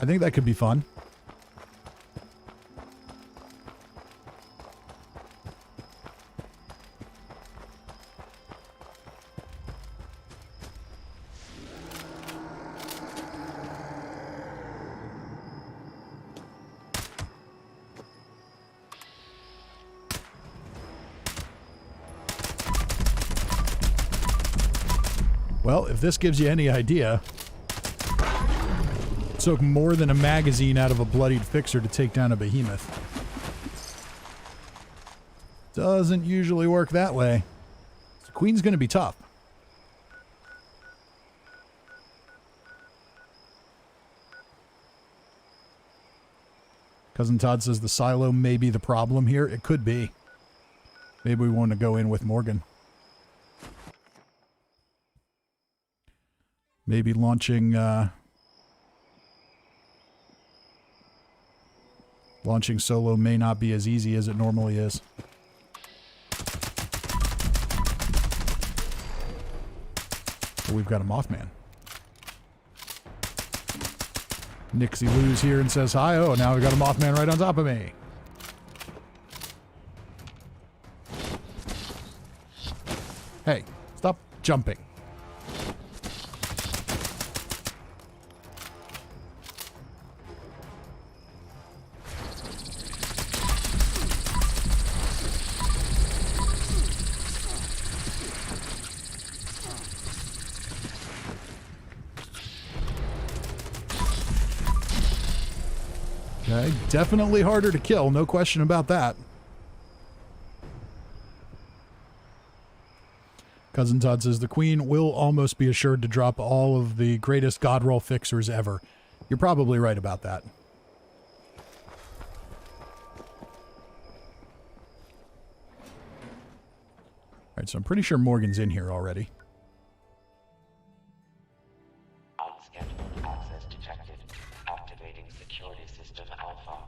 I think that could be fun. Well, if this gives you any idea, it took more than a magazine out of a bloodied fixer to take down a behemoth. Doesn't usually work that way. The queen's going to be tough. Cousin Todd says the silo may be the problem here. It could be. Maybe we want to go in with Morgan. Maybe launching solo may not be as easy as it normally is. But we've got a Mothman. Nixie Lou's here and says hi. Oh, now we got a Mothman right on top of me. Hey, stop jumping. Okay, definitely harder to kill, no question about that. Cousin Todd says the Queen will almost be assured to drop all of the greatest God roll fixers ever. You're probably right about that. Alright, so I'm pretty sure Morgan's in here already. Unscheduled access detected. Activating security system alpha.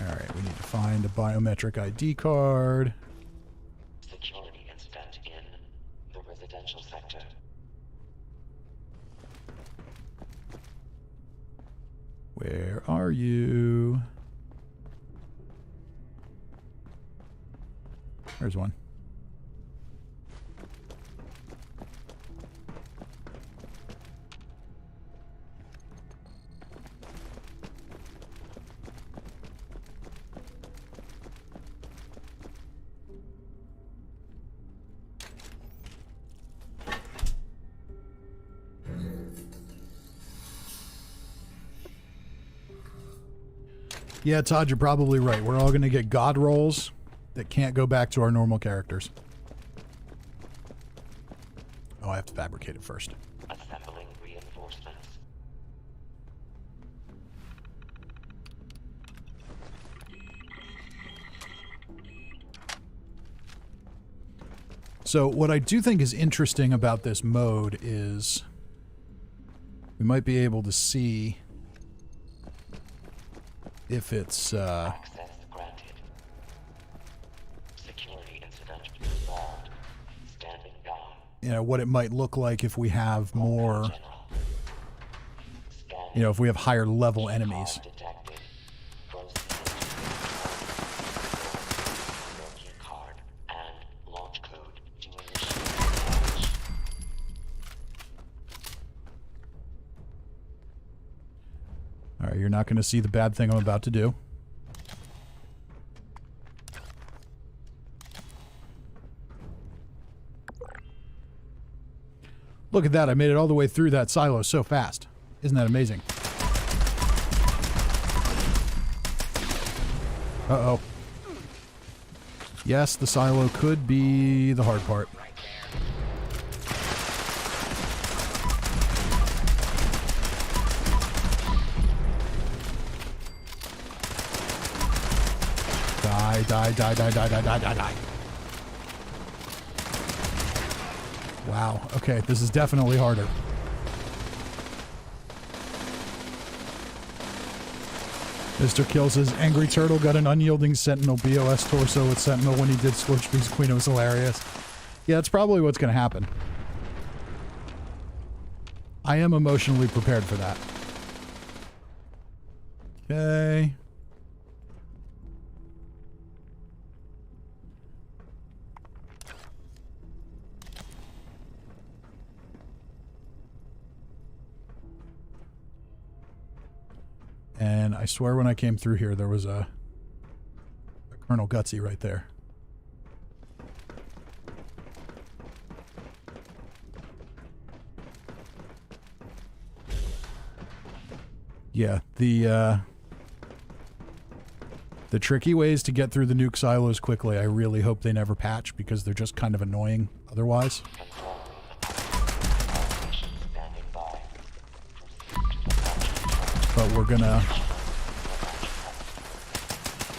Alright, we need to find a biometric ID card. Security incident in the residential sector. Where are you? There's one. Yeah, Todd, you're probably right. We're all going to get God rolls that can't go back to our normal characters. Oh, I have to fabricate it first. Assembling reinforcements. So what I do think is interesting about this mode is we might be able to see if it's Access granted. Security incident resolved. Standing down. you know, what it might look like if we have more, General. Scanning. you know, if we have higher level enemies. Detected. Proceed. Your key card and launch code to initiate launch. All right, you're not going to see the bad thing I'm about to do. Look at that. I made it all the way through that silo so fast. Isn't that amazing? Uh-oh. Yes, the silo could be the hard part. Die, die, die, die, die, die, die, die, die. Wow. Okay, this is definitely harder. Mr. Kill says, Angry Turtle got an unyielding Sentinel BOS torso with Sentinel when he did Scorchbeak's Queen. It was hilarious. Yeah, that's probably what's going to happen. I am emotionally prepared for that. Okay. And I swear when I came through here, there was a Colonel Gutsy right there. Yeah, the tricky ways to get through the nuke silos quickly, I really hope they never patch because they're just kind of annoying otherwise. But we're gonna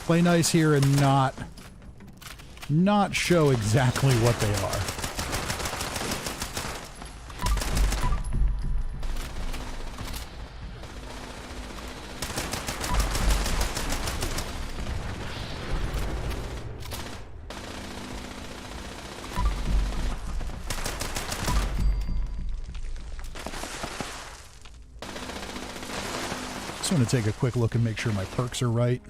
play nice here and not show exactly what they are. Just want to take a quick look and make sure my perks are right.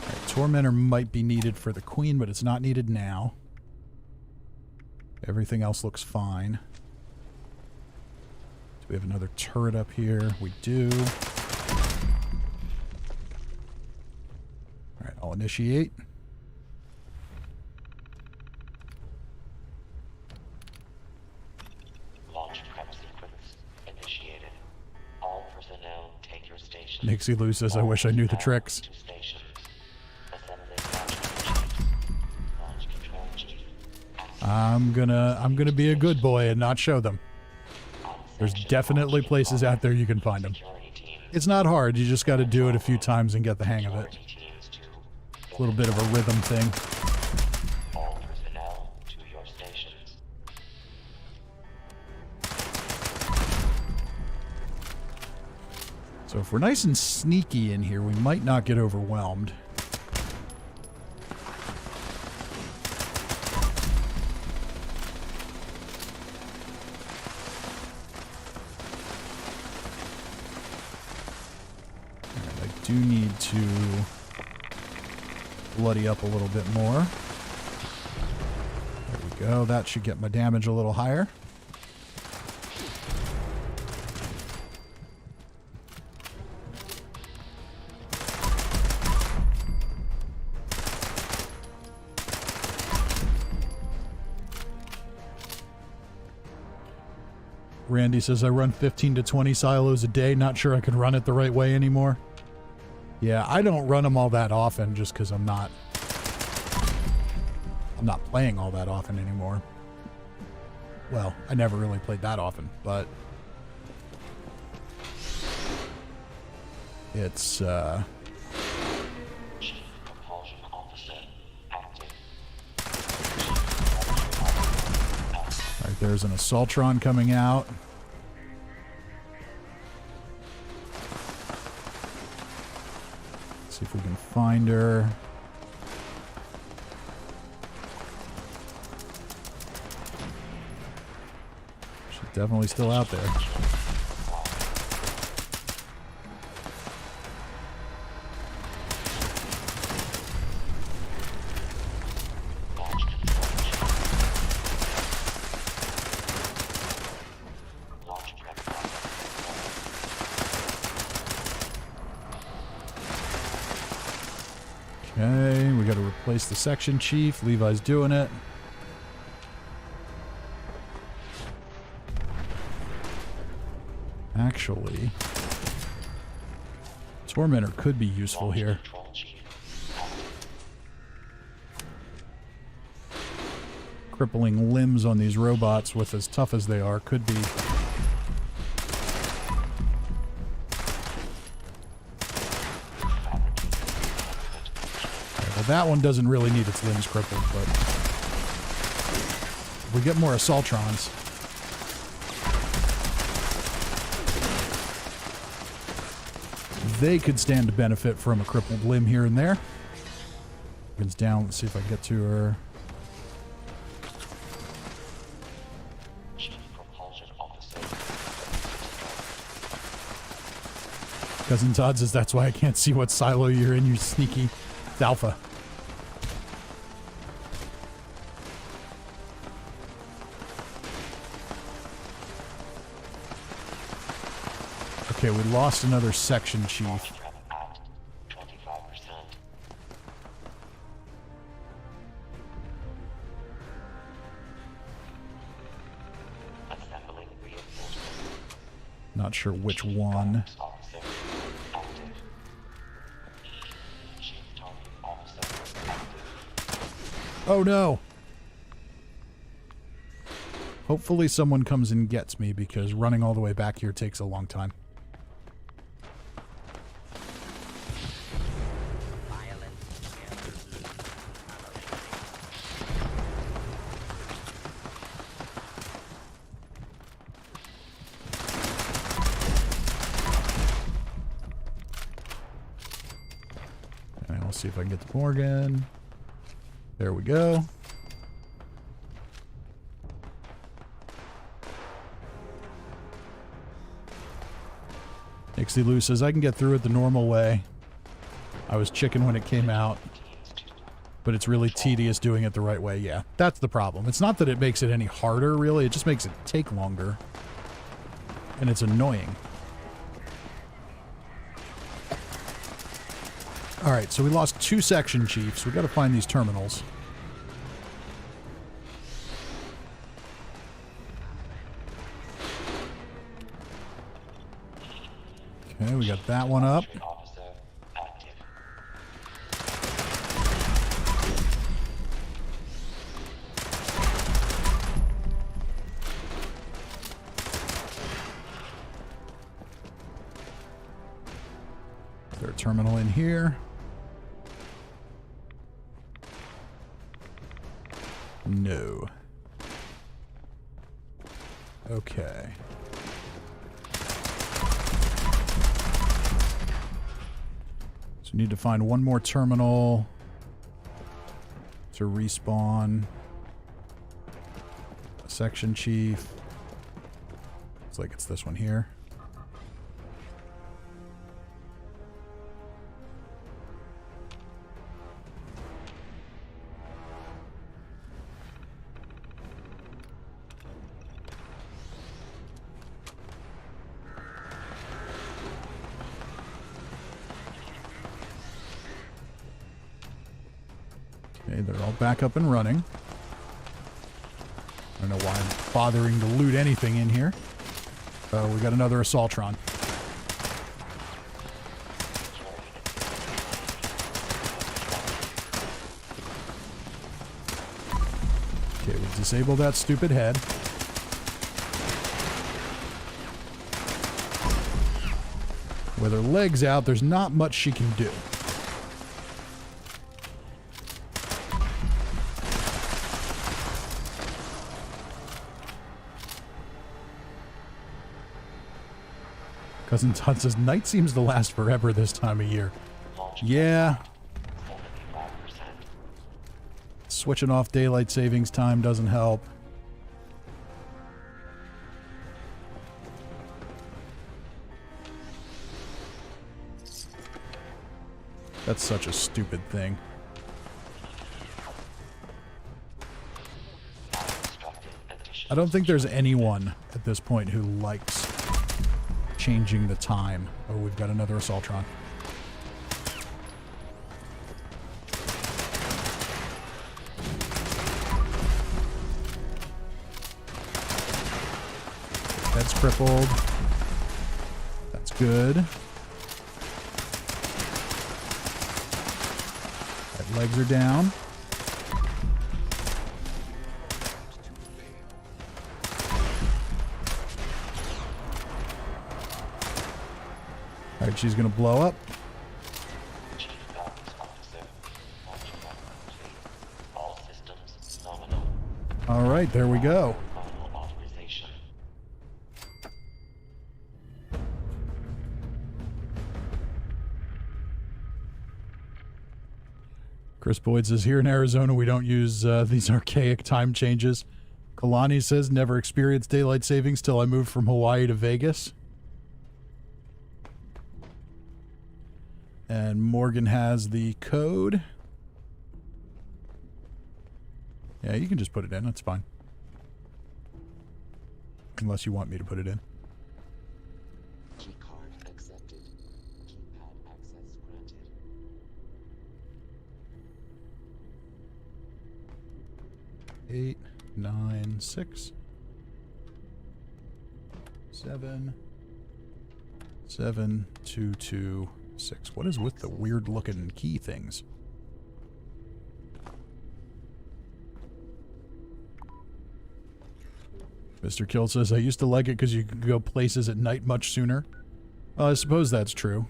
Alright, Tormentor might be needed for the Queen, but it's not needed now. Everything else looks fine. Do we have another turret up here? We do. Alright, I'll initiate. Launch prep sequence initiated. All personnel Nixie Lou says, I wish I knew the tricks. To stations. Assembling launch control chief. I'm gonna be a good boy and not show them. There's definitely places out there you can find them. Security team. It's not hard, you just gotta do it a few times and get the hang of it. Teams to A little bit of a rhythm thing. all personnel to your stations. So if we're nice and sneaky in here, we might not get overwhelmed. And I do need to bloody up a little bit more. There we go. That should get my damage a little higher. Randy says, I run 15 to 20 silos a day. Not sure I can run it the right way anymore. Yeah, I don't run them all that often just because I'm not playing all that often anymore. Well, I never really played that often, but it's, Chief propulsion officer active. Alright, there's an Assaultron coming out. See if we can find her. She's definitely still out there. Launch control chief. Launch prep process. Okay, we gotta replace the section chief. Levi's doing it. Actually, Tormentor could be useful Launch here. control chief. Crippling limbs on these robots with as tough as they are could be. Well, that one doesn't really need its limbs crippled, but if we get more Assaultrons. They could stand to benefit from a crippled limb here and there. Guns down. Let's see if I can get to her. Chief propulsion officer. Cousin Todd says that's why I can't see what silo you're in, you sneaky alpha. Okay, we lost another section chief. Launch prep at 25%. Assembling reinforcements. Not sure which one. Officer active. Chief target officer active. Oh no! Hopefully someone comes and gets me because running all the way back here takes a long time. And I'll see if I can get the Morgan. There we go. Nixie Lou says, I can get through it the normal way. I was chicken when it came out, but it's really tedious doing it the right way. Yeah, that's the problem. It's not that it makes it any harder, really. It just makes it take longer. And it's annoying. Alright, so we lost 2 section chiefs. We gotta find these terminals. Okay, we got that one up. Officer active. Is there a terminal in here? No. Okay. So we need to find one more terminal to respawn a section chief. Looks like it's this one here. Okay, they're all back up and running. I don't know why I'm bothering to loot anything in here. Oh, we got another Assaultron. Okay, we disable that stupid head. With her legs out, there's not much she can do. Cousin Todd says, night seems to last forever this time of year. Yeah. 75%. Switching off daylight savings time doesn't help. That's such a stupid thing. I don't think there's anyone at this point who likes changing the time. Oh, we've got another Assaultron. Head's crippled. That's good. Right, legs are down. Alright, she's gonna blow up. Chief Guidance Officer. Launch prep complete. All systems nominal. Alright, there we go. Final authorization. Chris Boyd says, here in Arizona, we don't use these archaic time changes. Kalani says, never experienced daylight savings till I moved from Hawaii to Vegas. And Morgan has the code. Yeah, you can just put it in. That's fine. Unless you want me to put it in. Key card accepted. Keypad access granted. 8, 9, 6, 7, 7, 2, 2, 6. What is with the weird looking key things? Mr. Kill says, I used to like it because you could go places at night much sooner. Well, I suppose that's true.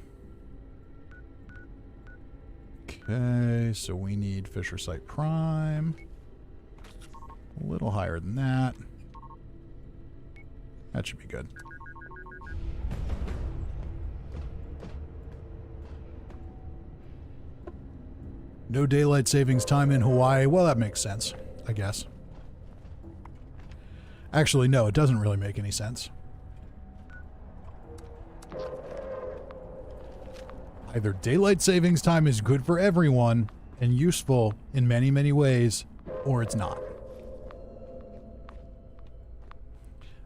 Okay, so we need Fisher Site Prime. A little higher than that. That should be good. No daylight savings time in Hawaii. Well, that makes sense, I guess. Actually, no, it doesn't really make any sense. Either daylight savings time is good for everyone and useful in many, many ways, or it's not.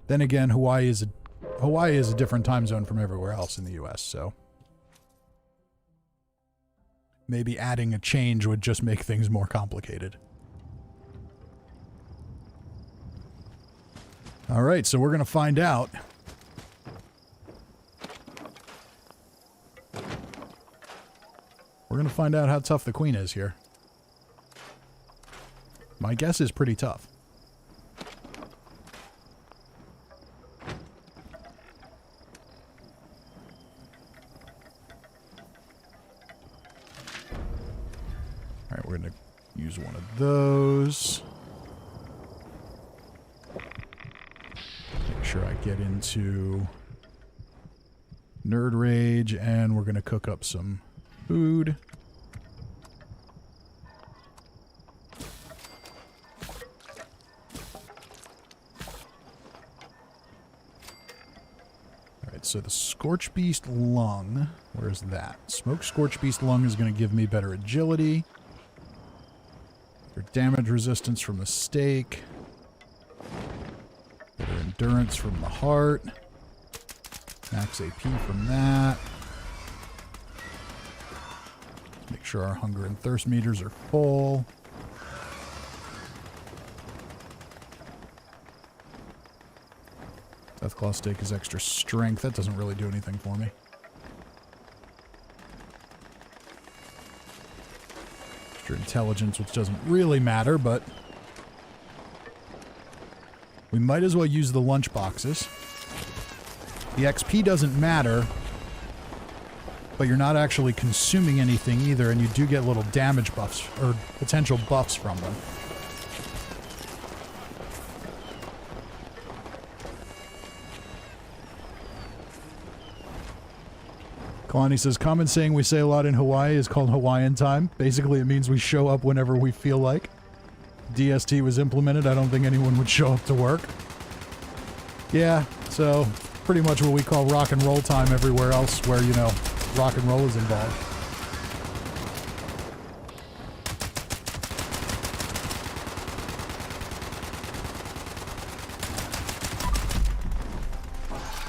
Then again, Hawaii is a different time zone from everywhere else in the US, so maybe adding a change would just make things more complicated. All right, so we're going to find out to find out how tough the queen is here. My guess is pretty tough. Alright, we're going to use one of those. Make sure I get into Nerd Rage, and we're going to cook up some food. Alright, so the Scorch Beast Lung, where's that? Smoke Scorch Beast Lung is going to give me better agility. Better damage resistance from the steak. Better endurance from the heart. Max AP from that. Make sure our hunger and thirst meters are full. Deathclaw steak is extra strength. That doesn't really do anything for me. Extra intelligence, which doesn't really matter, but we might as well use the lunch boxes. The XP doesn't matter, but you're not actually consuming anything either, and you do get little damage buffs, or potential buffs from them. Kalani says, common saying we say a lot in Hawaii is called Hawaiian time. Basically, it means we show up whenever we feel like. DST was implemented, I don't think anyone would show up to work. Yeah, so pretty much what we call rock and roll time everywhere else where, you know, rock and roll is involved.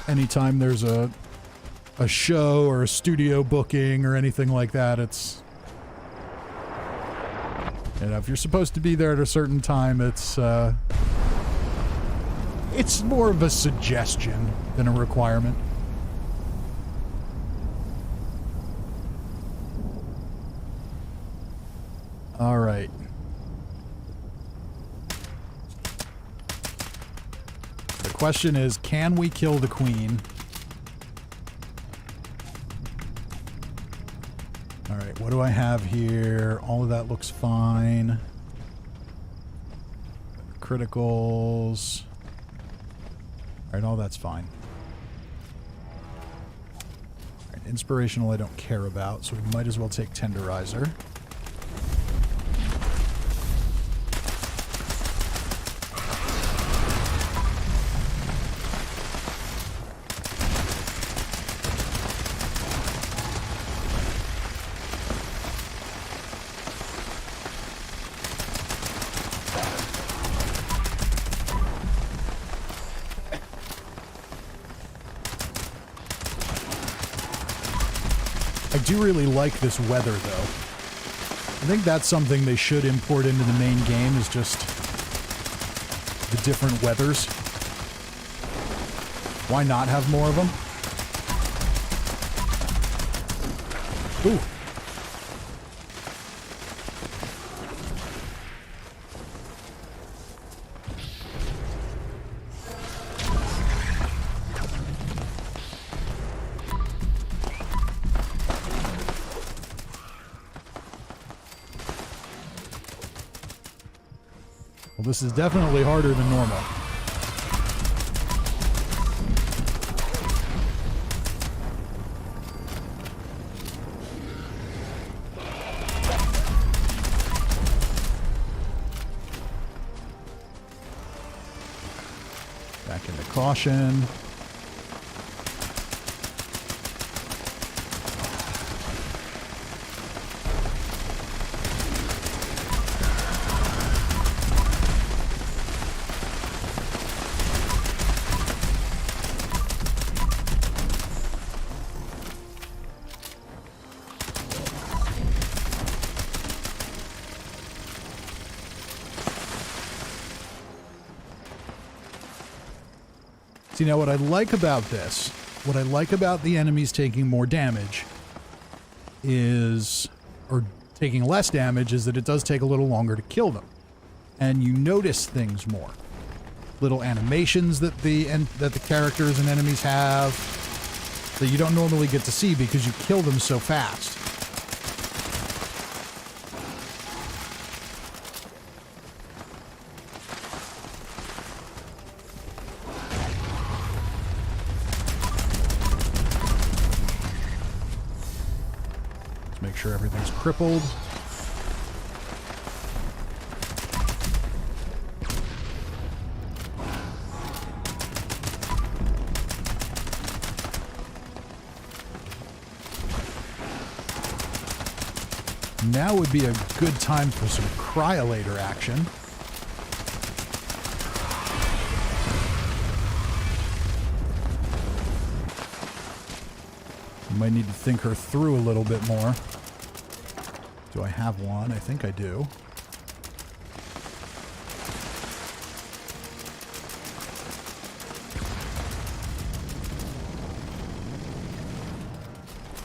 Anytime there's a show or a studio booking or anything like that, it's, you know, if you're supposed to be there at a certain time, it's more of a suggestion than a requirement. All right. The question is, can we kill the queen? All right, what do I have here? All of that looks fine. Criticals. All right, all that's fine. All right, inspirational I don't care about, so we might as well take Tenderizer. I do really like this weather, though. I think that's something they should import into the main game, is just the different weathers. Why not have more of them? Ooh. Well, this is definitely harder than normal. Back into caution. See, now what I like about this, what I like about the enemies taking more damage is, or taking less damage is that it does take a little longer to kill them. And you notice things more. Little animations that the characters and enemies have that you don't normally get to see because you kill them so fast. Let's make sure everything's crippled. Now would be a good time for some cryolator action. You might need to think her through a little bit more. Do I have one? I think I do.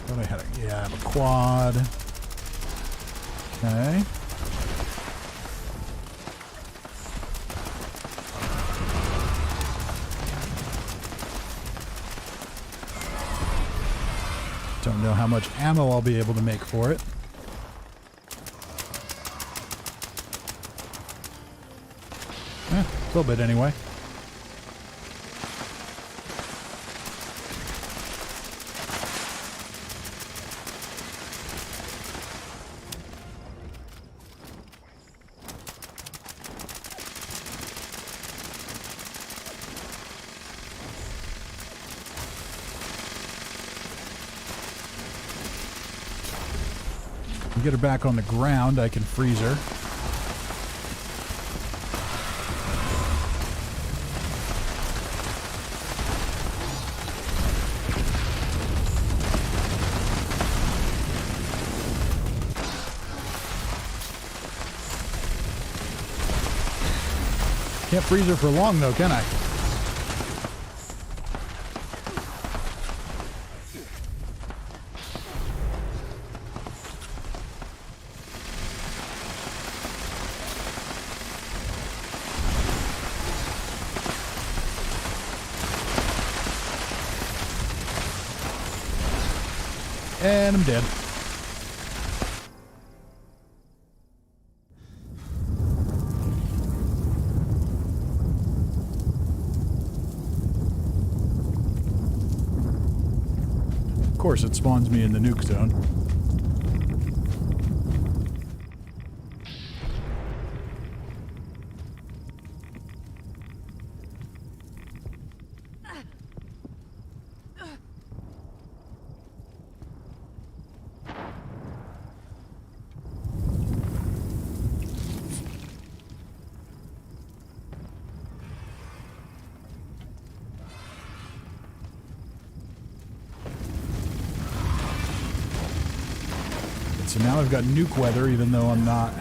Thought I had I have a quad. Okay. Don't know how much ammo I'll be able to make for it. A little bit anyway. Get her back on the ground, I can freeze her. Can't freeze her for long though, can I? And I'm dead. Of course, it spawns me in the nuke zone. So now I've got nuke weather, even though I'm not.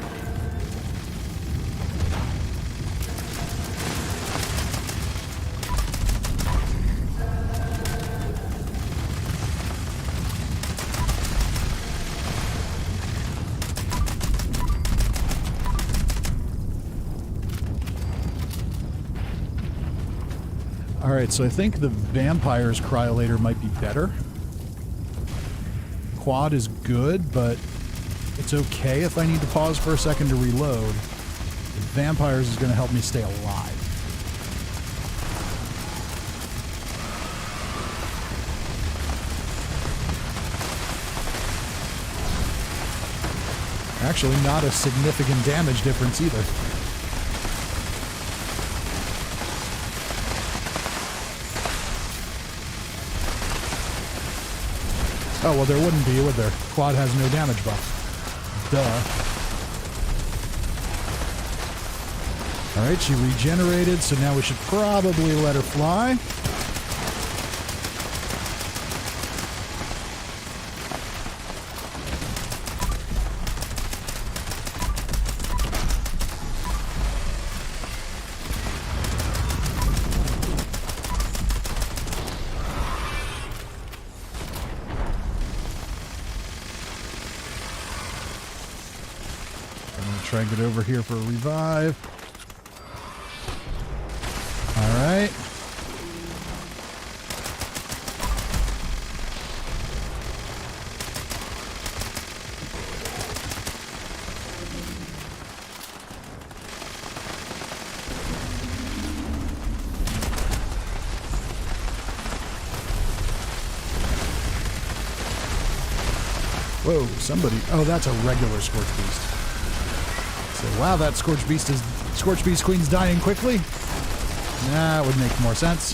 Alright, so I think the vampire's cryolator might be better. Quad is good, but it's okay if I need to pause for a second to reload. The vampires is going to help me stay alive. Actually, not a significant damage difference either. Oh, well, there wouldn't be, would there? Quad has no damage buff. Duh. Alright, she regenerated, so now we should probably let her fly. try and get over here for a revive. Alright. Whoa, somebody. Oh, that's a regular Scorch Beast. So, wow, that Scorch Beast Queen's dying quickly? That would make more sense.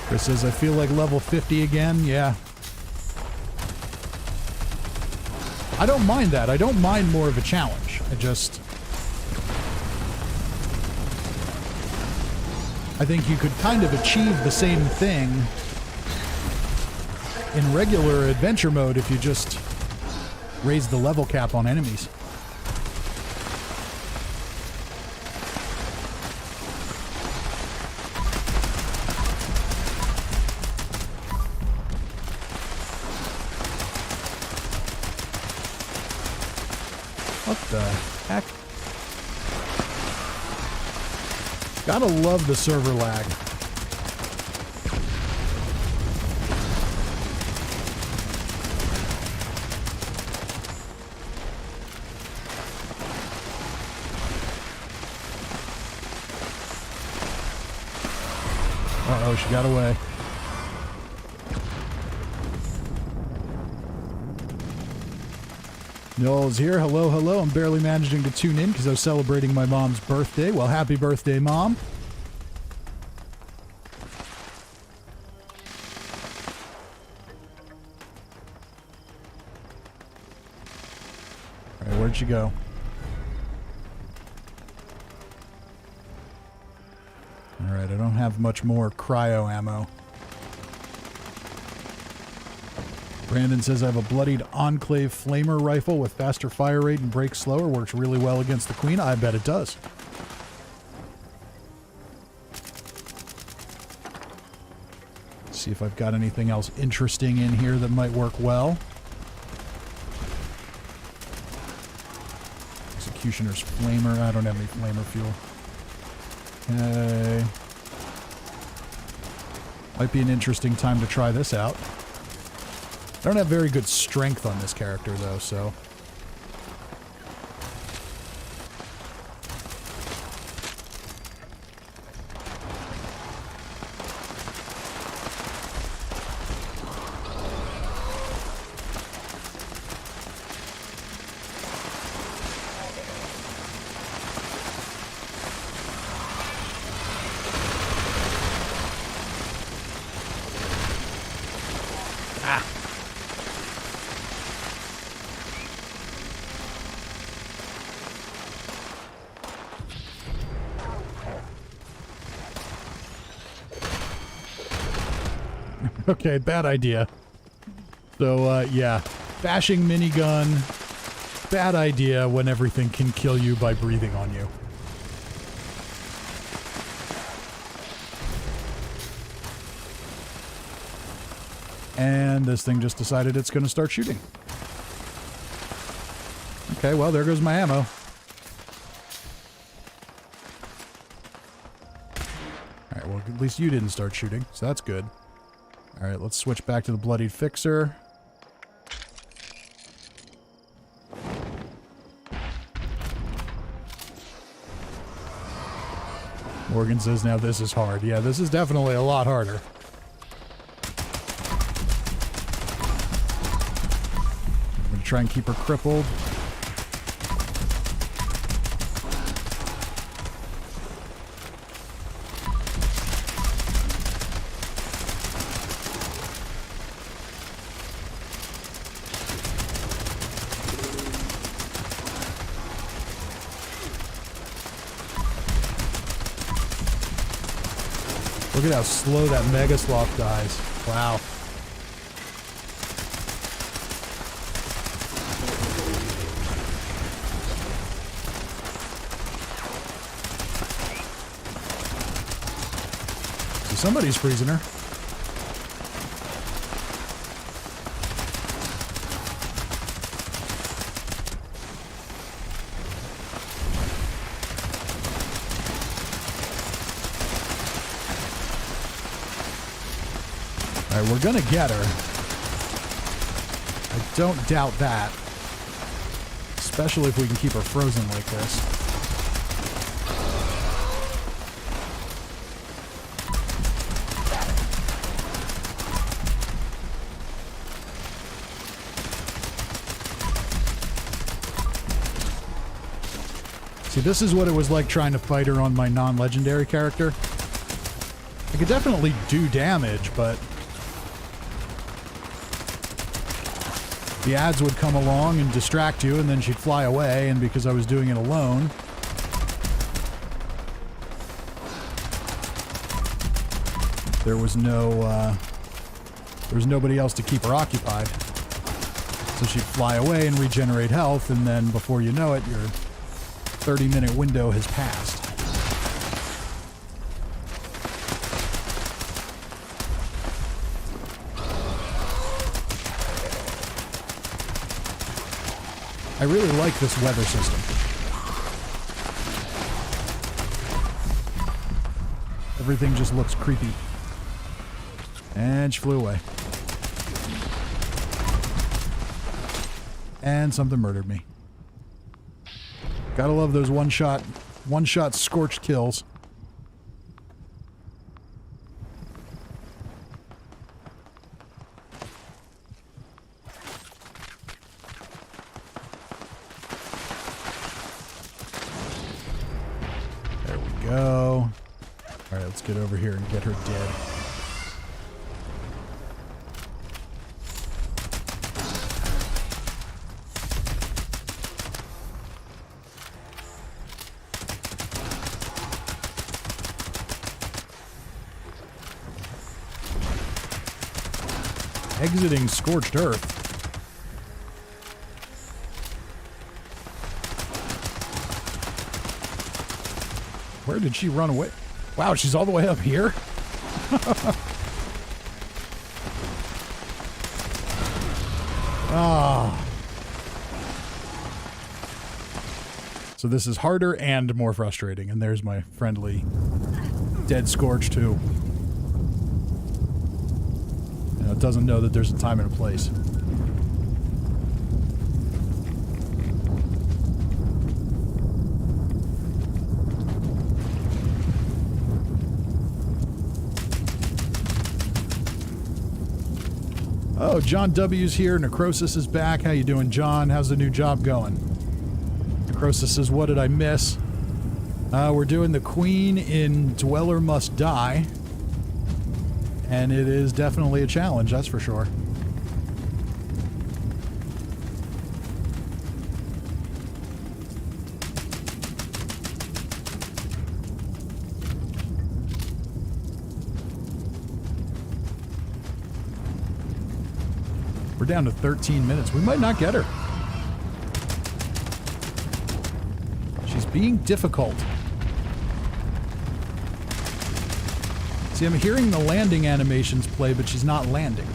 Chris says, I feel like level 50 again. Yeah. I don't mind that. I don't mind more of a challenge. I think you could kind of achieve the same thing in regular adventure mode if you just raise the level cap on enemies. What the heck? Gotta love the server lag. Uh-oh, she got away. Noel's here. Hello, hello. I'm barely managing to tune in because I was celebrating my mom's birthday. Well, happy birthday, Mom. All right, where'd she go? All right, I don't have much more cryo ammo. Brandon says I have a bloodied Enclave flamer rifle with faster fire rate and breaks slower. Works really well against the Queen. I bet it does. Let's see if I've got anything else interesting in here that might work well. Executioner's flamer. I don't have any flamer fuel. Okay. Might be an interesting time to try this out. I don't have very good strength on this character, though, so... Okay, bad idea. So, yeah. Bashing minigun. Bad idea when everything can kill you by breathing on you. And this thing just decided it's going to start shooting. Okay, well, there goes my ammo. Alright, well, at least you didn't start shooting, so that's good. Alright, let's switch back to the Bloodied Fixer. Morgan says now this is hard. Yeah, this is definitely a lot harder. I'm going to try and keep her crippled. Look at how slow that Mega Sloth dies. Wow. somebody's freezing her. All right, we're gonna get her. I don't doubt that. Especially if we can keep her frozen like this. See, this is what it was like trying to fight her on my non-legendary character. I could definitely do damage, but the ads would come along and distract you, and then she'd fly away, and because I was doing it alone, there was nobody else to keep her occupied. So she'd fly away and regenerate health, and then before you know it, your 30-minute window has passed. I really like this weather system. Everything just looks creepy. And she flew away. And something murdered me. Gotta love those one-shot scorched kills. There we go. All right, let's get over here and get her dead. Exiting Scorched Earth. Where did she run away? Wow, she's all the way up here? Ah. So this is harder and more frustrating, and there's my friendly dead Scorch too. It doesn't know that there's a time and a place. Oh, John W's here. Necrosis is back. How you doing, John? How's the new job going? Necrosis says, what did I miss? We're doing the Queen in Dweller Must Die. And it is definitely a challenge, that's for sure. We're down to 13 minutes. We might not get her. She's being difficult. See, I'm hearing the landing animations play, but she's not landing.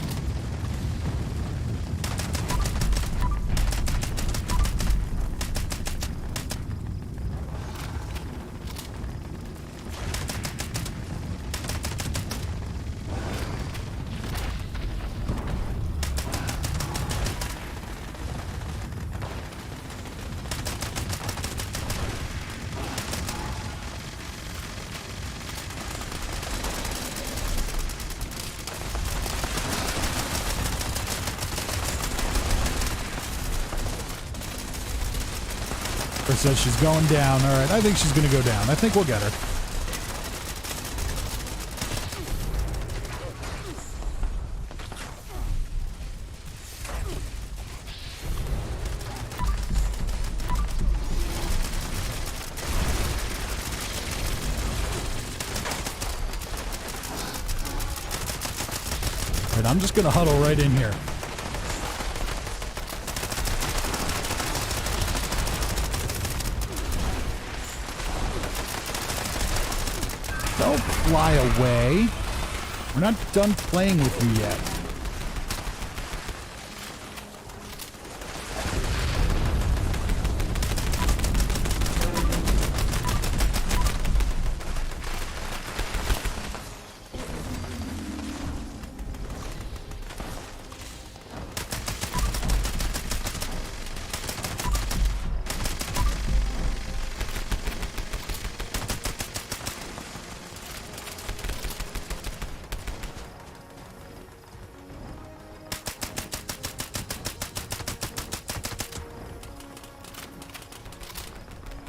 Says she's going down. All right, I think she's going to go down. I think we'll get her. All right, I'm just going to huddle right in here. Don't fly away. We're not done playing with you yet.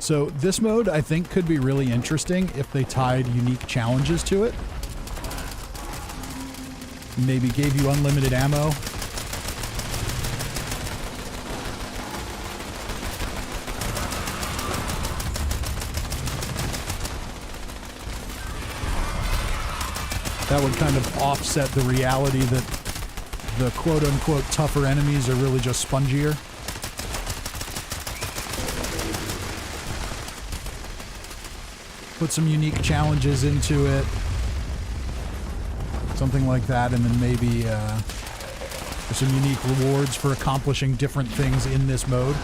So this mode, I think, could be really interesting if they tied unique challenges to it. Maybe gave you unlimited ammo. That would kind of offset the reality that the quote-unquote tougher enemies are really just spongier. Put some unique challenges into it. Something like that, and then maybe some unique rewards for accomplishing different things in this mode.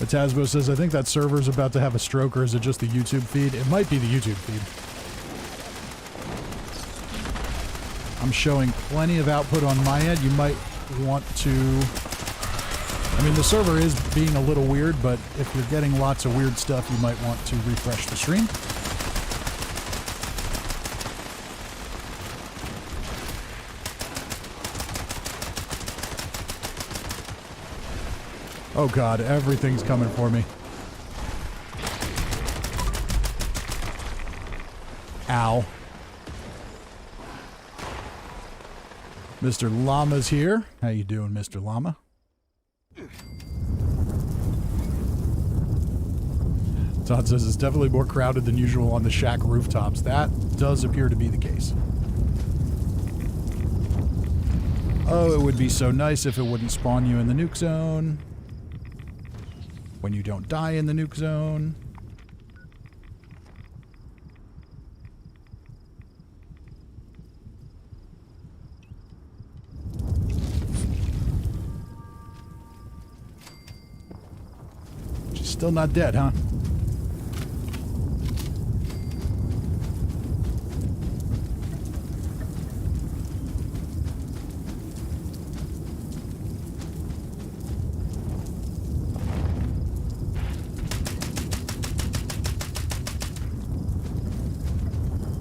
Tasbo says, I think that server's about to have a stroke, or is it just the YouTube feed? It might be the YouTube feed. I'm showing plenty of output on my end. You might want to... I mean, the server is being a little weird, but if you're getting lots of weird stuff, you might want to refresh the stream. Oh god, everything's coming for me. Ow. Mr. Llama's here. How you doing, Mr. Llama? Todd says it's definitely more crowded than usual on the shack rooftops. That does appear to be the case. Oh, it would be so nice if it wouldn't spawn you in the nuke zone. When you don't die in the nuke zone. She's still not dead, huh?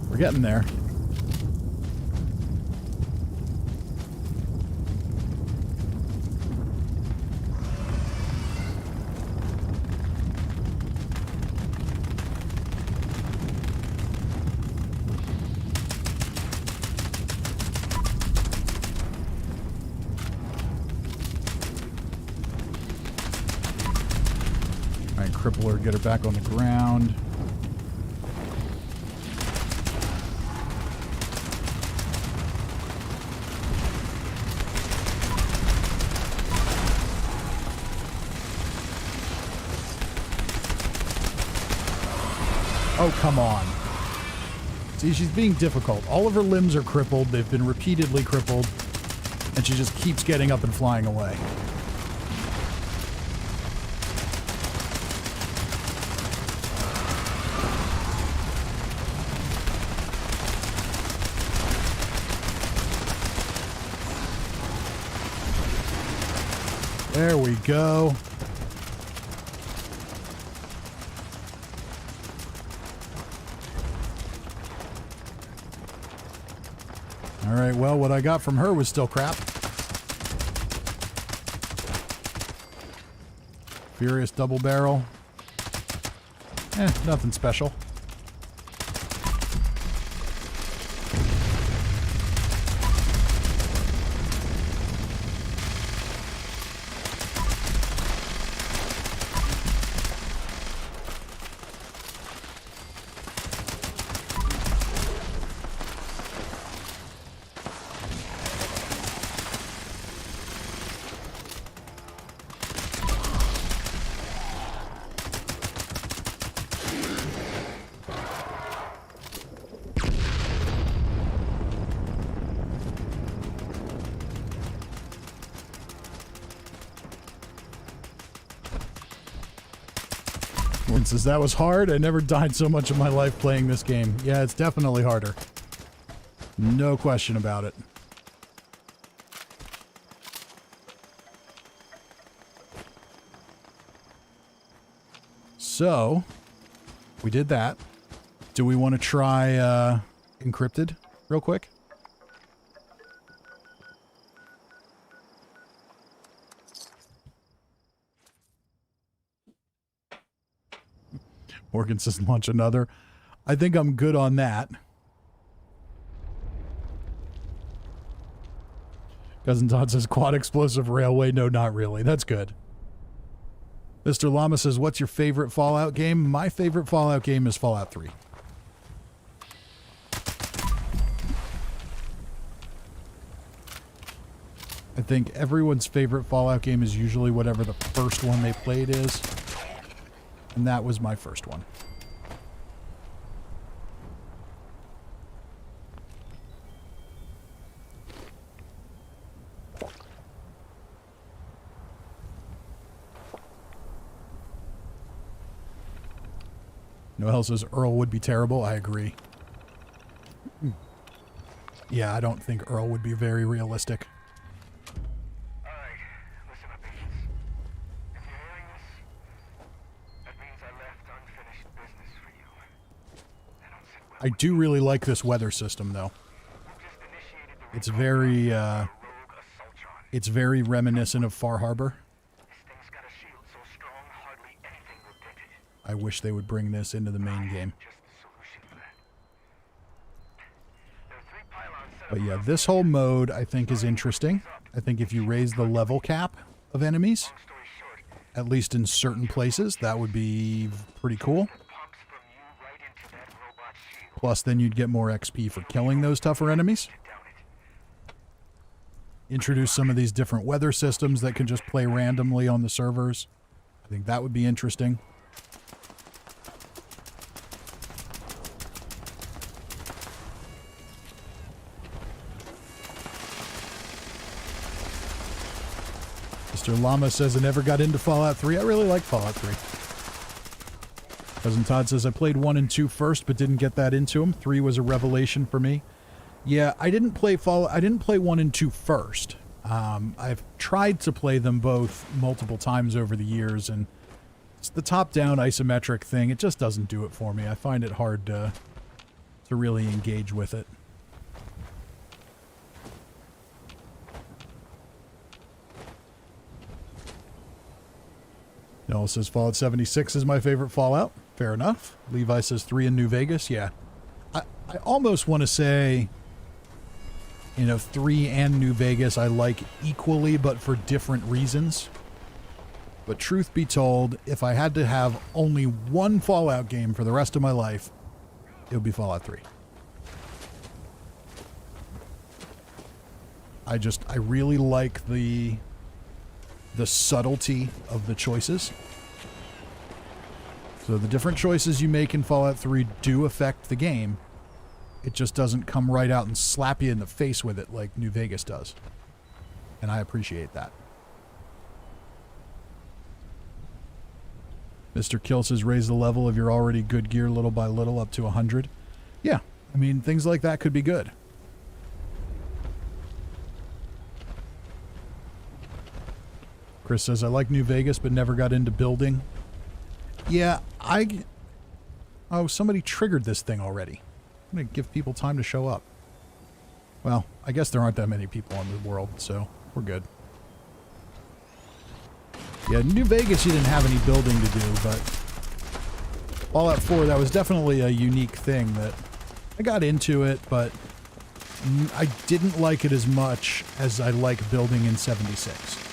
We're getting there. All right, cripple her, get her back on the ground. Oh, come on. See, she's being difficult. All of her limbs are crippled. They've been repeatedly crippled. And she just keeps getting up and flying away. There we go. Alright, well, what I got from her was still crap. Furious double barrel. Nothing special. Says that was hard. I never died so much in my life playing this game. Yeah, it's definitely harder. No question about it. So, we did that. Do we want to try encrypted real quick? Morgan says launch another. I think I'm good on that. Cousin Todd says quad explosive railway. No, not really. That's good. Mr. Llama says, what's your favorite Fallout game? My favorite Fallout game is Fallout 3. I think everyone's favorite Fallout game is usually whatever the first one they played is. And that was my first one. Noel says Earl would be terrible. I agree. Yeah, I don't think Earl would be very realistic. Alright, listen up, agents. If you're hearing this, that means I left unfinished business for you. I don't sit well I do really like this weather system, though. It's very, it's very reminiscent of Far Harbor. This thing's got a shield so strong, hardly anything will dent it. I wish they would bring this into the main game. Just the solution for that. There are 3 pylons set But up yeah, around this whole mode I think is interesting. I think if you raise the level cap of enemies, long story short, at least in certain places, that would be pretty cool. pumps from you right into that robot shield. Plus, then you'd get more XP for killing those tougher enemies. Down it. Introduce some of these different weather systems that can just play randomly on the servers. I think that would be interesting. Mr. Llama says I never got into Fallout 3. I really like Fallout 3. Cousin Todd says I played 1 and 2 first, but didn't get that into them. 3 was a revelation for me. Yeah, I didn't play 1 and 2 first. I've tried to play them both multiple times over the years, and it's the top-down isometric thing. It just doesn't do it for me. I find it hard to really engage with it. Noel says Fallout 76 is my favorite Fallout. Fair enough. Levi says 3 in New Vegas. Yeah. I almost want to say, 3 and New Vegas I like equally, but for different reasons. But truth be told, if I had to have only one Fallout game for the rest of my life, it would be Fallout 3. I really like the subtlety of the choices. So the different choices you make in Fallout 3 do affect the game. It just doesn't come right out and slap you in the face with it like New Vegas does. And I appreciate that. Mr. Kill says raise the level of your already good gear little by little up to 100. Yeah, I mean, things like that could be good. Chris says, I like New Vegas, but never got into building. Yeah, oh, somebody triggered this thing already. I'm going to give people time to show up. Well, I guess there aren't that many people in the world, so we're good. Yeah, New Vegas, you didn't have any building to do, but Fallout 4, that was definitely a unique thing that I got into it, but I didn't like it as much as I like building in 76.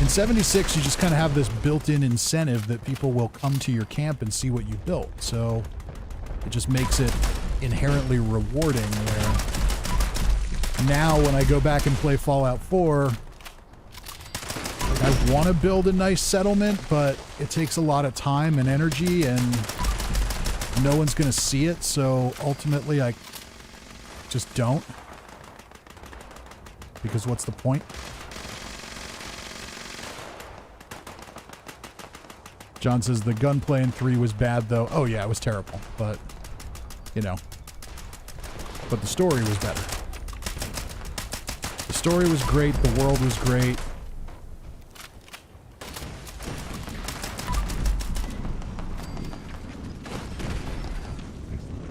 In 76, you just kind of have this built-in incentive that people will come to your camp and see what you built. So it just makes it inherently rewarding, where now when I go back and play Fallout 4, I want to build a nice settlement, but it takes a lot of time and energy, and no one's going to see it, so ultimately I just don't. Because what's the point? John says the gunplay in 3 was bad, though. Oh, yeah, it was terrible. But, you know. But the story was better. The story was great. The world was great.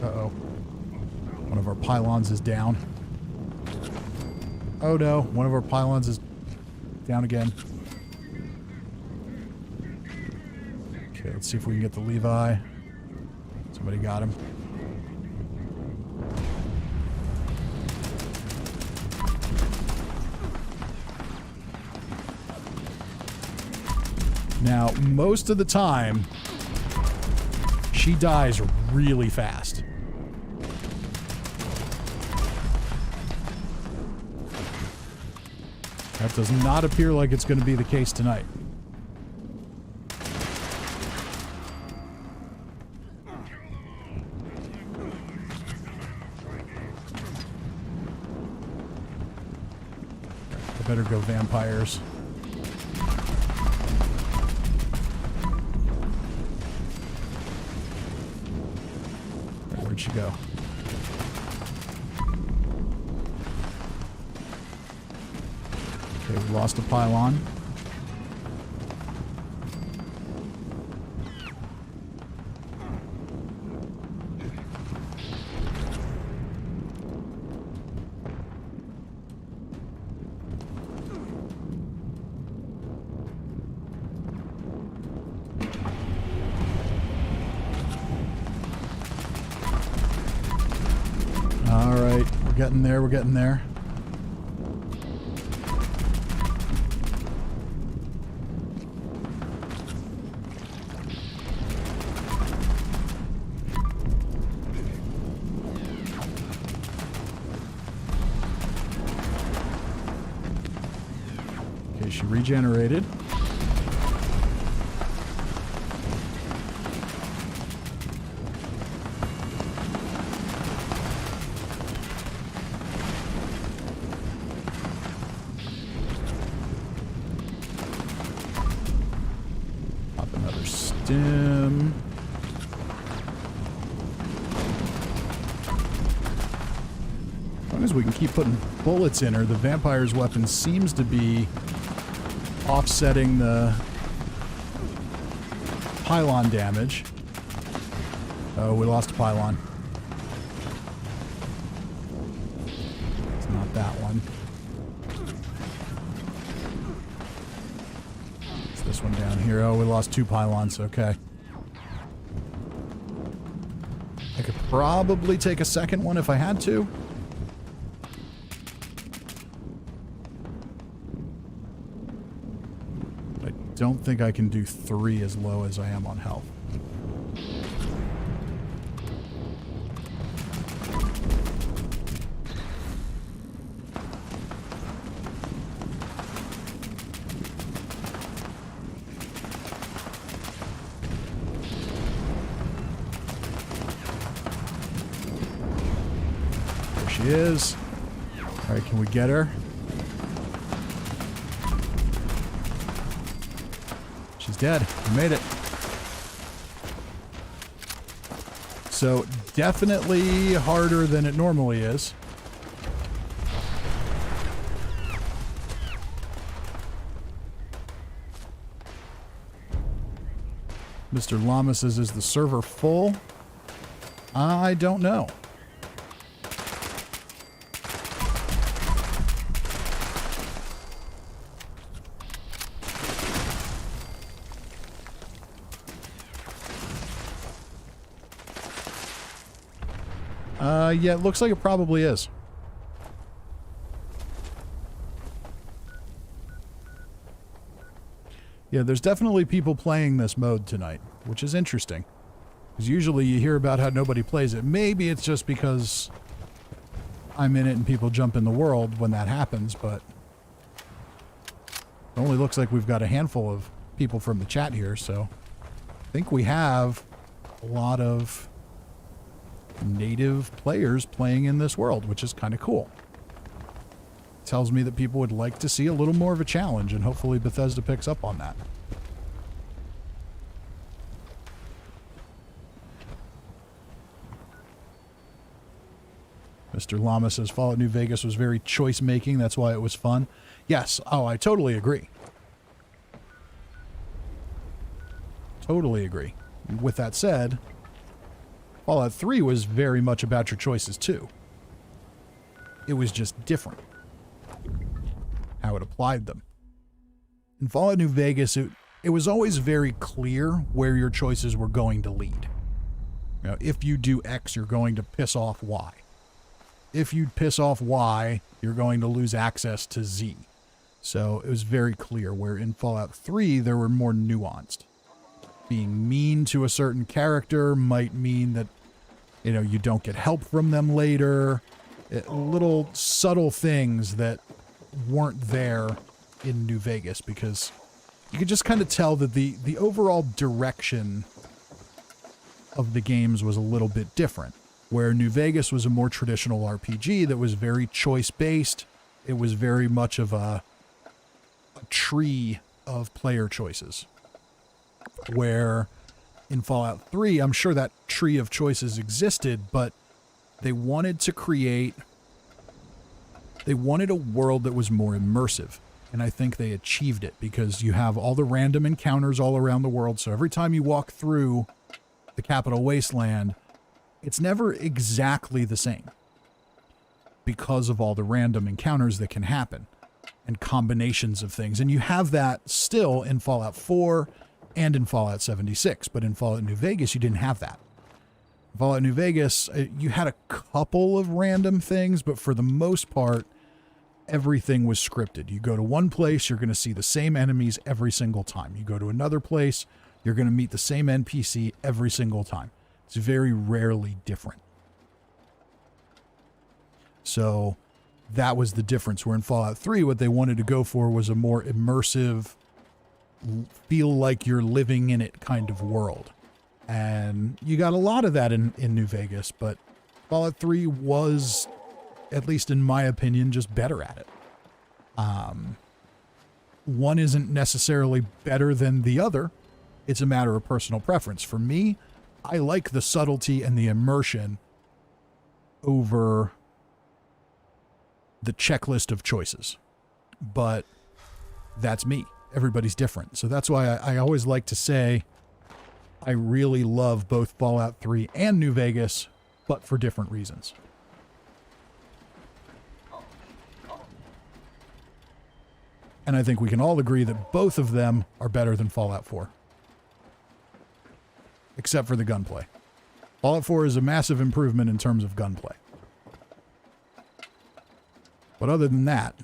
Uh-oh. One of our pylons is down. Oh, no. One of our pylons is down again. Okay, let's see if we can get the Levi. Somebody got him. Now, most of the time, she dies really fast. That does not appear like it's going to be the case tonight. I better go vampires. Where'd she go? Okay, we lost a pylon. All right, we're getting there, we're getting there. Okay, she regenerated. Pop another stim. As long as we can keep putting bullets in her, the vampire's weapon seems to be offsetting the pylon damage. Oh, we lost a pylon. It's not that one. It's this one down here. Oh, we lost 2 pylons. Okay. I could probably take a second one if I had to. Don't think I can do 3 as low as I am on health. There she is. All right, can we get her? Dead. We made it. So, definitely harder than it normally is. Mr. Llama says, is the server full? I don't know. Yeah, it looks like it probably is. Yeah, there's definitely people playing this mode tonight, which is interesting. Because usually you hear about how nobody plays it. Maybe it's just because I'm in it and people jump in the world when that happens, but it only looks like we've got a handful of people from the chat here, so I think we have a lot of native players playing in this world, which is kind of cool. Tells me that people would like to see a little more of a challenge, and hopefully Bethesda picks up on that. Mr. Llama says Fallout New Vegas was very choice-making. That's why it was fun. Yes. Oh, I totally agree. Totally agree. With that said, Fallout 3 was very much about your choices, too. It was just different. How it applied them. In Fallout New Vegas, it was always very clear where your choices were going to lead. You know, if you do X, you're going to piss off Y. If you piss off Y, you're going to lose access to Z. So it was very clear, where in Fallout 3, there were more nuanced. Being mean to a certain character might mean that, you know, you don't get help from them later. Little subtle things that weren't there in New Vegas, because you could just kind of tell that the overall direction of the games was a little bit different. Where New Vegas was a more traditional RPG that was very choice-based. It was very much of a tree of player choices. Where in Fallout 3, I'm sure that tree of choices existed, but they wanted to create... They wanted a world that was more immersive. And I think they achieved it, because you have all the random encounters all around the world. So every time you walk through the Capital Wasteland, it's never exactly the same, because of all the random encounters that can happen and combinations of things. And you have that still in Fallout 4 and in Fallout 76. But in Fallout New Vegas, you didn't have that. In Fallout New Vegas, you had a couple of random things, but for the most part, everything was scripted. You go to one place, you're going to see the same enemies every single time. You go to another place, you're going to meet the same NPC every single time. It's very rarely different. So that was the difference. Where in Fallout 3, what they wanted to go for was a more immersive, feel like you're living in it kind of world. And you got a lot of that in New Vegas, but Fallout 3 was, at least in my opinion, just better at it. One isn't necessarily better than the other. It's a matter of personal preference. For me, I like the subtlety and the immersion over the checklist of choices. But that's me. Everybody's different. So that's why I always like to say I really love both Fallout 3 and New Vegas, but for different reasons. And I think we can all agree that both of them are better than Fallout 4. Except for the gunplay. Fallout 4 is a massive improvement in terms of gunplay. But other than that,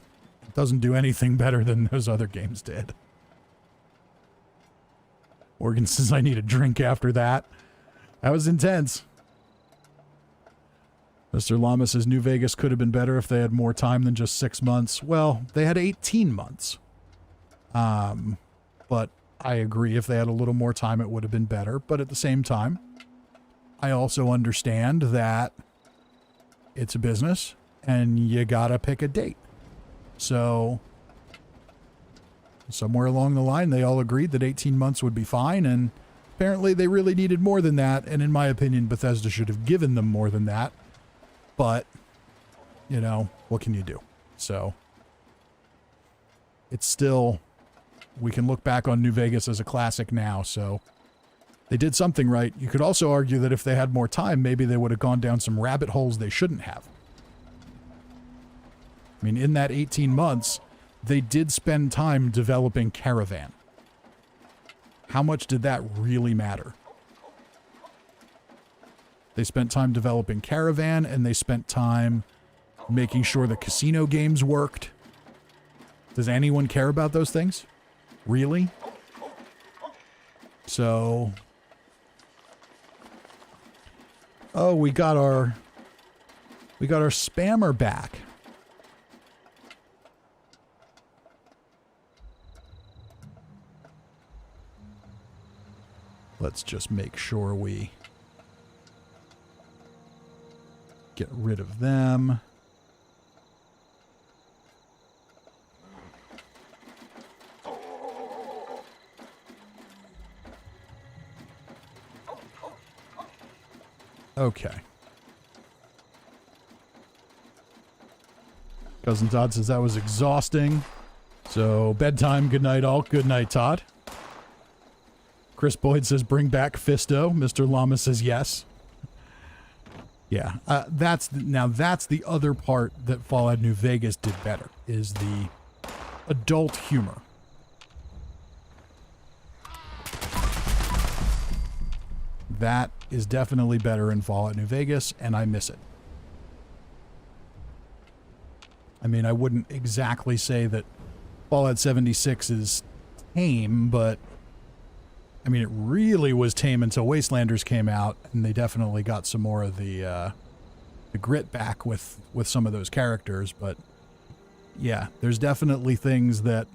it doesn't do anything better than those other games did. Morgan says I need a drink after that. That was intense. Mr. Llama says New Vegas could have been better if they had more time than just 6 months. Well, they had 18 months. But I agree, if they had a little more time, it would have been better. But at the same time, I also understand that it's a business and you gotta pick a date. So somewhere along the line, they all agreed that 18 months would be fine. And apparently they really needed more than that. And in my opinion, Bethesda should have given them more than that. But, you know, what can you do? So it's still, we can look back on New Vegas as a classic now. So they did something right. You could also argue that if they had more time, maybe they would have gone down some rabbit holes they shouldn't have. I mean, in that 18 months, they did spend time developing Caravan. How much did that really matter? They spent time developing Caravan, and they spent time making sure the casino games worked. Does anyone care about those things? Really? So... Oh, we got our spammer back. Let's just make sure we get rid of them. Okay. Cousin Todd says that was exhausting. So bedtime, good night all. Good night, Todd. Chris Boyd says bring back Fisto. Mr. Llama says yes. Yeah, that's the other part that Fallout New Vegas did better, is the adult humor. That is definitely better in Fallout New Vegas, and I miss it. I mean, I wouldn't exactly say that Fallout 76 is tame, but I mean, it really was tame until Wastelanders came out, and they definitely got some more of the grit back with some of those characters. But yeah, there's definitely things that,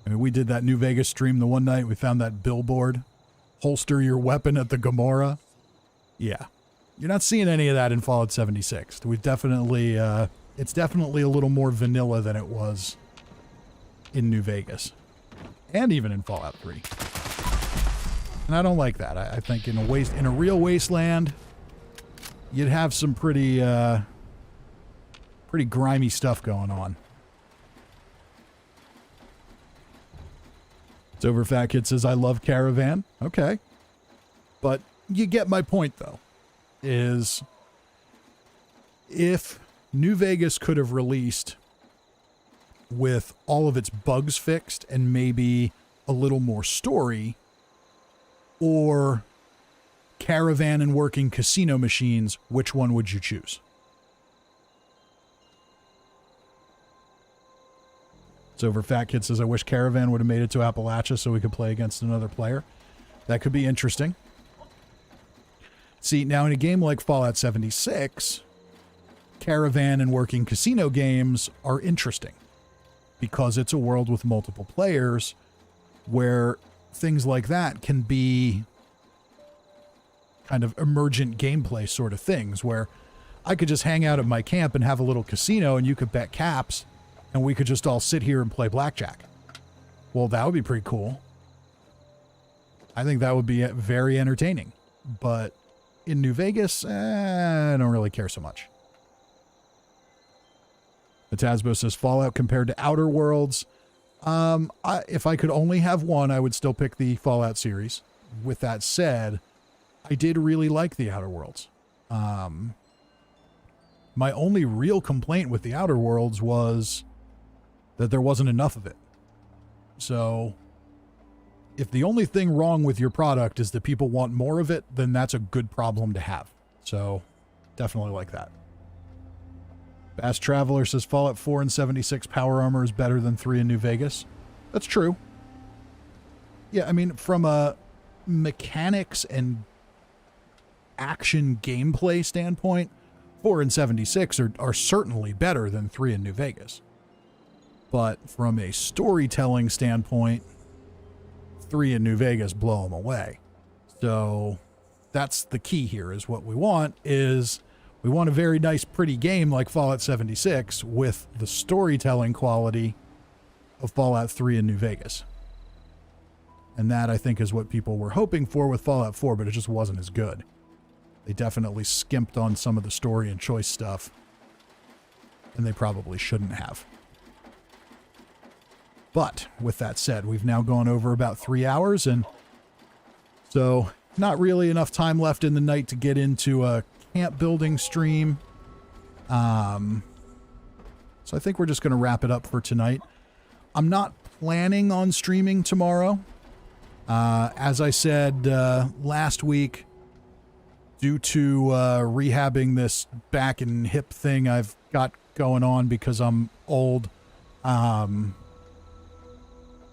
I mean, we did that New Vegas stream the one night. We found that billboard, holster your weapon at the Gomorrah. Yeah, you're not seeing any of that in Fallout 76. We've definitely, it's definitely a little more vanilla than it was in New Vegas, and even in Fallout 3. And I don't like that. I think in a real wasteland, you'd have some pretty grimy stuff going on. It's over. Fat Kid says I love Caravan. Okay, but you get my point though. Is if New Vegas could have released with all of its bugs fixed and maybe a little more story, or Caravan and working casino machines, which one would you choose? It's over. Fat Kid says, I wish Caravan would have made it to Appalachia so we could play against another player. That could be interesting. See, now in a game like Fallout 76, Caravan and working casino games are interesting because it's a world with multiple players where things like that can be kind of emergent gameplay sort of things, where I could just hang out at my camp and have a little casino and you could bet caps and we could just all sit here and play blackjack. Well, that would be pretty cool. I think that would be very entertaining. But in New Vegas, I don't really care so much. Matasbo says Fallout compared to Outer Worlds. If I could only have one, I would still pick the Fallout series. With that said, I did really like the Outer Worlds. My only real complaint with the Outer Worlds was that there wasn't enough of it. So if the only thing wrong with your product is that people want more of it, then that's a good problem to have. So definitely like that. Bass Traveler says Fallout 4 and 76 power armor is better than 3 in New Vegas. That's true. Yeah, I mean, from a mechanics and action gameplay standpoint, 4 and 76 are certainly better than 3 in New Vegas. But from a storytelling standpoint, 3 in New Vegas blow them away. So that's the key here, is what we want is we want a very nice, pretty game like Fallout 76 with the storytelling quality of Fallout 3 in New Vegas. And that, I think, is what people were hoping for with Fallout 4, but it just wasn't as good. They definitely skimped on some of the story and choice stuff, and they probably shouldn't have. But with that said, we've now gone over about 3 hours, and so not really enough time left in the night to get into a camp building stream. So I think we're just going to wrap it up for tonight. I'm not planning on streaming tomorrow. As I said last week, due to rehabbing this back and hip thing I've got going on because I'm old,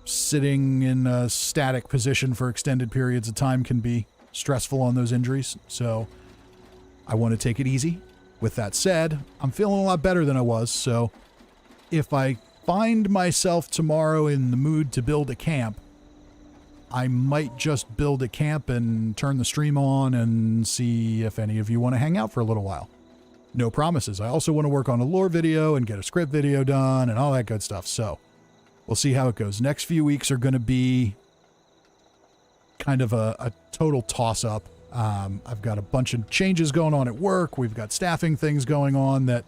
sitting in a static position for extended periods of time can be stressful on those injuries. So I want to take it easy. With that said, I'm feeling a lot better than I was. So if I find myself tomorrow in the mood to build a camp, I might just build a camp and turn the stream on and see if any of you want to hang out for a little while. No promises. I also want to work on a lore video and get a script video done and all that good stuff. So we'll see how it goes. Next few weeks are going to be kind of a total toss-up. I've got a bunch of changes going on at work. We've got staffing things going on that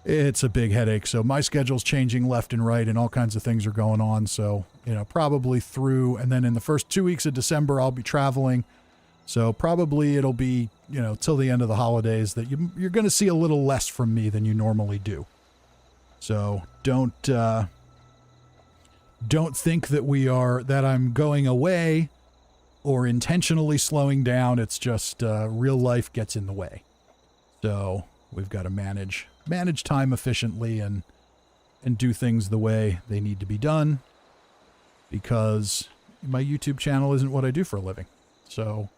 it's a big headache. So my schedule's changing left and right and all kinds of things are going on. So, probably through, and then in the first 2 weeks of December, I'll be traveling. So probably it'll be, till the end of the holidays that you're going to see a little less from me than you normally do. So don't think that I'm going away or intentionally slowing down. It's just real life gets in the way. So we've got to manage time efficiently and do things the way they need to be done, because my YouTube channel isn't what I do for a living. So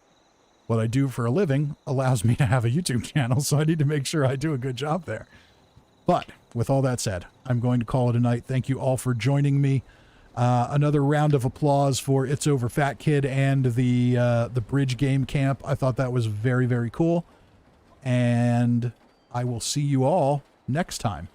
what I do for a living allows me to have a YouTube channel, so I need to make sure I do a good job there. But with all that said, I'm going to call it a night. Thank you all for joining me. Another round of applause for It's Over Fat Kid and the Bridge Game Camp. I thought that was very, very cool. And I will see you all next time.